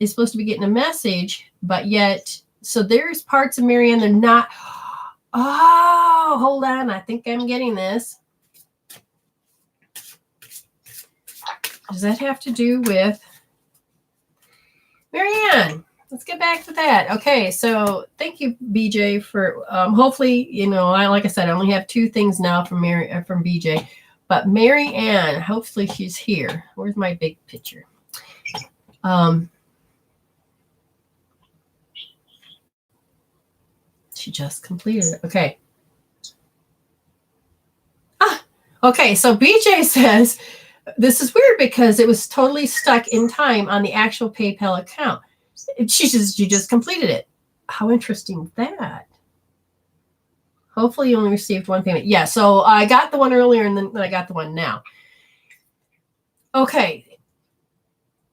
is supposed to be getting a message, but yet, so there's parts of Mary Ann they're not. Oh, hold on. I think I'm getting this. Does that have to do with Marianne? Let's get back to that. Okay, so thank you, BJ, for hopefully, like I said, I only have two things now from BJ, but Mary Ann, hopefully she's here. Where's my big picture? She just completed it. Okay. Okay, so BJ says, this is weird because it was totally stuck in time on the actual PayPal account. She just completed it. How interesting that. Hopefully you only received one payment. Yeah, so I got the one earlier and then I got the one now. Okay.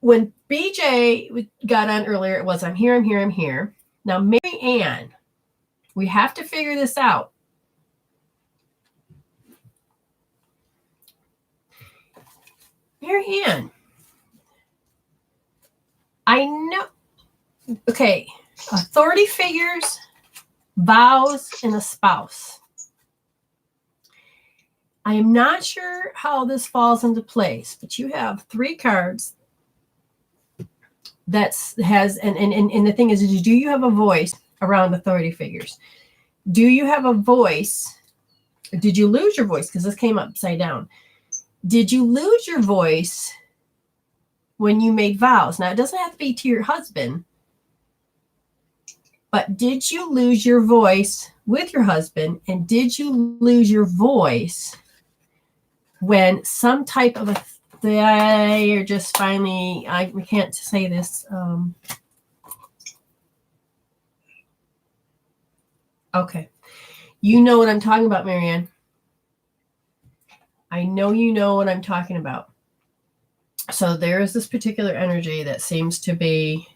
when BJ got on earlier, it was, I'm here, I'm here, I'm here. Now, Mary Ann, we have to figure this out. Mary Ann, I know, okay, authority figures, vows, and a spouse. I am not sure how this falls into place, but you have 3 cards and the thing is, do you have a voice around authority figures? Do you have a voice? Did you lose your voice? Because this came upside down. Did you lose your voice when you made vows? Now, it doesn't have to be to your husband, but did you lose your voice with your husband? And did you lose your voice when some type of you're just finally, I can't say this. Okay. You know what I'm talking about, Marianne. I know you know what I'm talking about. So there is this particular energy that seems to be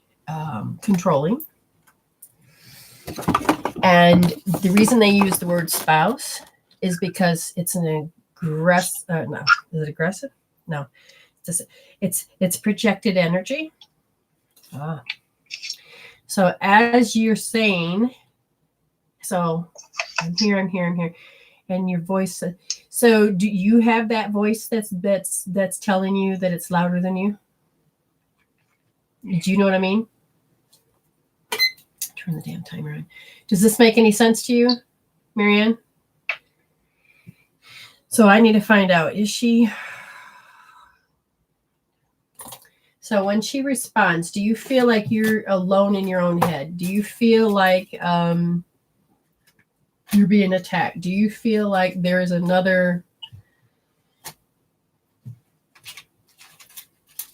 controlling. And the reason they use the word spouse is because it's an aggressive, no, is it aggressive? No, it's projected energy. So as you're saying, so I'm here, and your voice. So do you have that voice that's telling you that it's louder than you? Do you know what I mean? Turn the damn timer on. Does this make any sense to you, Marianne? So I need to find out, is she... So when she responds, do you feel like you're alone in your own head? Do you feel like you're being attacked? Do you feel like there's another...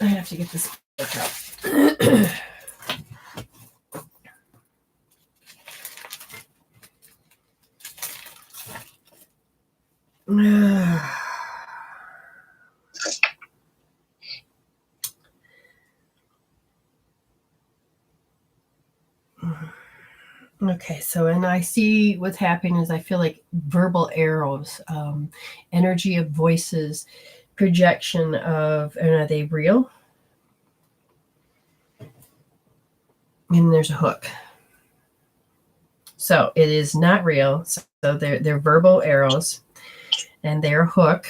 I have to get this book out. Okay, so and I see what's happening is I feel like verbal arrows, energy of voices, projection of, and are they real? And there's a hook. So it is not real. So they're verbal arrows, and they're a hook.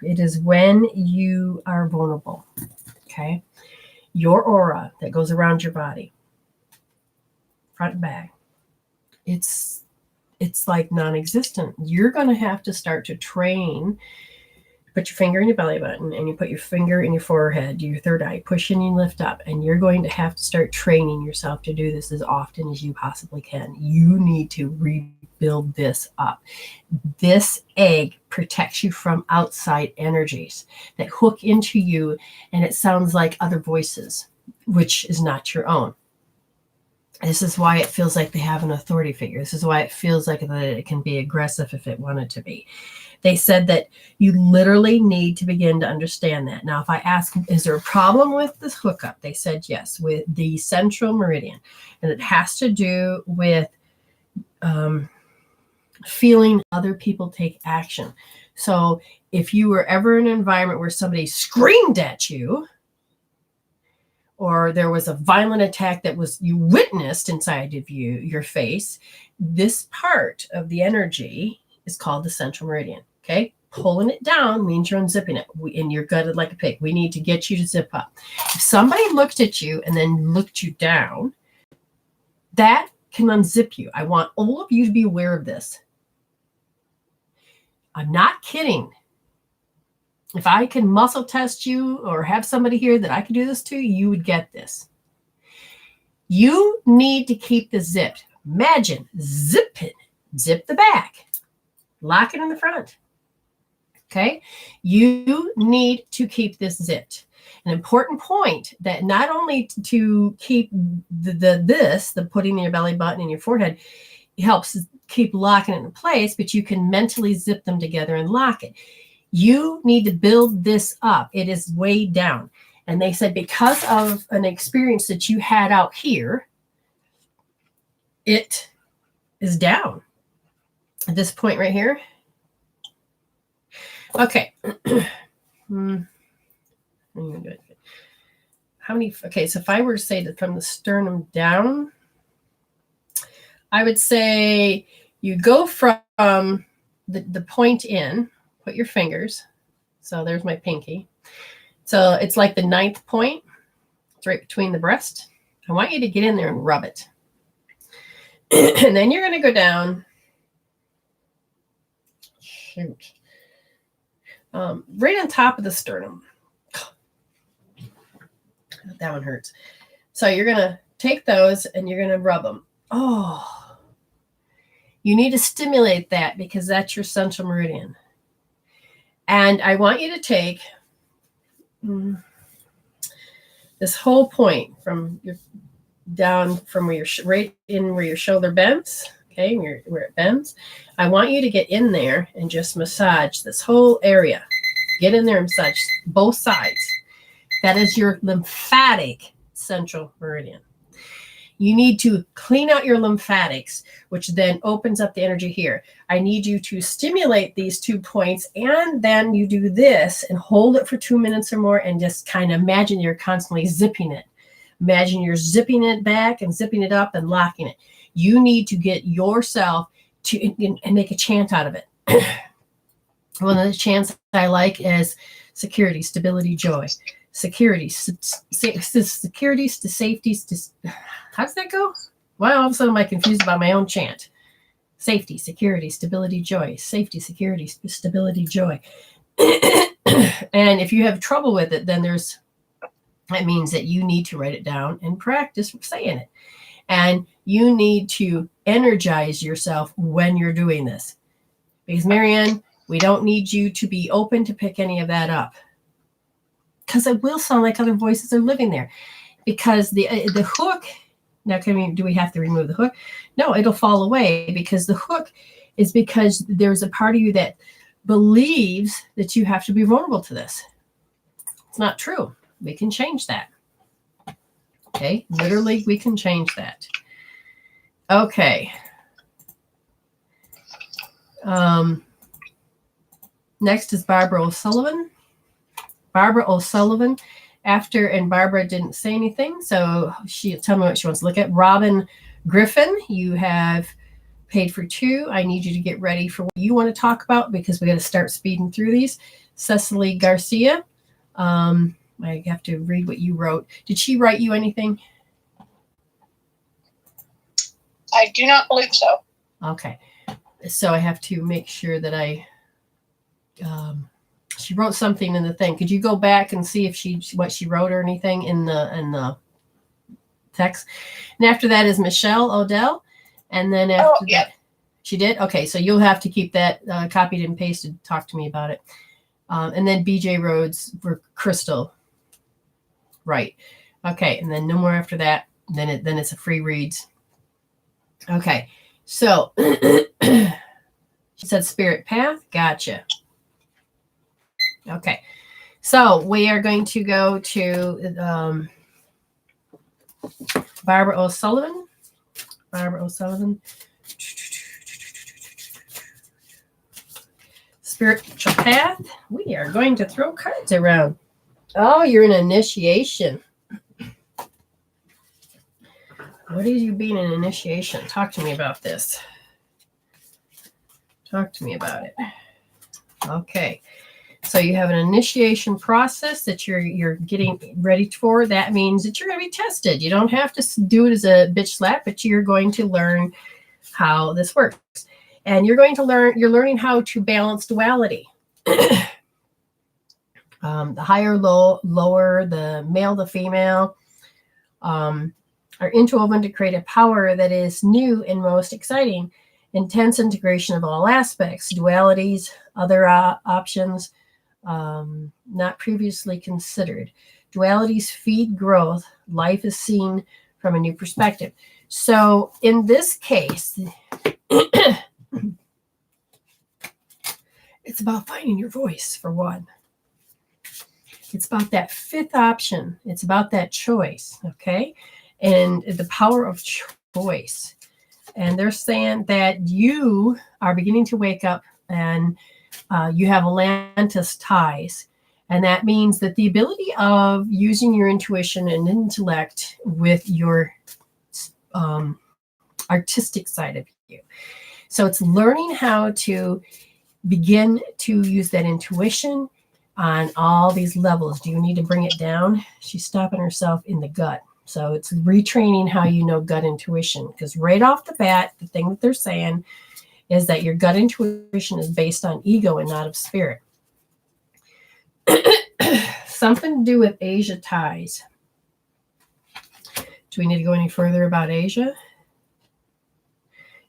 It is when you are vulnerable, okay? Your aura that goes around your body, front and back, it's like non-existent. You're going to have to start to train. Put your finger in your belly button, and you put your finger in your forehead, your third eye, push in and lift up, and you're going to have to start training yourself to do this as often as you possibly can. You need to rebuild this up. This egg protects you from outside energies that hook into you, and it sounds like other voices, which is not your own. This is why it feels like they have an authority figure. This is why it feels like that it can be aggressive if it wanted to be. They said that you literally need to begin to understand that. Now, if I ask, is there a problem with this hookup? They said yes, with the central meridian. And it has to do with feeling other people take action. So if you were ever in an environment where somebody screamed at you, or there was a violent attack that was you witnessed inside of your face, this part of the energy is called the central meridian. Okay, pulling it down means you're unzipping it, and you're gutted like a pig. We need to get you to zip up. If somebody looked at you and then looked you down, that can unzip you. I want all of you to be aware of this. I'm not kidding. If I can muscle test you or have somebody here that I could do this to, you would get this. You need to keep this zipped. Imagine zip it, zip the back, lock it in the front. Okay, you need to keep this zipped. An important point that not only to keep the putting your belly button in your forehead helps keep locking it in place, but you can mentally zip them together and lock it. You need to build this up. It is way down. And they said because of an experience that you had out here, it is down at this point right here. Okay. I'm gonna do it. How many? Okay, so if I were to say that from the sternum down, I would say you go from the point in, put your fingers. So there's my pinky. So it's like the 9th point. It's right between the breast. I want you to get in there and rub it. And then you're going to go down. Shoot. Right on top of the sternum. That one hurts. So you're going to take those and you're going to rub them. Oh, you need to stimulate that because that's your central meridian. And I want you to take this whole point from your down from where your right in where your shoulder bends, okay, where it bends. I want you to get in there and just massage this whole area. Get in there and massage both sides. That is your lymphatic central meridian. You need to clean out your lymphatics, which then opens up the energy here. I need you to stimulate these 2 points, and then you do this and hold it for 2 minutes or more and just kind of imagine you're constantly zipping it. Imagine you're zipping it back and zipping it up and locking it. You need to get yourself to and make a chant out of it. One of the chants I like is security, stability, joy. Security, security, to safety, how does that go? Why all of a sudden am I confused about my own chant? Safety, security, stability, joy. Safety, security, stability, joy. And if you have trouble with it, then that means that you need to write it down and practice saying it. And you need to energize yourself when you're doing this. Because Marianne, we don't need you to be open to pick any of that up. Because it will sound like other voices are living there. Because the hook, now do we have to remove the hook? No, it'll fall away because the hook is because there's a part of you that believes that you have to be vulnerable to this. It's not true. We can change that. Okay, literally we can change that. Okay. Next is Barbara O'Sullivan. Barbara O'Sullivan, and Barbara didn't say anything, so she'll tell me what she wants to look at. Robin Griffin, you have paid for 2. I need you to get ready for what you want to talk about because we got to start speeding through these. Cecily Garcia, I have to read what you wrote. Did she write you anything? I do not believe so. Okay, so I have to make sure that I. She wrote something in the thing. Could you go back and see if what she wrote or anything in the text? And after that is Michelle Odell, and then after that, she did. Okay, so you'll have to keep that copied and pasted. Talk to me about it. And then BJ Rhodes for Crystal. Right. Okay, and then no more after that. Then it's a free reads. Okay, so she said Spirit Path. Gotcha. Okay, so we are going to go to Barbara O'Sullivan. Barbara O'Sullivan. Spiritual Path. We are going to throw cards around. Oh, you're in initiation. What is you being an initiation? Talk to me about this. Talk to me about it. Okay. So you have an initiation process that you're getting ready for. That means that you're going to be tested. You don't have to do it as a bitch slap, but you're going to learn how this works. And you're learning how to balance duality. The higher, lower, the male, the female, are interwoven to create a power that is new and most exciting. Intense integration of all aspects, dualities, other options, not previously considered. Dualities feed growth. Life is seen from a new perspective. So in this case, it's about finding your voice, for one. It's about that fifth option. It's about that choice, okay? And the power of choice. And they're saying that you are beginning to wake up and you have Atlantis ties. And that means that the ability of using your intuition and intellect with your artistic side of you. So it's learning how to begin to use that intuition on all these levels. Do you need to bring it down? She's stopping herself in the gut. So it's retraining how you know gut intuition. Because right off the bat, the thing that they're saying is that your gut intuition is based on ego and not of spirit. Something to do with Asia ties. Do we need to go any further about Asia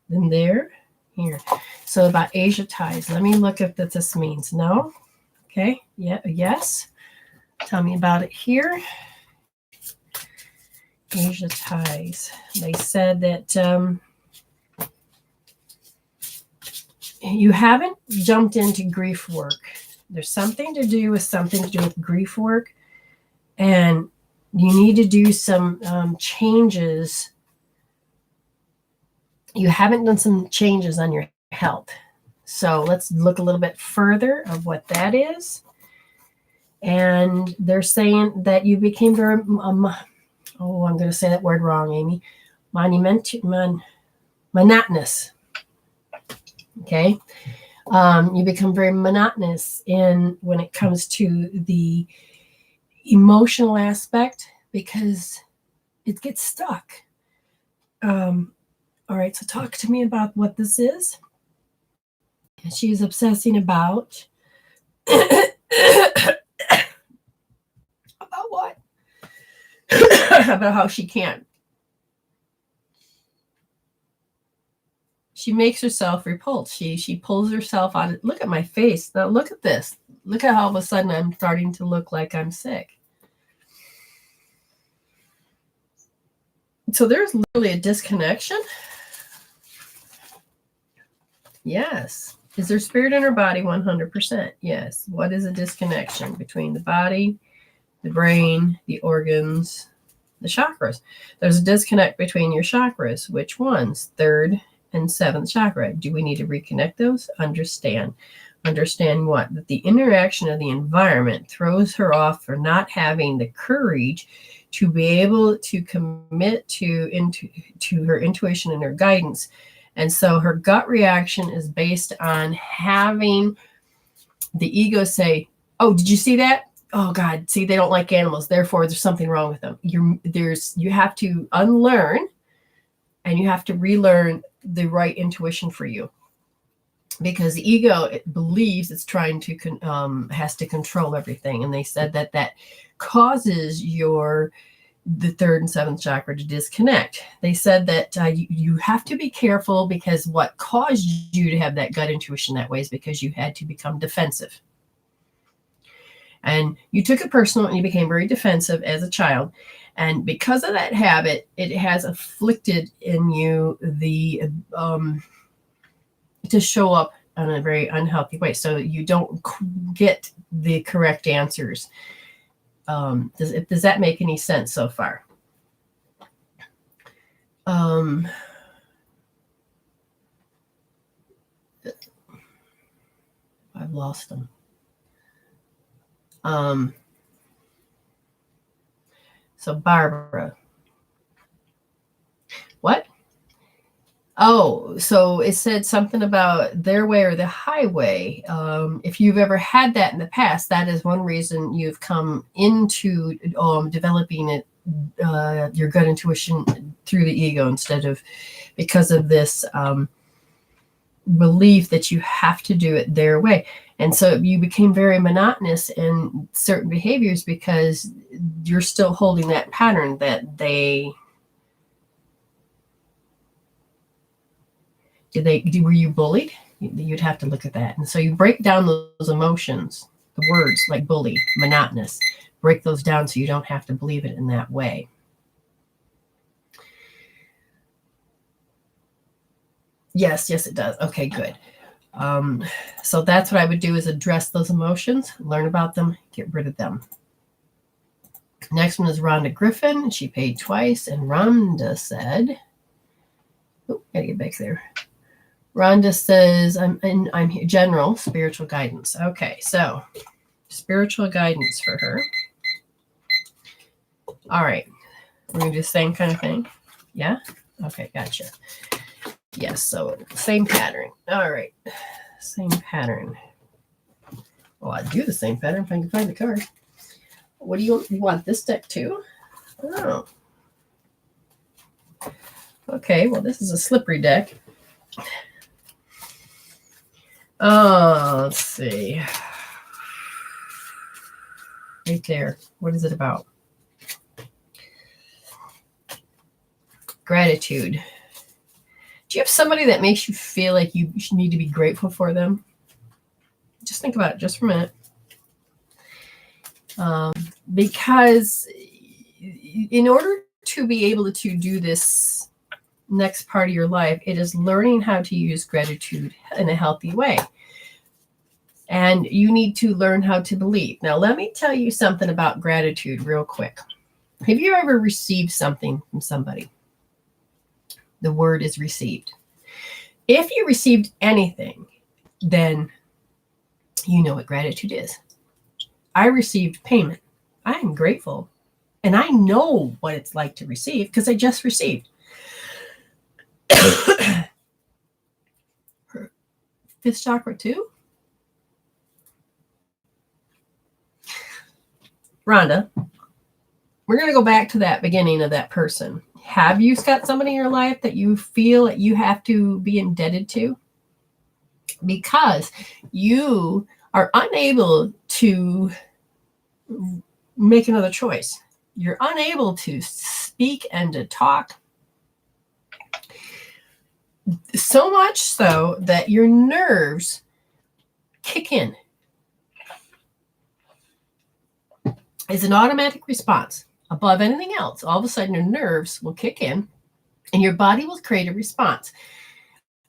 than there? Here. So about Asia ties. Let me look at what this means. No? Okay. Yeah. Yes. Tell me about it here. Asia ties. They said that you haven't jumped into grief work. There's something to do with grief work, and you need to do some changes. You haven't done some changes on your health. So let's look a little bit further of what that is. And they're saying that you became very, I'm going to say that word wrong, Amy. Monotonous. Okay. You become very monotonous when it comes to the emotional aspect because it gets stuck. All right, so talk to me about what this is. She's obsessing about about what? About how she can't. She makes herself repulsed. She pulls herself out. Look at my face. Now look at this. Look at how all of a sudden I'm starting to look like I'm sick. So there's literally a disconnection. Yes. Is there spirit in her body? 100%. Yes. What is a disconnection between the body, the brain, the organs, the chakras? There's a disconnect between your chakras. Which ones? Third and seventh chakra. Do we need to reconnect those? Understand what? That the interaction of the environment throws her off for not having the courage to be able to commit to her intuition and her guidance. And so her gut reaction is based on having the ego say, oh, did you see that? Oh God, see, they don't like animals. Therefore, there's something wrong with them. You have to unlearn and you have to relearn the right intuition for you. Because the ego believes it's trying to, has to control everything. And they said that causes the third and seventh chakra to disconnect. They said that you have to be careful because what caused you to have that gut intuition that way is because you had to become defensive. And you took it personal and you became very defensive as a child. And because of that habit, it has afflicted in you to show up in a very unhealthy way. So you don't get the correct answers. Does that make any sense so far? I've lost them. So Barbara. What? Oh, so it said something about their way or the highway. If you've ever had that in the past, that is one reason you've come into developing it, your gut intuition through the ego instead of because of this belief that you have to do it their way. And so you became very monotonous in certain behaviors because you're still holding that pattern that were you bullied? You'd have to look at that. And so you break down those emotions, the words like bully, monotonous. Break those down so you don't have to believe it in that way. Yes, it does. Okay, good. So that's what I would do, is address those emotions, learn about them, get rid of them. Next one is Rhonda Griffin. She paid twice, and Rhonda said, oh, gotta get back there. Rhonda says, I'm here, general spiritual guidance. Okay, so spiritual guidance for her. All right, we're gonna do the same kind of thing. Yeah? Okay, gotcha. Yes, so same pattern. All right, same pattern. Well, I'd do the same pattern if I can find the card. What do you want this deck too? Oh. Okay, well, this is a slippery deck. Let's see. Right there. What is it about? Gratitude. Do you have somebody that makes you feel like you need to be grateful for them? Just think about it just for a minute. Because in order to be able to do this next part of your life, it is learning how to use gratitude in a healthy way. And you need to learn how to believe. Now, let me tell you something about gratitude real quick. Have you ever received something from somebody? The word is received. If you received anything, then you know what gratitude is. I received payment. I am grateful. And I know what it's like to receive because I just received. Fifth chakra too? Rhonda, we're going to go back to that beginning of that person. Have you got somebody in your life that you feel that you have to be indebted to? Because you are unable to make another choice. You're unable to speak and to talk. So much so that your nerves kick in. It's an automatic response. Above anything else, all of a sudden your nerves will kick in and your body will create a response.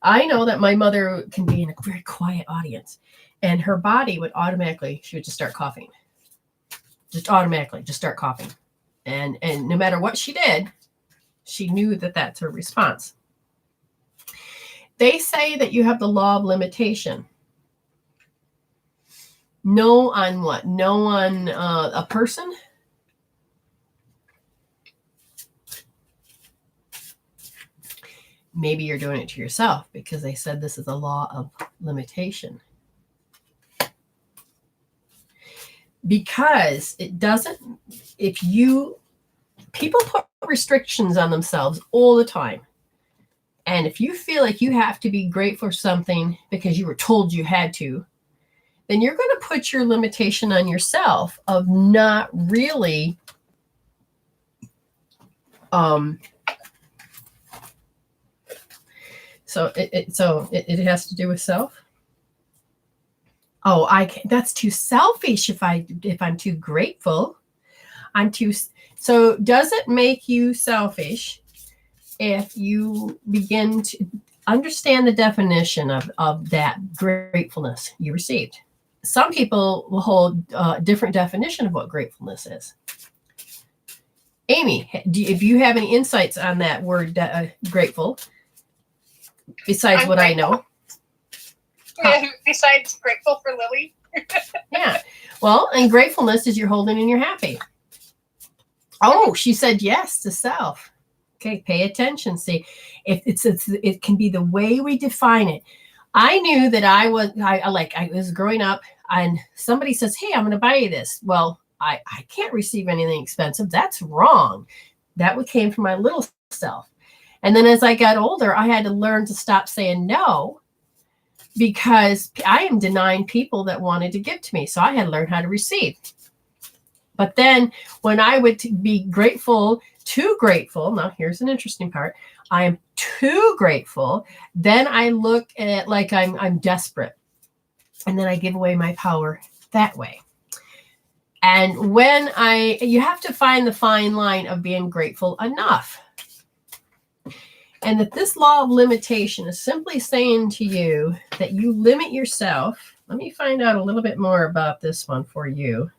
I know that my mother can be in a very quiet audience and her body would automatically, she would just start coughing. Just automatically, just start coughing. And no matter what she did, she knew that that's her response. They say that you have the law of limitation. No on what? No on a person? Maybe you're doing it to yourself because they said this is a law of limitation. Because it doesn't, people put restrictions on themselves all the time. And if you feel like you have to be grateful for something because you were told you had to, then you're going to put your limitation on yourself of not really So it has to do with self. Oh, that's too selfish if I'm too grateful. So does it make you selfish if you begin to understand the definition of that gratefulness you received? Some people will hold a different definition of what gratefulness is. Amy, if you have any insights on that word grateful, besides what I know. Besides grateful for Lily. Yeah. Well, and gratefulness is you're holding and you're happy. Oh, she said yes to self. Okay, pay attention. See, it can be the way we define it. I knew that I was growing up and somebody says, hey, I'm going to buy you this. Well, I can't receive anything expensive. That's wrong. That came from my little self. And then as I got older, I had to learn to stop saying no because I am denying people that wanted to give to me. So I had to learn how to receive. But then when I would be grateful, too grateful, now here's an interesting part. I am too grateful. Then I look at it like I'm desperate. And then I give away my power that way. And when you have to find the fine line of being grateful enough. And that this law of limitation is simply saying to you that you limit yourself. Let me find out a little bit more about this one for you.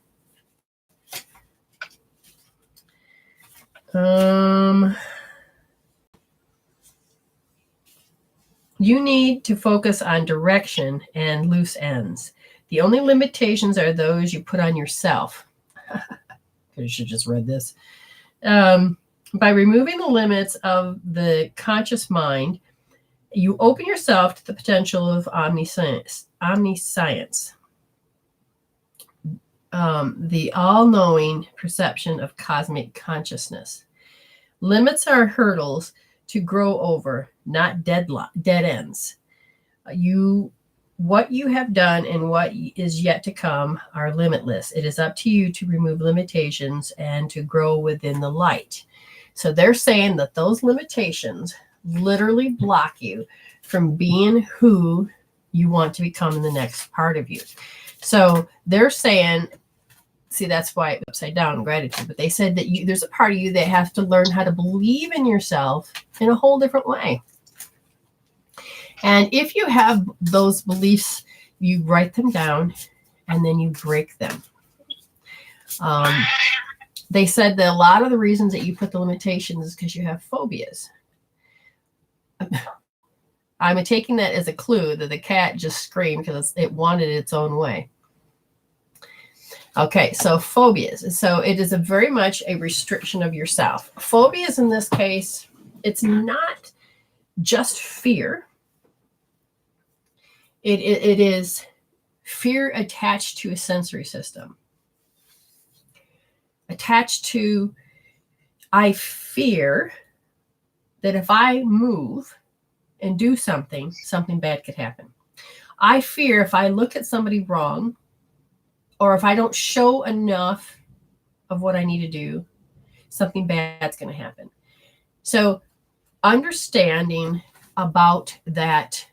You need to focus on direction and loose ends. The only limitations are those you put on yourself. I should just read this. By removing the limits of the conscious mind, you open yourself to the potential of omniscience, the all-knowing perception of cosmic consciousness. Limits are hurdles to grow over, not dead ends. What you have done and what is yet to come are limitless. It is up to you to remove limitations and to grow within the light. So they're saying that those limitations literally block you from being who you want to become in the next part of you. So they're saying, see, that's why it's upside down, gratitude. But they said that there's a part of you that has to learn how to believe in yourself in a whole different way. And if you have those beliefs, you write them down and then you break them. They said that a lot of the reasons that you put the limitations is because you have phobias. I'm taking that as a clue that the cat just screamed because it wanted its own way. Okay, so phobias. So it is very much a restriction of yourself. Phobias in this case, it's not just fear. It is fear attached to a sensory system. Attached to, I fear that if I move and do something bad could happen. I fear if I look at somebody wrong, or if I don't show enough of what I need to do, something bad's going to happen. So understanding about that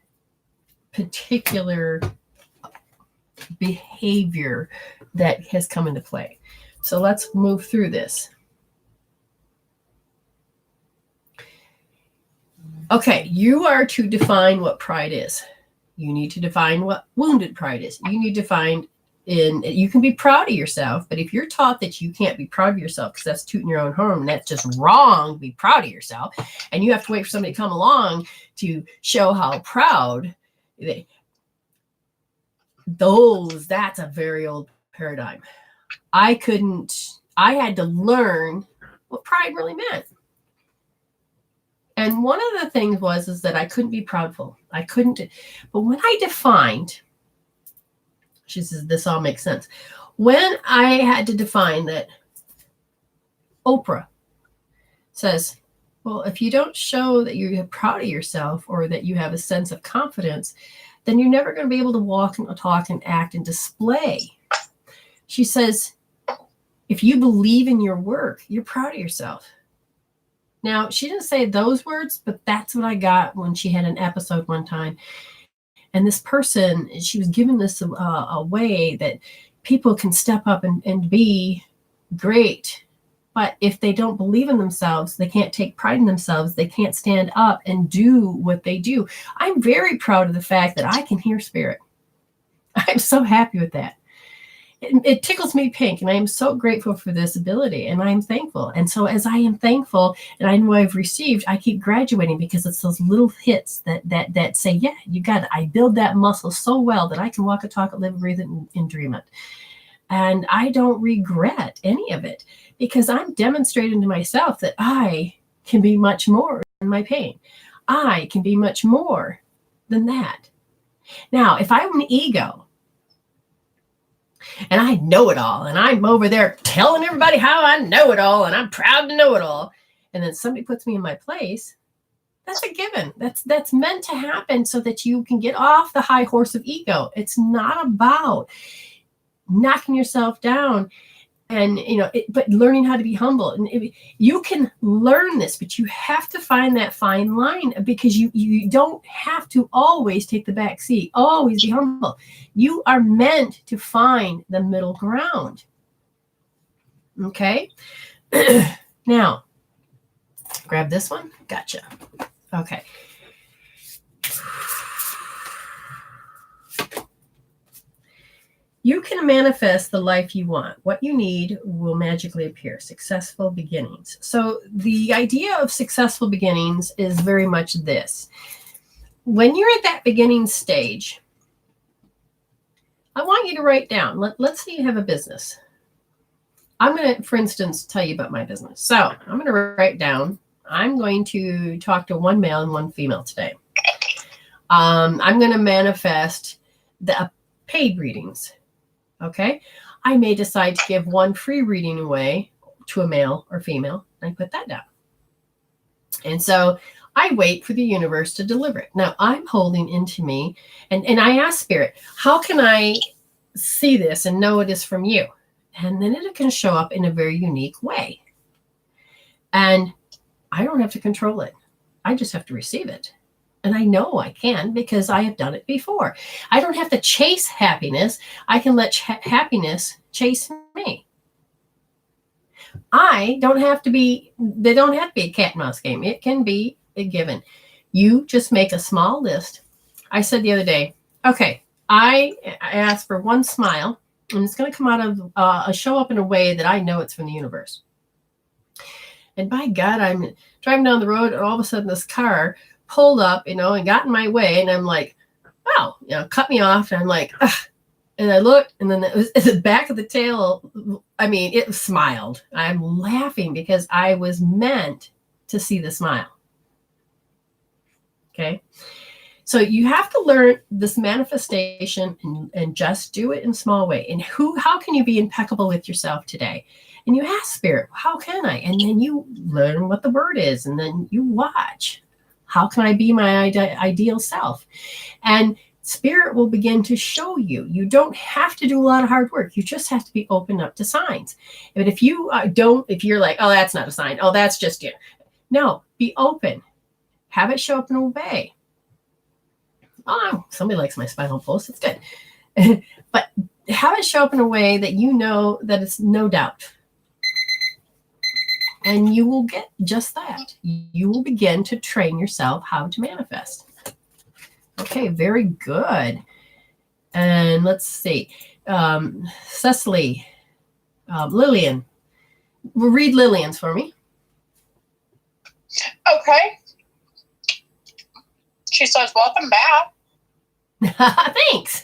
particular behavior that has come into play. So let's move through this. Okay, you are to define what pride is. You need to define what wounded pride is. You need to find you can be proud of yourself, but if you're taught that you can't be proud of yourself because that's tooting your own horn, that's just wrong to be proud of yourself, and you have to wait for somebody to come along to show how proud that's a very old paradigm. I had to learn what pride really meant. And one of the things is that I couldn't be proudful. I couldn't, but when I defined, she says, this all makes sense. When I had to define that, Oprah says, well, if you don't show that you're proud of yourself or that you have a sense of confidence, then you're never going to be able to walk and talk and act and display. She says, if you believe in your work, you're proud of yourself. Now, she didn't say those words, but that's what I got when she had an episode one time. And this person, she was giving this a way that people can step up and be great. But if they don't believe in themselves, they can't take pride in themselves, they can't stand up and do what they do. I'm very proud of the fact that I can hear spirit. I'm so happy with that. It tickles me pink, and I am so grateful for this ability, and I'm thankful. And so as I am thankful and I know I've received, I keep graduating because it's those little hits that say, yeah, you got it. I build that muscle so well that I can walk it, talk it, live, breathe it, and dream it. And I don't regret any of it because I'm demonstrating to myself that I can be much more than my pain. I can be much more than that. Now, if I'm an ego, and I know it all, and I'm over there telling everybody how I know it all, and I'm proud to know it all, and then somebody puts me in my place, that's a given. That's meant to happen so that you can get off the high horse of ego. It's not about knocking yourself down. And, but learning how to be humble. And you can learn this, but you have to find that fine line, because you don't have to always take the back seat, always be humble. You are meant to find the middle ground. Okay. Now, grab this one. Gotcha. Okay. You can manifest the life you want. What you need will magically appear. Successful beginnings. So the idea of successful beginnings is very much this. When you're at that beginning stage, I want you to write down. Let's say you have a business. I'm going to, for instance, tell you about my business. So I'm going to write down, I'm going to talk to one male and one female today. I'm going to manifest the paid readings. Okay. I may decide to give one free reading away to a male or female. I put that down. And so I wait for the universe to deliver it. Now I'm holding into me and I ask Spirit, how can I see this and know it is from you? And then it can show up in a very unique way. And I don't have to control it. I just have to receive it. And I know I can, because I have done it before. I don't have to chase happiness. I can let happiness chase me. They don't have to be a cat and mouse game. It can be a given. You just make a small list. I said the other day, okay, I asked for one smile, and it's going to come out of show up in a way that I know it's from the universe. And by God, I'm driving down the road, and all of a sudden this car pulled up, and got in my way, and I'm like, wow, cut me off, and I'm like, ugh. And I looked, and then it was at the back of the tail. I mean, it smiled. I'm laughing because I was meant to see the smile. Okay. So you have to learn this manifestation and just do it in small way. And how can you be impeccable with yourself today? And you ask Spirit, how can I? And then you learn what the word is, and then you watch. How can I be my ideal self? And Spirit will begin to show you. You don't have to do a lot of hard work. You just have to be open up to signs. But if you if you're like, oh, that's not a sign. Oh, that's just you. No, be open. Have it show up and obey. Oh, somebody likes my spinal pulse. It's good. But have it show up in a way that you know that it's no doubt. And you will get just that. You will begin to train yourself how to manifest. Okay, very good. And let's see. Cecily, Lillian. Read Lillian's for me. Okay. She says, welcome back. Thanks.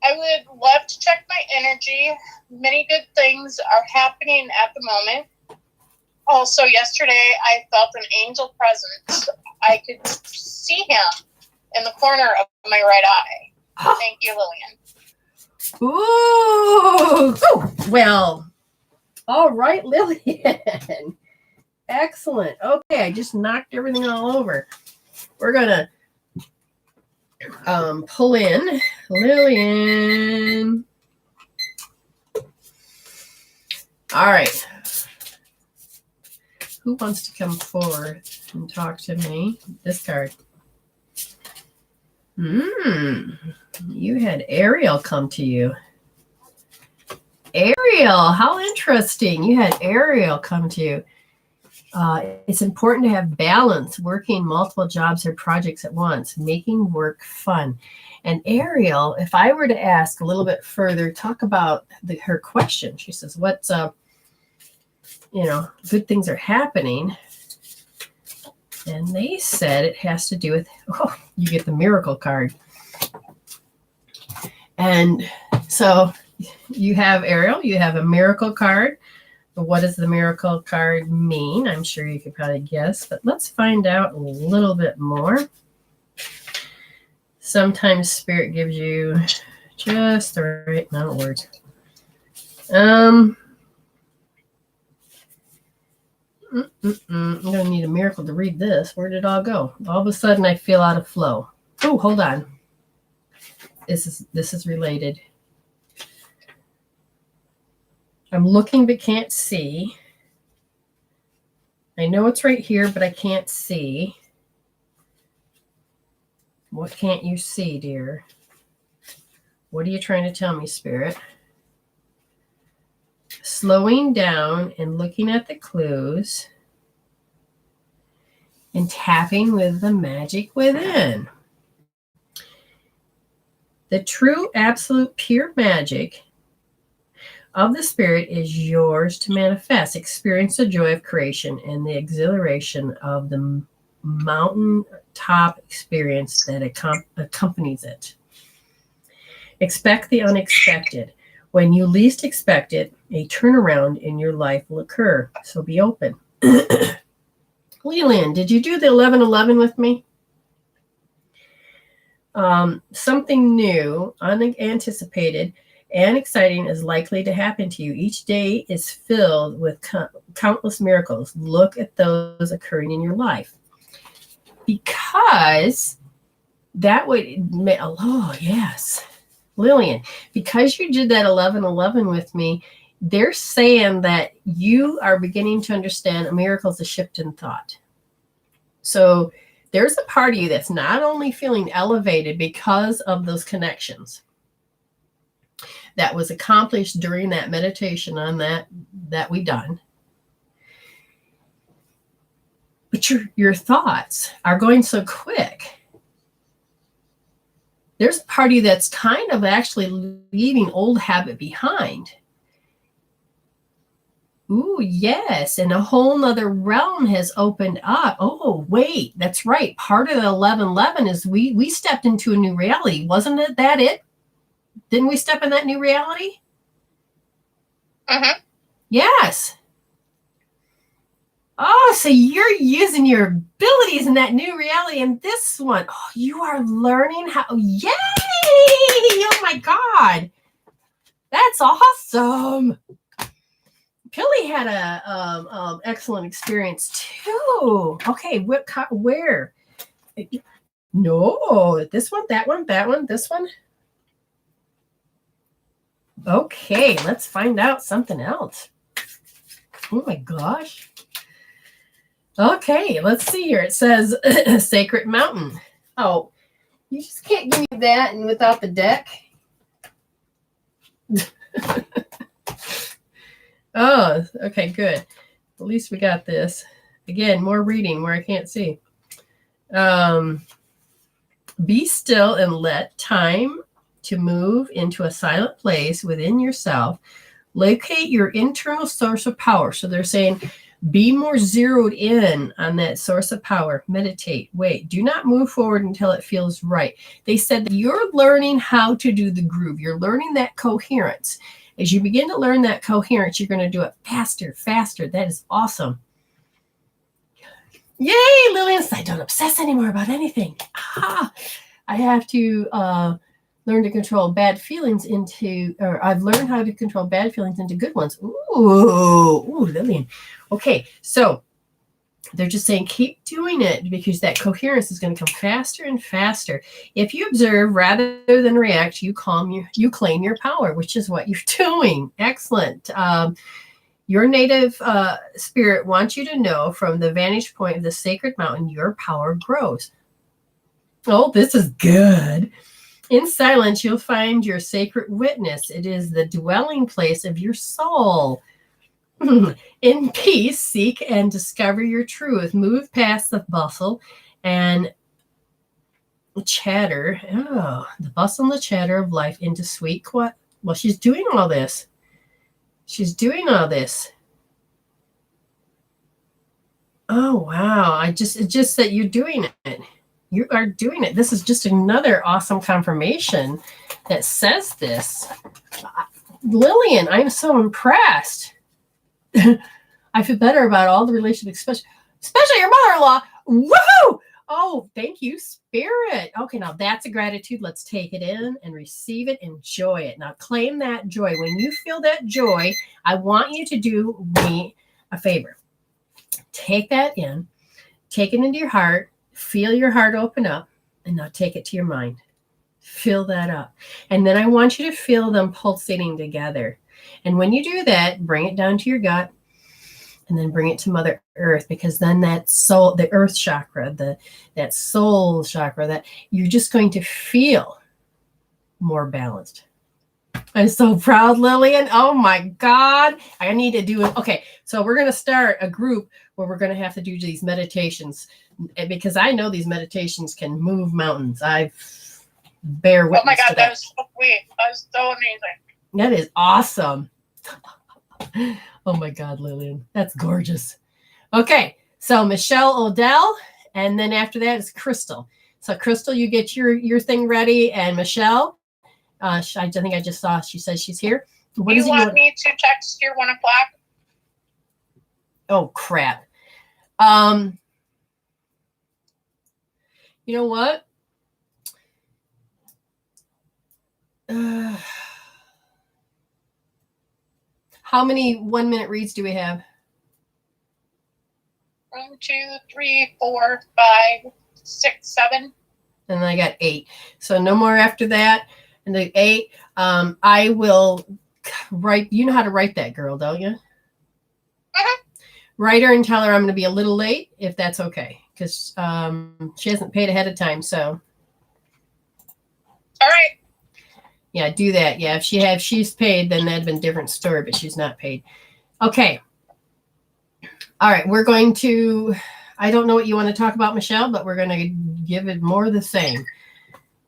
I would love to check my energy. Many good things are happening at the moment. Also, yesterday, I felt an angel presence. I could see him in the corner of my right eye. Thank you, Lillian. Ooh. Well, all right, Lillian. Excellent. Okay, I just knocked everything all over. We're going to pull in Lillian. All right. Who wants to come forward and talk to me? This card. You had Ariel come to you. Ariel, how interesting. You had Ariel come to you. It's important to have balance, working multiple jobs or projects at once, making work fun. And Ariel, if I were to ask a little bit further, talk about her question. She says, what's good things are happening. And they said it has to do with, you get the miracle card. And so you have Ariel, you have a miracle card. But what does the miracle card mean? I'm sure you could probably guess, but let's find out a little bit more. Sometimes Spirit gives you just the right amount of words. I'm going to need a miracle to read this. Where did it all go? All of a sudden, I feel out of flow. Oh, hold on. this is related. I'm looking but can't see. I know it's right here, but I can't see. What can't you see, dear? What are you trying to tell me, Spirit? Slowing down and looking at the clues and tapping with the magic within. The true, absolute, pure magic of the Spirit is yours to manifest. Experience the joy of creation and the exhilaration of the mountaintop experience that accompanies it. Expect the unexpected. When you least expect it, a turnaround in your life will occur. So be open. Leland, did you do the 11:11 with me? Something new, unanticipated, and exciting is likely to happen to you. Each day is filled with countless miracles. Look at those occurring in your life. Because that would, oh, yes. Lillian, because you did that 11:11 with me, they're saying that you are beginning to understand a miracle is a shift in thought. So there's a part of you that's not only feeling elevated because of those connections that was accomplished during that meditation on that we done, but your thoughts are going so quick. There's a part of you that's kind of actually leaving old habit behind. Ooh, yes. And a whole nother realm has opened up. Oh, wait, that's right. Part of the 11:11 is we stepped into a new reality. Wasn't it that it? Didn't we step in that new reality? Mm-hmm. Yes. Oh, so you're using your abilities in that new reality in this one. Oh, you are learning how. Yay! Oh my God. That's awesome. Pilly had a excellent experience too. Okay, where? No, this one, that one, this one. Okay, let's find out something else. Oh my gosh. Okay, let's see here. It says Sacred Mountain. Oh, you just can't give me that and without the deck. Oh, okay, good. At least we got this. Again, more reading where I can't see. Be still and let time to move into a silent place within yourself. Locate your internal source of power. So they're saying, be more zeroed in on that source of power. Meditate. Wait. Do not move forward until it feels right. They said that you're learning how to do the groove. You're learning that coherence. As you begin to learn that coherence, you're going to do it faster, faster. That is awesome. Yay, Lillian. I don't obsess anymore about anything. I have to learn to control bad feelings I've learned how to control bad feelings into good ones. Ooh, Lillian. Okay, so they're just saying keep doing it because that coherence is going to come faster and faster. If you observe rather than react, you claim your power, which is what you're doing. Excellent. Your native spirit wants you to know from the vantage point of the sacred mountain, your power grows. Oh, this is good. In silence, you'll find your sacred witness. It is the dwelling place of your soul. In peace, seek and discover your truth. Move past the bustle and chatter. Oh, the bustle and the chatter of life into sweet quiet. Well, she's doing all this. She's doing all this. Oh, wow. It's just that you're doing it. You are doing it. This is just another awesome confirmation that says this. Lillian, I'm so impressed. I feel better about all the relationships, especially your mother-in-law. Woohoo! Oh, thank you, Spirit. Okay, now that's a gratitude. Let's take it in and receive it. Enjoy it. Now claim that joy. When you feel that joy, I want you to do me a favor. Take that in. Take it into your heart. Feel your heart open up. And now take it to your mind. Fill that up. And then I want you to feel them pulsating together. And when you do that, bring it down to your gut and then bring it to Mother Earth, because then that soul, the earth chakra, that soul chakra, that you're just going to feel more balanced. I'm so proud, Lillian. Oh my God. I need to do it. Okay. So we're going to start a group where we're going to have to do these meditations, because I know these meditations can move mountains. I've bear witness. Oh my God, to that was so sweet. That was so amazing. That is awesome. Oh my God, Lillian. That's gorgeous. Okay. So Michelle Odell. And then after that is Crystal. So Crystal, you get your thing ready. And Michelle, I think I just saw, she says she's here. What do you want me to text your 1 o'clock? Oh, crap. You know what? How many 1 minute reads do we have? 1, 2, 3, 4, 5, 6, 7. And I got 8. So no more after that. And the 8, I will write. You know how to write that, girl, don't you? Uh-huh. Write her and tell her I'm going to be a little late, if that's okay, because she hasn't paid ahead of time. So. All right. Yeah, do that. Yeah, if she's paid, then that'd been a different story, but she's not paid. Okay. All right, we're going to, I don't know what you want to talk about, Michelle, but we're going to give it more of the same.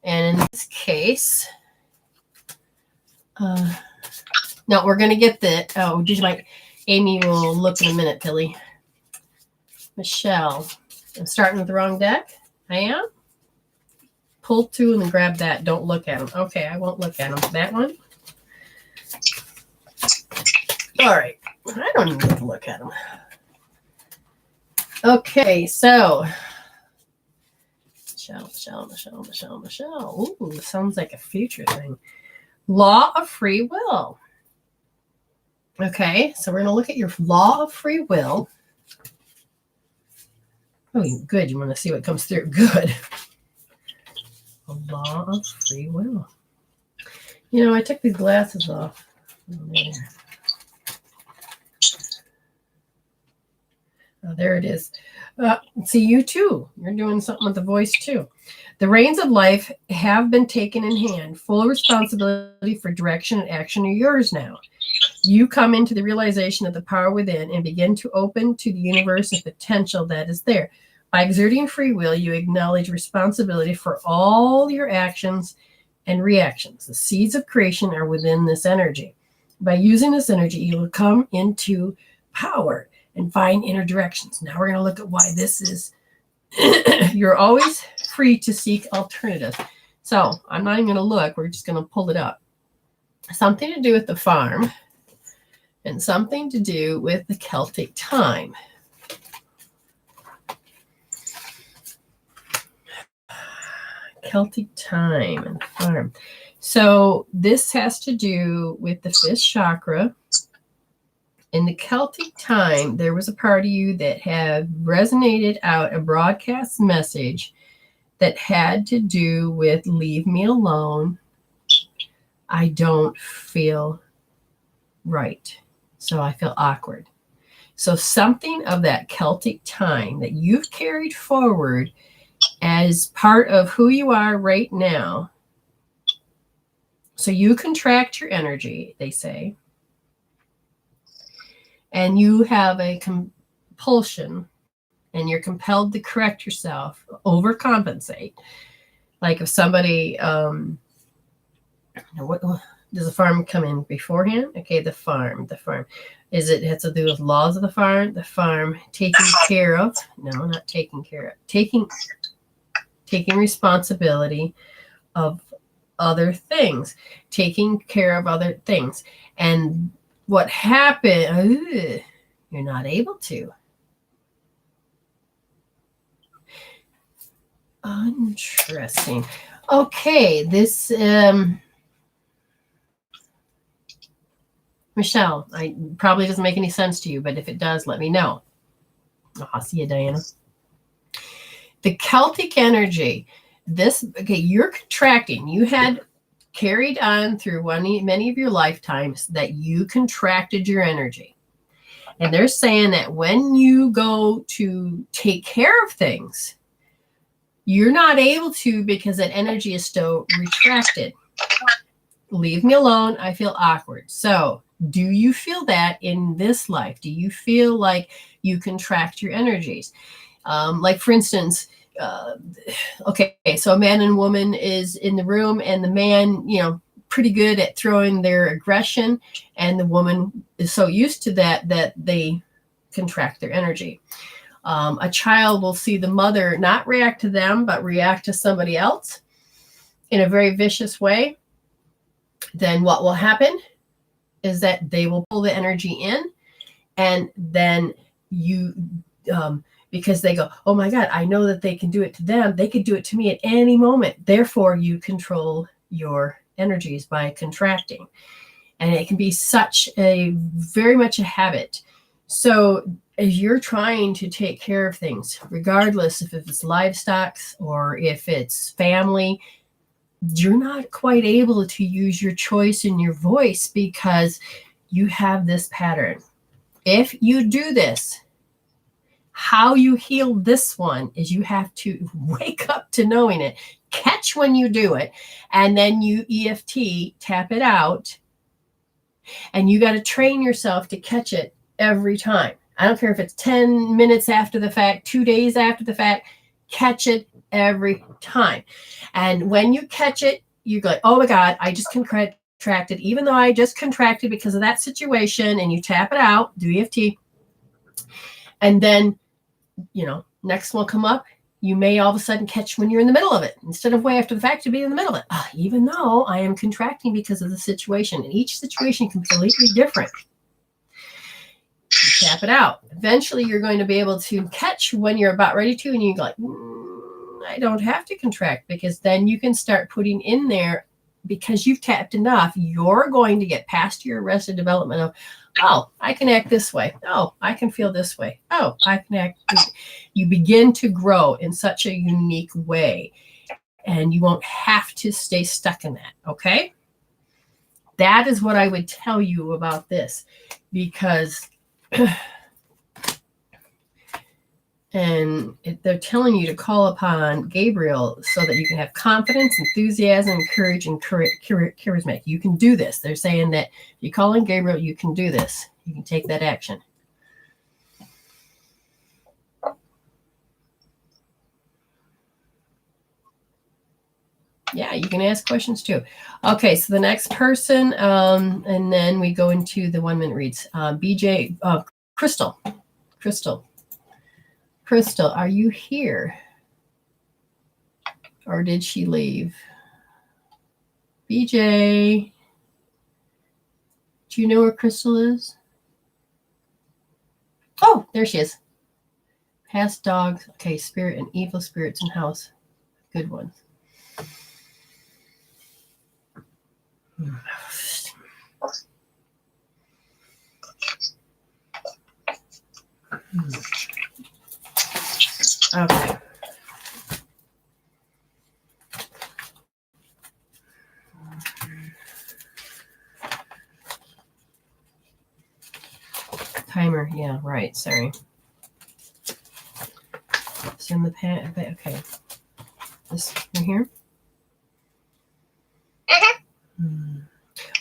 And in this case, no, we're going to get Amy will look in a minute, Tilly. Michelle, I'm starting with the wrong deck. I am. Pull 2 and then grab that. Don't look at them. Okay, I won't look at them. That one. All right. I don't even need to look at them. Okay, so Michelle. Ooh, sounds like a future thing. Law of free will. Okay, so we're going to look at your law of free will. Oh, good. You want to see what comes through. Good. A law of free will. You know, I took these glasses off. Oh, there it is. See, you too. You're doing something with the voice too. The reins of life have been taken in hand. Full responsibility for direction and action are yours now. You come into the realization of the power within and begin to open to the universe and potential that is there. By exerting free will, you acknowledge responsibility for all your actions and reactions. The seeds of creation are within this energy. By using this energy, you will come into power and find inner directions. Now we're going to look at why this is. You're always free to seek alternatives. So I'm not even going to look. We're just going to pull it up. Something to do with the farm and something to do with the Celtic time. Celtic time and farm. So this has to do with the 5th chakra. In the Celtic time, there was a part of you that had resonated out a broadcast message that had to do with leave me alone. I don't feel right. So I feel awkward. So something of that Celtic time that you've carried forward as part of who you are right now. So you contract your energy, they say, and you have a compulsion and you're compelled to correct yourself, overcompensate. Like if somebody, what does the farm come in beforehand? Okay, the farm. Is it has to do with laws of the farm taking care of? No, not taking care of. Taking responsibility of other things, taking care of other things. And what happened, you're not able to. Interesting. Okay, this, Michelle, I probably doesn't make any sense to you, but if it does, let me know. Oh, I'll see you, Diana. The Celtic energy, this, okay, you're contracting. You had carried on through many of your lifetimes that you contracted your energy. And they're saying that when you go to take care of things, you're not able to because that energy is still retracted. Leave me alone. I feel awkward. So do you feel that in this life? Do you feel like you contract your energies? Like, for instance, okay, so a man and woman is in the room, and the man, pretty good at throwing their aggression, and the woman is so used to that they contract their energy. A child will see the mother not react to them, but react to somebody else in a very vicious way. Then what will happen is that they will pull the energy in, and then you, because they go, oh my God, I know that they can do it to them. They could do it to me at any moment. Therefore, you control your energies by contracting. And it can be very much a habit. So as you're trying to take care of things, regardless if it's livestock or if it's family, you're not quite able to use your choice in your voice because you have this pattern. If you do this, how you heal this one is you have to wake up to knowing it, catch when you do it, and then you EFT, tap it out, and you got to train yourself to catch it every time. I don't care if it's 10 minutes after the fact, 2 days after the fact, catch it every time. And when you catch it, you go, oh my God, I just contracted, even though I just contracted because of that situation, and you tap it out, do EFT, and then next one will come up. You may all of a sudden catch when you're in the middle of it instead of way after the fact to be in the middle of it. Even though I am contracting because of the situation, and each situation can be completely different. You tap it out. Eventually, you're going to be able to catch when you're about ready to, and you go like, I don't have to contract, because then you can start putting in there, because you've tapped enough, you're going to get past your arrested development of, oh, I can act this way. Oh, I can feel this way. Oh, I can act. You begin to grow in such a unique way, and you won't have to stay stuck in that. Okay. That is what I would tell you about this, because and they're telling you to call upon Gabriel so that you can have confidence, enthusiasm, courage, and charismatic. You can do this. They're saying that if you call on Gabriel, you can do this. You can take that action. Yeah, you can ask questions too. Okay, so the next person, and then we go into the 1 minute reads. BJ, Crystal, are you here? Or did she leave? BJ, do you know where Crystal is? Oh, there she is. Past dogs. Okay, spirit and evil spirits in house. Good ones. Okay. Timer. Yeah, right. Sorry. It's in the pan. Okay. This right here.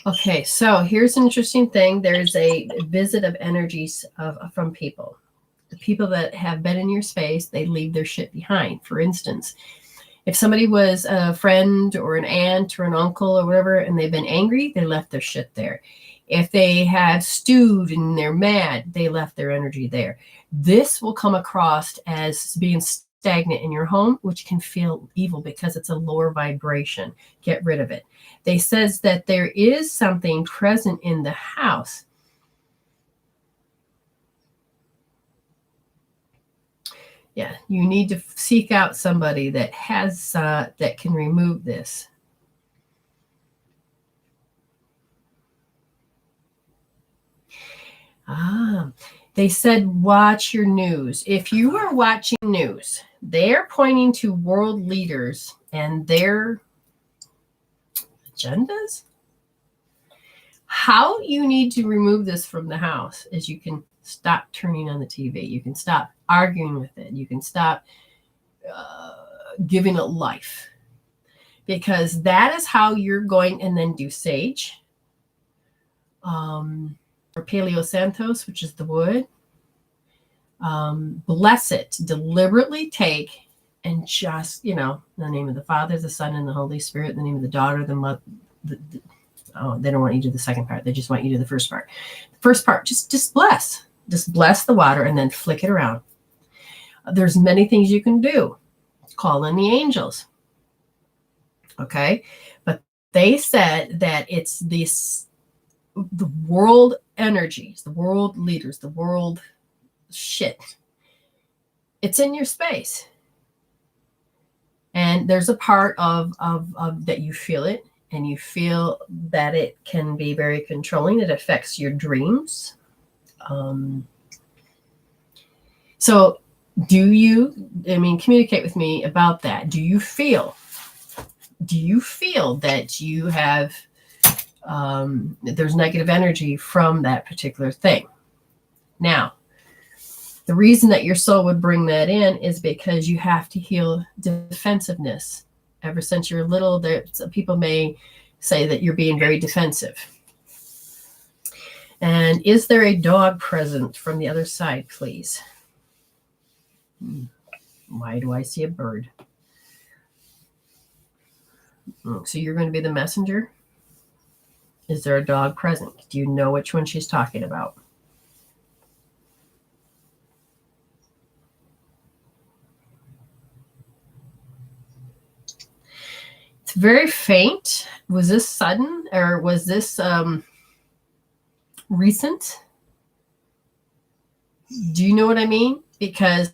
Okay, so here's an interesting thing. There's a visit of energies from people. The people that have been in your space, they leave their shit behind. For instance, if somebody was a friend or an aunt or an uncle or whatever, and they've been angry, they left their shit there. If they have stewed and they're mad, they left their energy there. This will come across as being stagnant in your home, which can feel evil because it's a lower vibration. Get rid of it. They says that there is something present in the house. Yeah, you need to seek out somebody that has that can remove this. They said, watch your news. If you are watching news, they're pointing to world leaders and their agendas. How you need to remove this from the house is you can stop turning on the TV. You can stop arguing with it. You can stop giving it life. Because that is how you're going, and then do sage. Or Paleo Santos, which is the wood. Bless it. Deliberately take and just, in the name of the Father, the Son, and the Holy Spirit, in the name of the daughter, the mother. They don't want you to do the second part. They just want you to do the first part. The first part, just bless. Just bless the water and then flick it around. There's many things you can do. Call in the angels. Okay? But they said that it's the world energies, the world leaders, the world shit. It's in your space. And there's a part of that you feel it, and you feel that it can be very controlling. It affects your dreams. So communicate with me about that. Do you feel that you have, there's negative energy from that particular thing? Now, the reason that your soul would bring that in is because you have to heal defensiveness. Ever since you're little, people may say that you're being very defensive. And is there a dog present from the other side, please? Why do I see a bird? So you're going to be the messenger? Is there a dog present? Do you know which one she's talking about? It's very faint. Was this sudden, or was this recent? Do you know what I mean? Because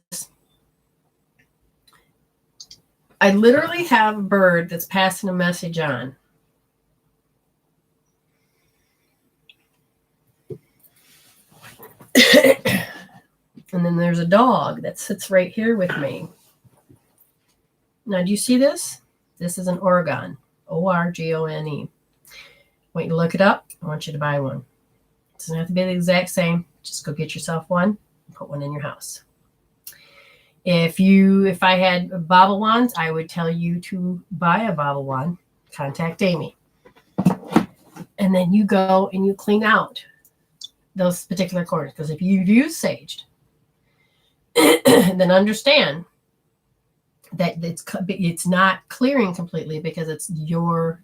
I literally have a bird that's passing a message on. And then there's a dog that sits right here with me. Now, do you see this? This is an orgone, O-R-G-O-N-E. I want you to look it up. I want you to buy one. It doesn't have to be the exact same. Just go get yourself one and put one in your house. If I had bobble wands, I would tell you to buy a bobble wand. Contact Amy. And then you go and you clean out those particular corners. Because if you use sage, then understand that it's not clearing completely, because it's your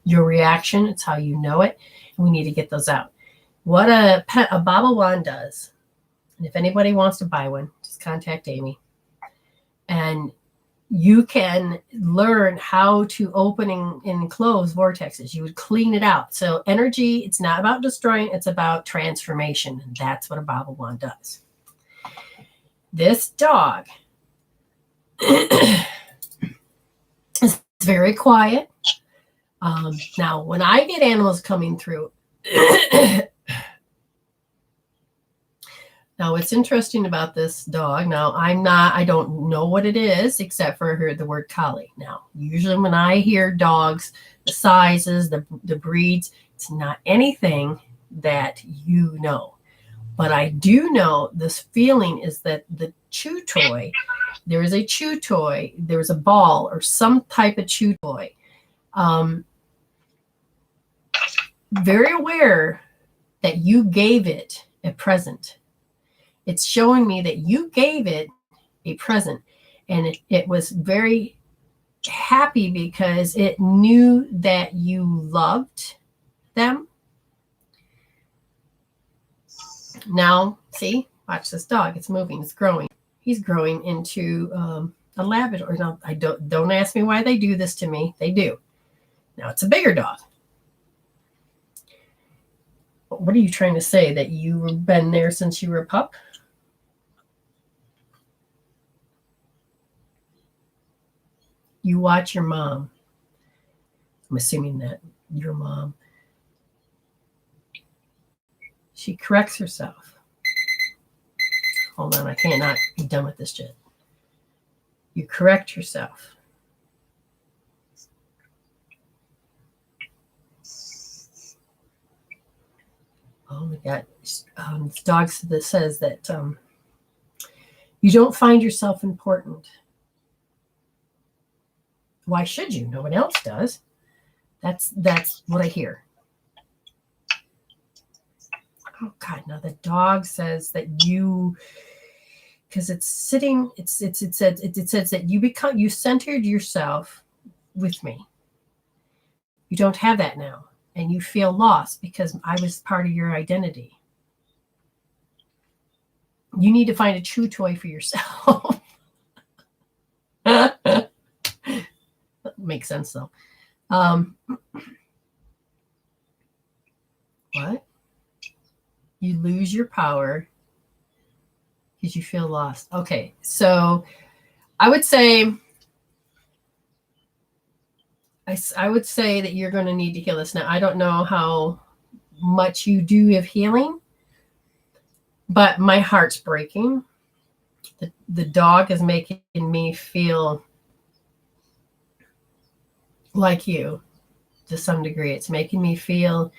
reaction. It's how you know it. And we need to get those out. What a bobble wand does, and if anybody wants to buy one, just contact Amy. And you can learn how to open and close vortexes. You would clean it out. So energy, it's not about destroying, it's about transformation. And that's what a bobble wand does. This dog is very quiet. Now, when I get animals coming through, now what's interesting about this dog, now I don't know what it is, except for I heard the word collie. Now, usually when I hear dogs, the sizes, the breeds, it's not anything that you know. But I do know this feeling is that the chew toy, there is a chew toy, there's a ball or some type of chew toy. Very aware that you gave it a present. It's showing me that you gave it a present, and it was very happy because it knew that you loved them. Now, see, watch this dog. It's moving. It's growing. He's growing into a Labrador. No, don't ask me why they do this to me. They do. Now it's a bigger dog. What are you trying to say? That you've been there since you were a pup? You watch your mom. I'm assuming that your mom, She corrects herself. Hold on, I cannot be done with this yet. You correct yourself. Oh my God. This dog says that you don't find yourself important. Why should you? No one else does. That's what I hear. Oh God, now the dog says that you, because it's sitting, it says that you centered yourself with me. You don't have that now. And you feel lost because I was part of your identity. You need to find a chew toy for yourself. Makes sense though. What? You lose your power because you feel lost. Okay, so I would say that you're going to need to heal this. Now, I don't know how much you do of healing, but my heart's breaking. The dog is making me feel like you to some degree. It's making me feel,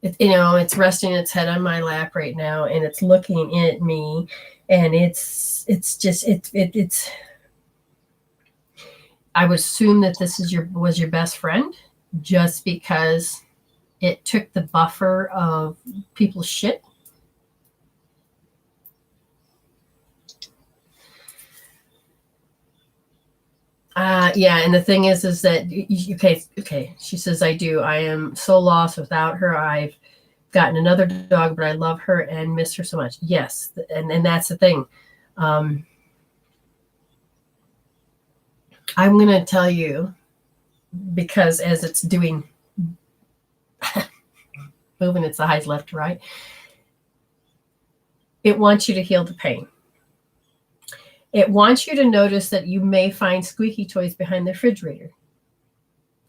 it's resting its head on my lap right now, and it's looking at me, and it's I would assume that this was your best friend, just because it took the buffer of people's shit. Yeah, and the thing is that okay. She says, I do. I am so lost without her. I've gotten another dog, but I love her and miss her so much. Yes, and that's the thing. I'm going to tell you, because as it's doing, moving its eyes left to right, it wants you to heal the pain. It wants you to notice that you may find squeaky toys behind the refrigerator.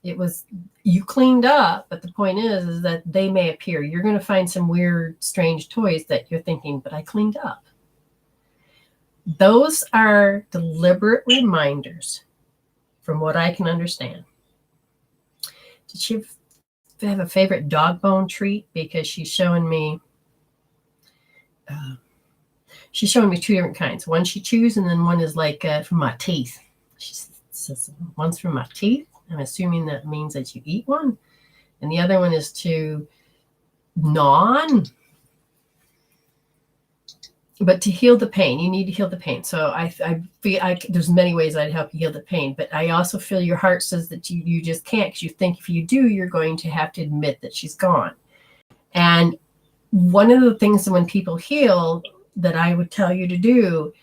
You cleaned up, but the point is that they may appear. You're going to find some weird, strange toys that you're thinking, but I cleaned up. Those are deliberate reminders, from what I can understand. Did she have a favorite dog bone treat? Because she's showing me two different kinds. One she chews, and then one is like from my teeth. She says one's from my teeth. I'm assuming that means that you eat one. And the other one is to gnaw on. But to heal the pain, you need to heal the pain. So I feel there's many ways I'd help you heal the pain, but I also feel your heart says that you just can't, because you think if you do, you're going to have to admit that she's gone. And one of the things that when people heal that I would tell you to do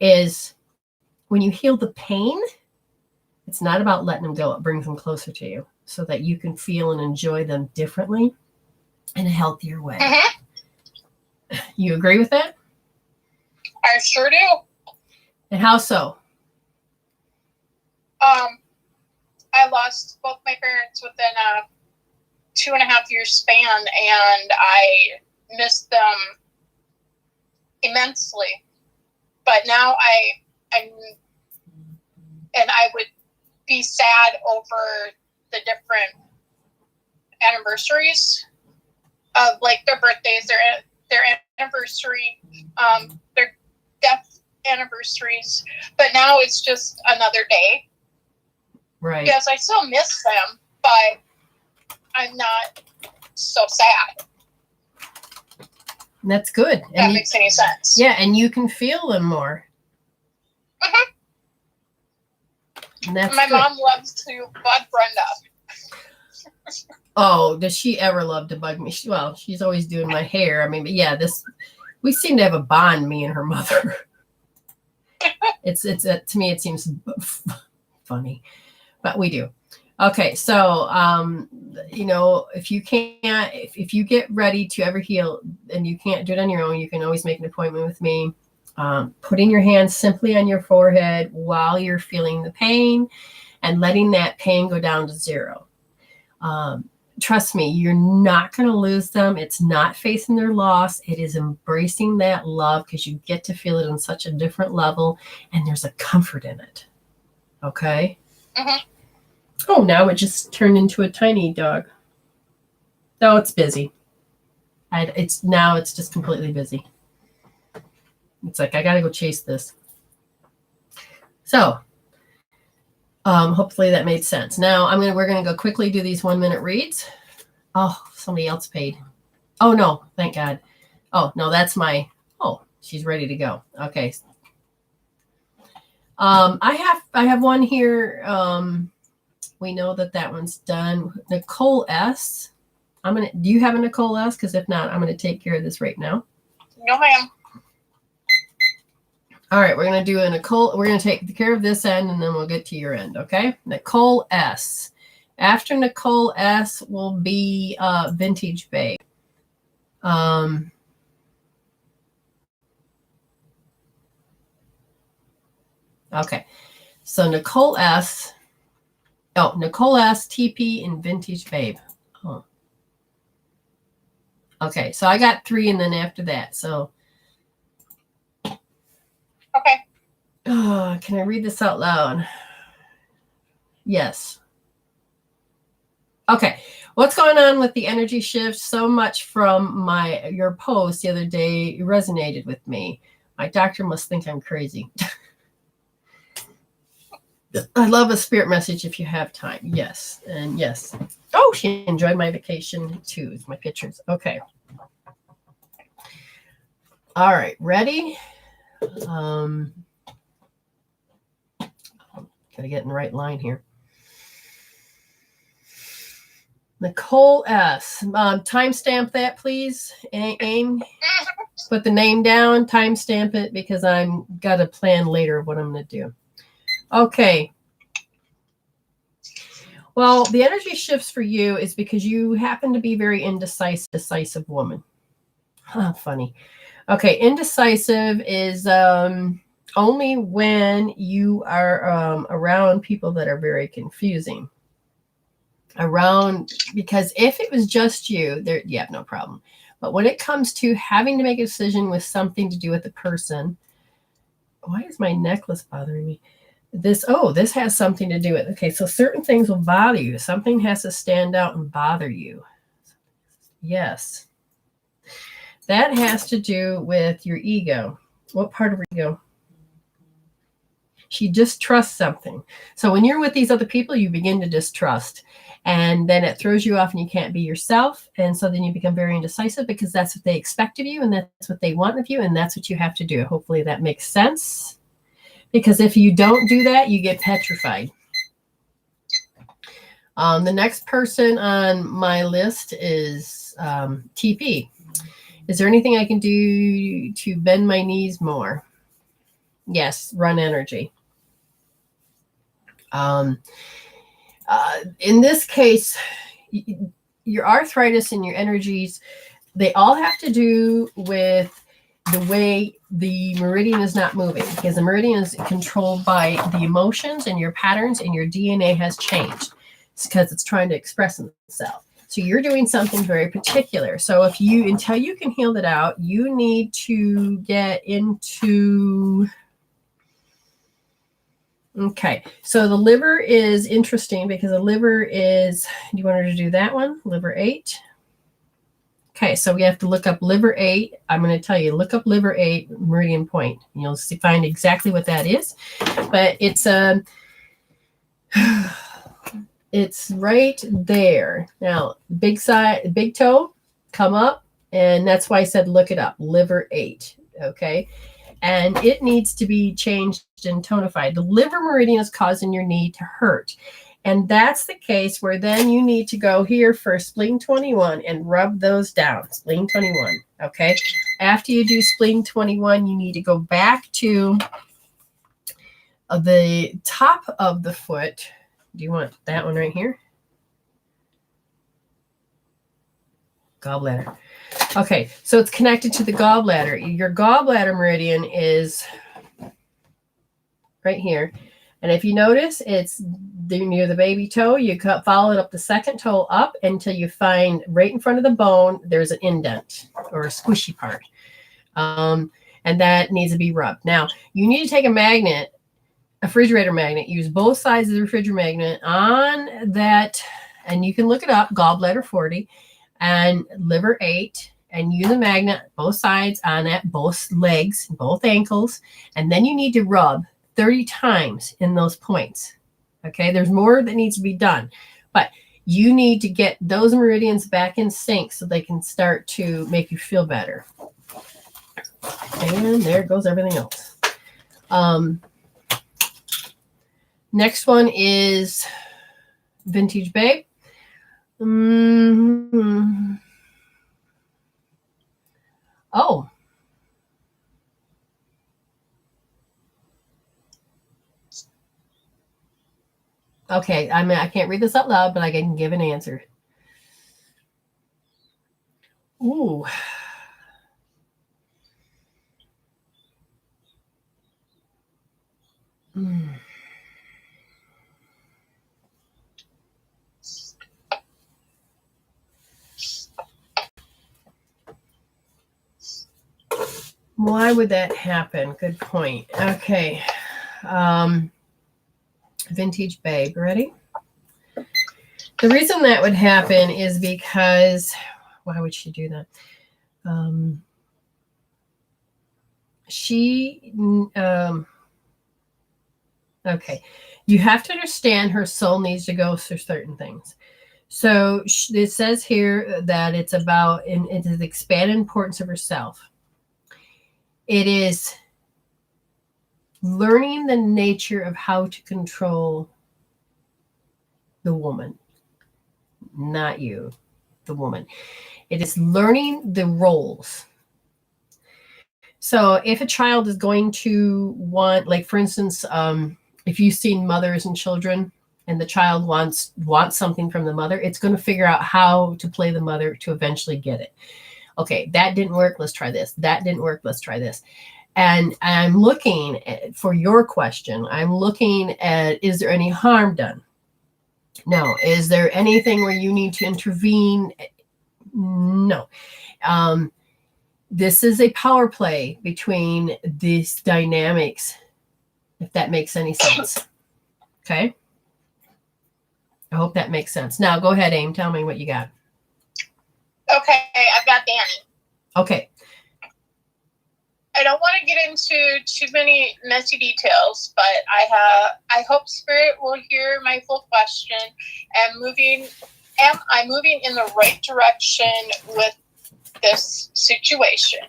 is, when you heal the pain, it's not about letting them go. It brings them closer to you so that you can feel and enjoy them differently in a healthier way. Mm-hmm. You agree with that? I sure do. And how so? I lost both my parents within a 2.5 year span, and I missed them immensely. But now I would be sad over the different anniversaries of, like, their birthdays, their anniversary, their death anniversaries. But now it's just another day. Right. Yes, I still miss them, but I'm not so sad. That's good. If that makes any sense. Yeah, and you can feel them more. Mm-hmm. And that's my good. mom loves to bug Brenda. Oh, does she ever love to bug me? Well, she's always doing my hair. I mean, but yeah, we seem to have a bond, me and her mother. It's to me, it seems funny, but we do. Okay, so if you can't, if you get ready to ever heal and you can't do it on your own, you can always make an appointment with me. Putting your hands simply on your forehead while you're feeling the pain and letting that pain go down to zero. trust me, you're not going to lose them. It's not facing their loss. It is embracing that love because you get to feel it on such a different level, and there's a comfort in it. Okay? Mm-hmm. Oh, now it just turned into a tiny dog. Oh, it's busy. It's just completely busy. It's like, I got to go chase this. So, hopefully that made sense. Now we're going to go quickly do these 1-minute reads. Oh, somebody else paid. Oh no, thank God. Oh no, she's ready to go. Okay. I have one here. We know that one's done. Nicole S. Do you have a Nicole S? Because if not, I'm going to take care of this right now. No, ma'am. All right, we're going to do a Nicole. We're going to take care of this end, and then we'll get to your end, okay? Nicole S. After Nicole S will be Vintage Babe. Okay, so Nicole S, TP, and Vintage Babe. Oh. Okay, so I got 3, and then after that, so. Okay. Can I read this out loud? Yes. Okay. What's going on with the energy shift? So much from your post the other day resonated with me. My doctor must think I'm crazy. I love a spirit message if you have time. Yes. And yes. Oh, she enjoyed my vacation too. It's my pictures. Okay. All right. Ready? Gotta get in the right line here. Nicole S. Timestamp that, please. Aim. Put the name down. Timestamp it because I'm got a plan later of what I'm going to do. Okay. Well, the energy shifts for you is because you happen to be very indecisive woman. Huh, funny. Okay, indecisive is only when you are around people that are very confusing. Because if it was just you, you have no problem. But when it comes to having to make a decision with something to do with the person, why is my necklace bothering me? This has something to do with, okay, so certain things will bother you. Something has to stand out and bother you. Yes. That has to do with your ego. What part of your ego? She distrusts something. So when you're with these other people, you begin to distrust. And then it throws you off and you can't be yourself. And so then you become very indecisive because that's what they expect of you and that's what they want of you. And that's what you have to do. Hopefully that makes sense. Because if you don't do that, you get petrified. The next person on my list is TP. Is there anything I can do to bend my knees more? Yes, run energy. In this case, your arthritis and your energies, they all have to do with the way the meridian is not moving, because the meridian is controlled by the emotions and your patterns, and your DNA has changed. It's because it's trying to express itself. So you're doing something very particular. So until you can heal it out, you need to get into. Okay, so the liver is interesting because the liver is, do you want her to do that one? Liver 8. Okay, so we have to look up liver 8. I'm going to tell you, look up liver 8 meridian point. And you'll find exactly what that is. But it's it's right there. Now, big toe, come up, and that's why I said look it up, liver 8. Okay. And it needs to be changed and tonified. The liver meridian is causing your knee to hurt. And that's the case where then you need to go here for spleen 21 and rub those down. Spleen 21. Okay. After you do spleen 21, you need to go back to the top of the foot. Do you want that one right here? Gallbladder. Okay, so it's connected to the gallbladder. Your gallbladder meridian is right here. And if you notice, it's near the baby toe. You follow it up the second toe up until you find right in front of the bone, there's an indent or a squishy part. And that needs to be rubbed. Now, you need to take a magnet, a refrigerator magnet, use both sides of the refrigerator magnet on that, and you can look it up, gallbladder 40 and liver 8, and use a magnet both sides on that, both legs, both ankles, and then you need to rub 30 times in those points. Okay, there's more that needs to be done, but you need to get those meridians back in sync so they can start to make you feel better. And there goes everything else. Next one is Vintage Babe. Oh. Okay, I can't read this out loud, but I can give an answer. Ooh. Why would that happen? Good point. Okay. Vintage Babe, ready? The reason that would happen is because, why would she do that? Okay. You have to understand her soul needs to go through certain things. So it says here that it's about, it is the expanded importance of herself. It is learning the nature of how to control the woman, not you, the woman. It is learning the roles. So if a child is going to want, like for instance, if you've seen mothers and children and the child wants something from the mother, it's going to figure out how to play the mother to eventually get it. Okay, that didn't work. Let's try this. That didn't work. Let's try this. And I'm looking for your question. I'm looking at, is there any harm done? No. Is there anything where you need to intervene? No. This is a power play between these dynamics, if that makes any sense. Okay. I hope that makes sense. Now go ahead, Aim. Tell me what you got. Okay, I've got Danny. Okay. I don't want to get into too many messy details, but I hope Spirit will hear my full question. Am I moving in the right direction with this situation?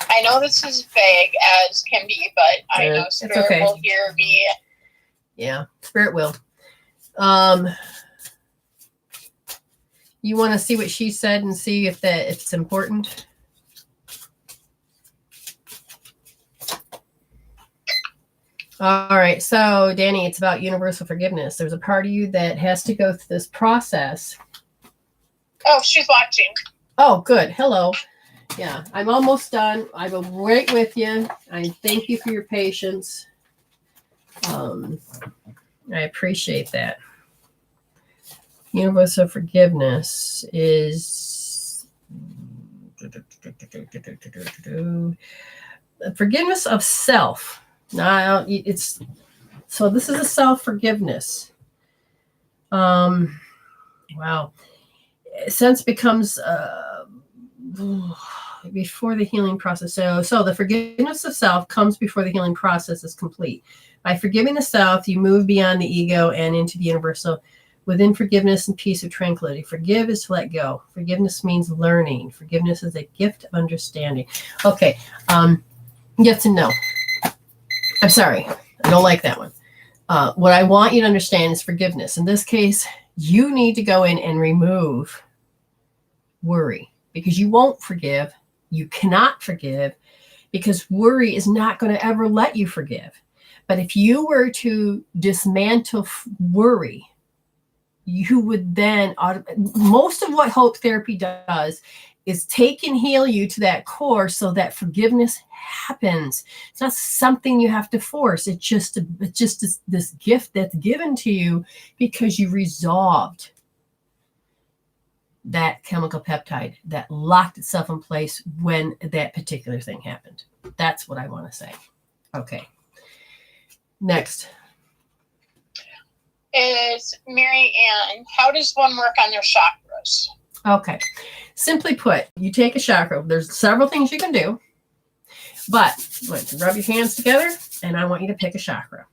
I know this is vague as can be, but I know Spirit will hear me. Yeah, Spirit will. You want to see what she said and see if it's important? All right. So, Danny, it's about universal forgiveness. There's a part of you that has to go through this process. Oh, she's watching. Oh, good. Hello. Yeah, I'm almost done. I will right with you. I thank you for your patience. I appreciate that. Universal forgiveness is forgiveness of self. Now it's so this is a self-forgiveness. Wow. Sense becomes before the healing process. So the forgiveness of self comes before the healing process is complete. By forgiving the self, you move beyond the ego and into the universal. Within forgiveness and peace of tranquility. Forgive is to let go. Forgiveness means learning. Forgiveness is a gift of understanding. Okay. Yes and no. I'm sorry. I don't like that one. What I want you to understand is forgiveness. In this case, you need to go in and remove worry because you won't forgive. You cannot forgive because worry is not going to ever let you forgive. But if you were to dismantle worry, you would then, most of what hope therapy does is take and heal you to that core so that forgiveness happens. It's not something you have to force. It's just this gift that's given to you because you resolved that chemical peptide that locked itself in place when that particular thing happened. That's what I want to say. Okay. Next. Is Mary Ann, how does one work on their chakras? Okay. Simply put, you take a chakra. There's several things you can do, but I want you to rub your hands together and I want you to pick a chakra.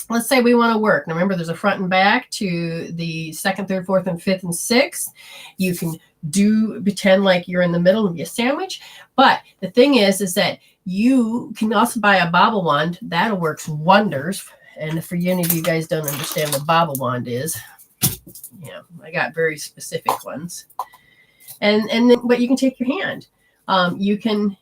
Let's say we want to work. Now remember, there's a front and back to the second, third, fourth, and fifth, and sixth. You can pretend like you're in the middle and be a sandwich. But the thing is that you can also buy a bobble wand. That'll work wonders. And for any of you guys don't understand what bobble wand is, yeah, I got very specific ones. And then, but you can take your hand. You can,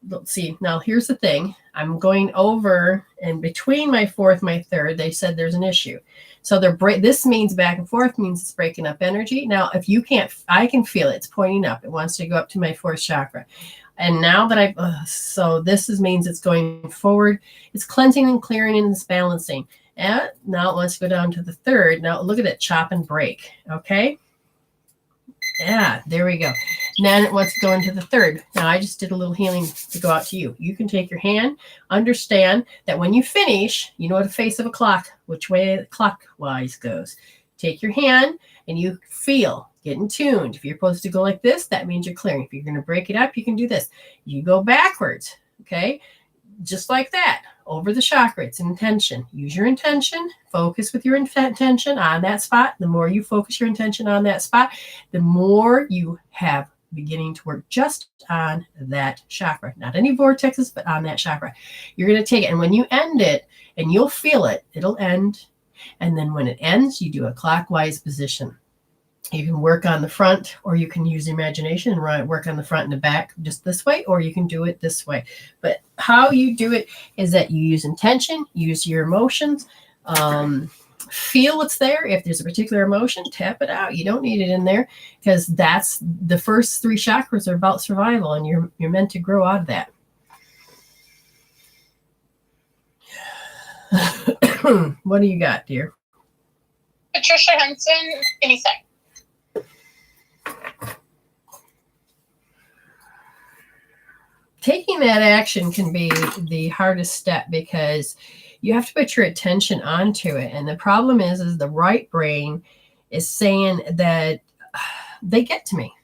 let's see, now here's the thing. I'm going over and between my fourth, my third, they said there's an issue. So this means back and forth means it's breaking up energy. Now, if you can't, I can feel it. It's pointing up. It wants to go up to my fourth chakra. And now that so this means it's going forward. It's cleansing and clearing and it's balancing. And now it wants to go down to the third. Now look at it, chop and break. Okay. Yeah, there we go. Now it wants to go into the third. Now I just did a little healing to go out to you. You can take your hand, understand that when you finish, you know the face of a clock, which way the clockwise goes. Take your hand and you feel, getting tuned. If you're supposed to go like this, that means you're clearing. If you're going to break it up, you can do this. You go backwards, okay? Just like that, over the chakra. It's intention. Use your intention. Focus with your intention on that spot. The more you focus your intention on that spot, the more you have beginning to work just on that chakra. Not any vortexes, but on that chakra. You're going to take it, and when you end it, and you'll feel it, it'll end. And then when it ends, you do a clockwise position. You can work on the front, or you can use imagination and work on the front and the back just this way, or you can do it this way. But how you do it is that you use intention, use your emotions, feel what's there. If there's a particular emotion, tap it out. You don't need it in there because that's the first three chakras are about survival, and you're meant to grow out of that. What do you got, dear? Patricia Henson, anything. Taking that action can be the hardest step because you have to put your attention onto it. And the problem is the right brain is saying that they get to me.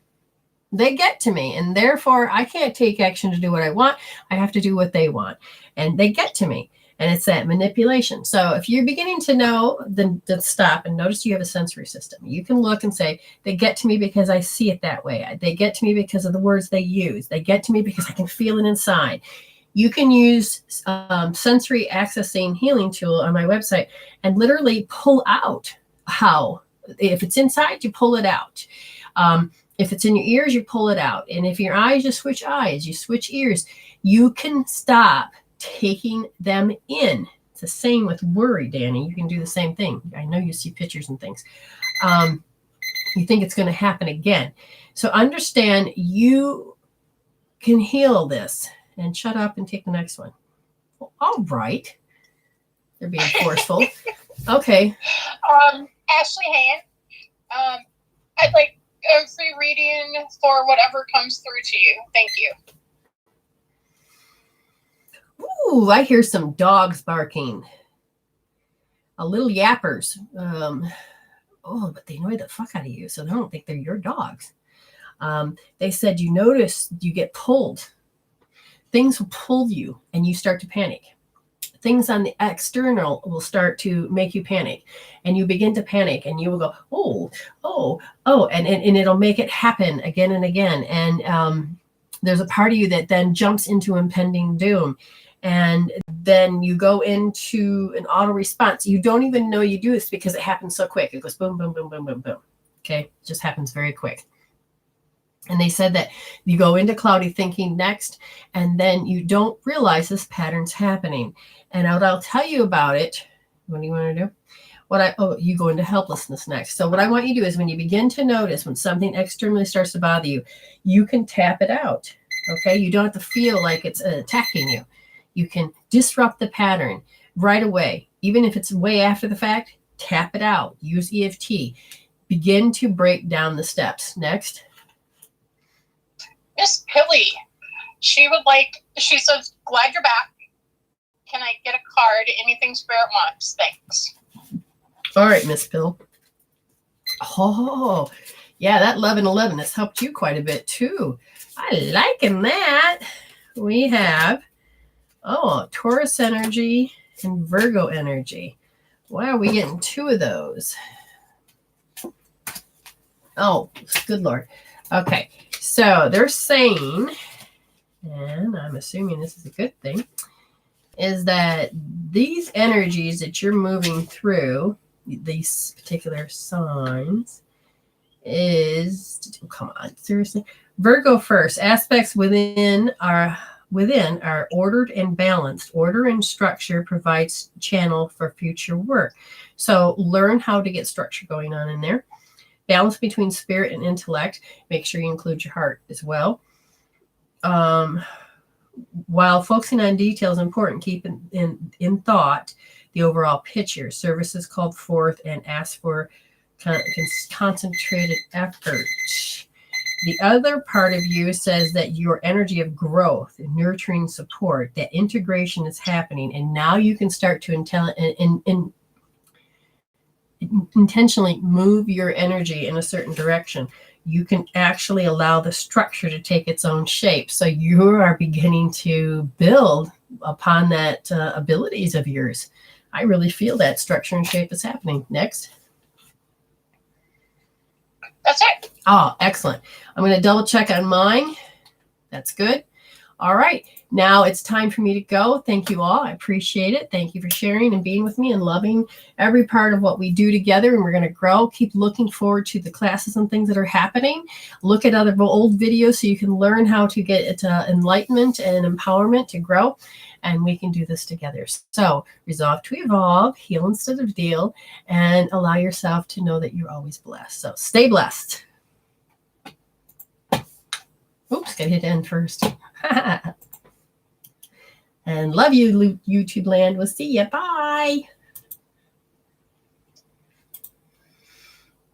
They get to me. And therefore, I can't take action to do what I want. I have to do what they want. And they get to me. And it's that manipulation. So if you're beginning to know, then stop and notice you have a sensory system. You can look and say, they get to me because I see it that way. They get to me because of the words they use. They get to me because I can feel it inside. You can use sensory accessing healing tool on my website and literally pull out how. If it's inside, you pull it out. If it's in your ears, you pull it out. And if your eyes, you switch eyes, you switch ears. You can stop taking them in. It's the same with worry, Danny. You can do the same thing. I know you see pictures and things. You think it's going to happen again. So understand you can heal this. And shut up and take the next one. Well, all right. They're being forceful. Okay. Ashley Hand, I'd like a free reading for whatever comes through to you. Thank you. Ooh, I hear some dogs barking. A little yappers. But they annoy the fuck out of you, so they don't think they're your dogs. They said you notice you get pulled. Things will pull you, and you start to panic. Things on the external will start to make you panic, and you begin to panic, and you will go, and it'll make it happen again and again. And there's a part of you that then jumps into impending doom. And then you go into an auto response. You don't even know you do this because it happens so quick. It goes boom, boom, boom, boom, boom, boom. Okay. It just happens very quick. And they said that you go into cloudy thinking next, and then you don't realize this pattern's happening. And what I'll tell you about it, what do you want to do? You go into helplessness next. So what I want you to do is when you begin to notice when something externally starts to bother you, you can tap it out. Okay. You don't have to feel like it's attacking you. You can disrupt the pattern right away. Even if it's way after the fact, tap it out. Use EFT. Begin to break down the steps. Next. Miss Pilly, she says, glad you're back. Can I get a card? Anything Spirit wants? Thanks. All right, Miss Pill. Oh, yeah, that 1111 has helped you quite a bit too. I liking that. We have, Taurus energy and Virgo energy. Why are we getting two of those? Oh, good Lord. Okay, so they're saying, and I'm assuming this is a good thing, is that these energies that you're moving through, these particular signs, come on, seriously. Virgo first, aspects within are ordered and balanced. Order and structure provides channel for future work. So learn how to get structure going on in there. Balance between spirit and intellect. Make sure you include your heart as well. While focusing on details is important, keep in thought the overall picture. Service is called forth and ask for concentrated effort. The other part of you says that your energy of growth and nurturing support, that integration is happening, and now you can start to intentionally move your energy in a certain direction. You can actually allow the structure to take its own shape. So you are beginning to build upon that abilities of yours. I really feel that structure and shape is happening. Next. That's it. Oh, excellent. I'm going to double check on mine. That's good. All right. Now it's time for me to go. Thank you all. I appreciate it. Thank you for sharing and being with me and loving every part of what we do together. And we're going to grow. Keep looking forward to the classes and things that are happening. Look at other old videos so you can learn how to get enlightenment and empowerment to grow. And we can do this together. So resolve to evolve, heal instead of deal, and allow yourself to know that you're always blessed. So stay blessed. Oops, gotta hit end first. And love you, YouTube land. We'll see you. Bye.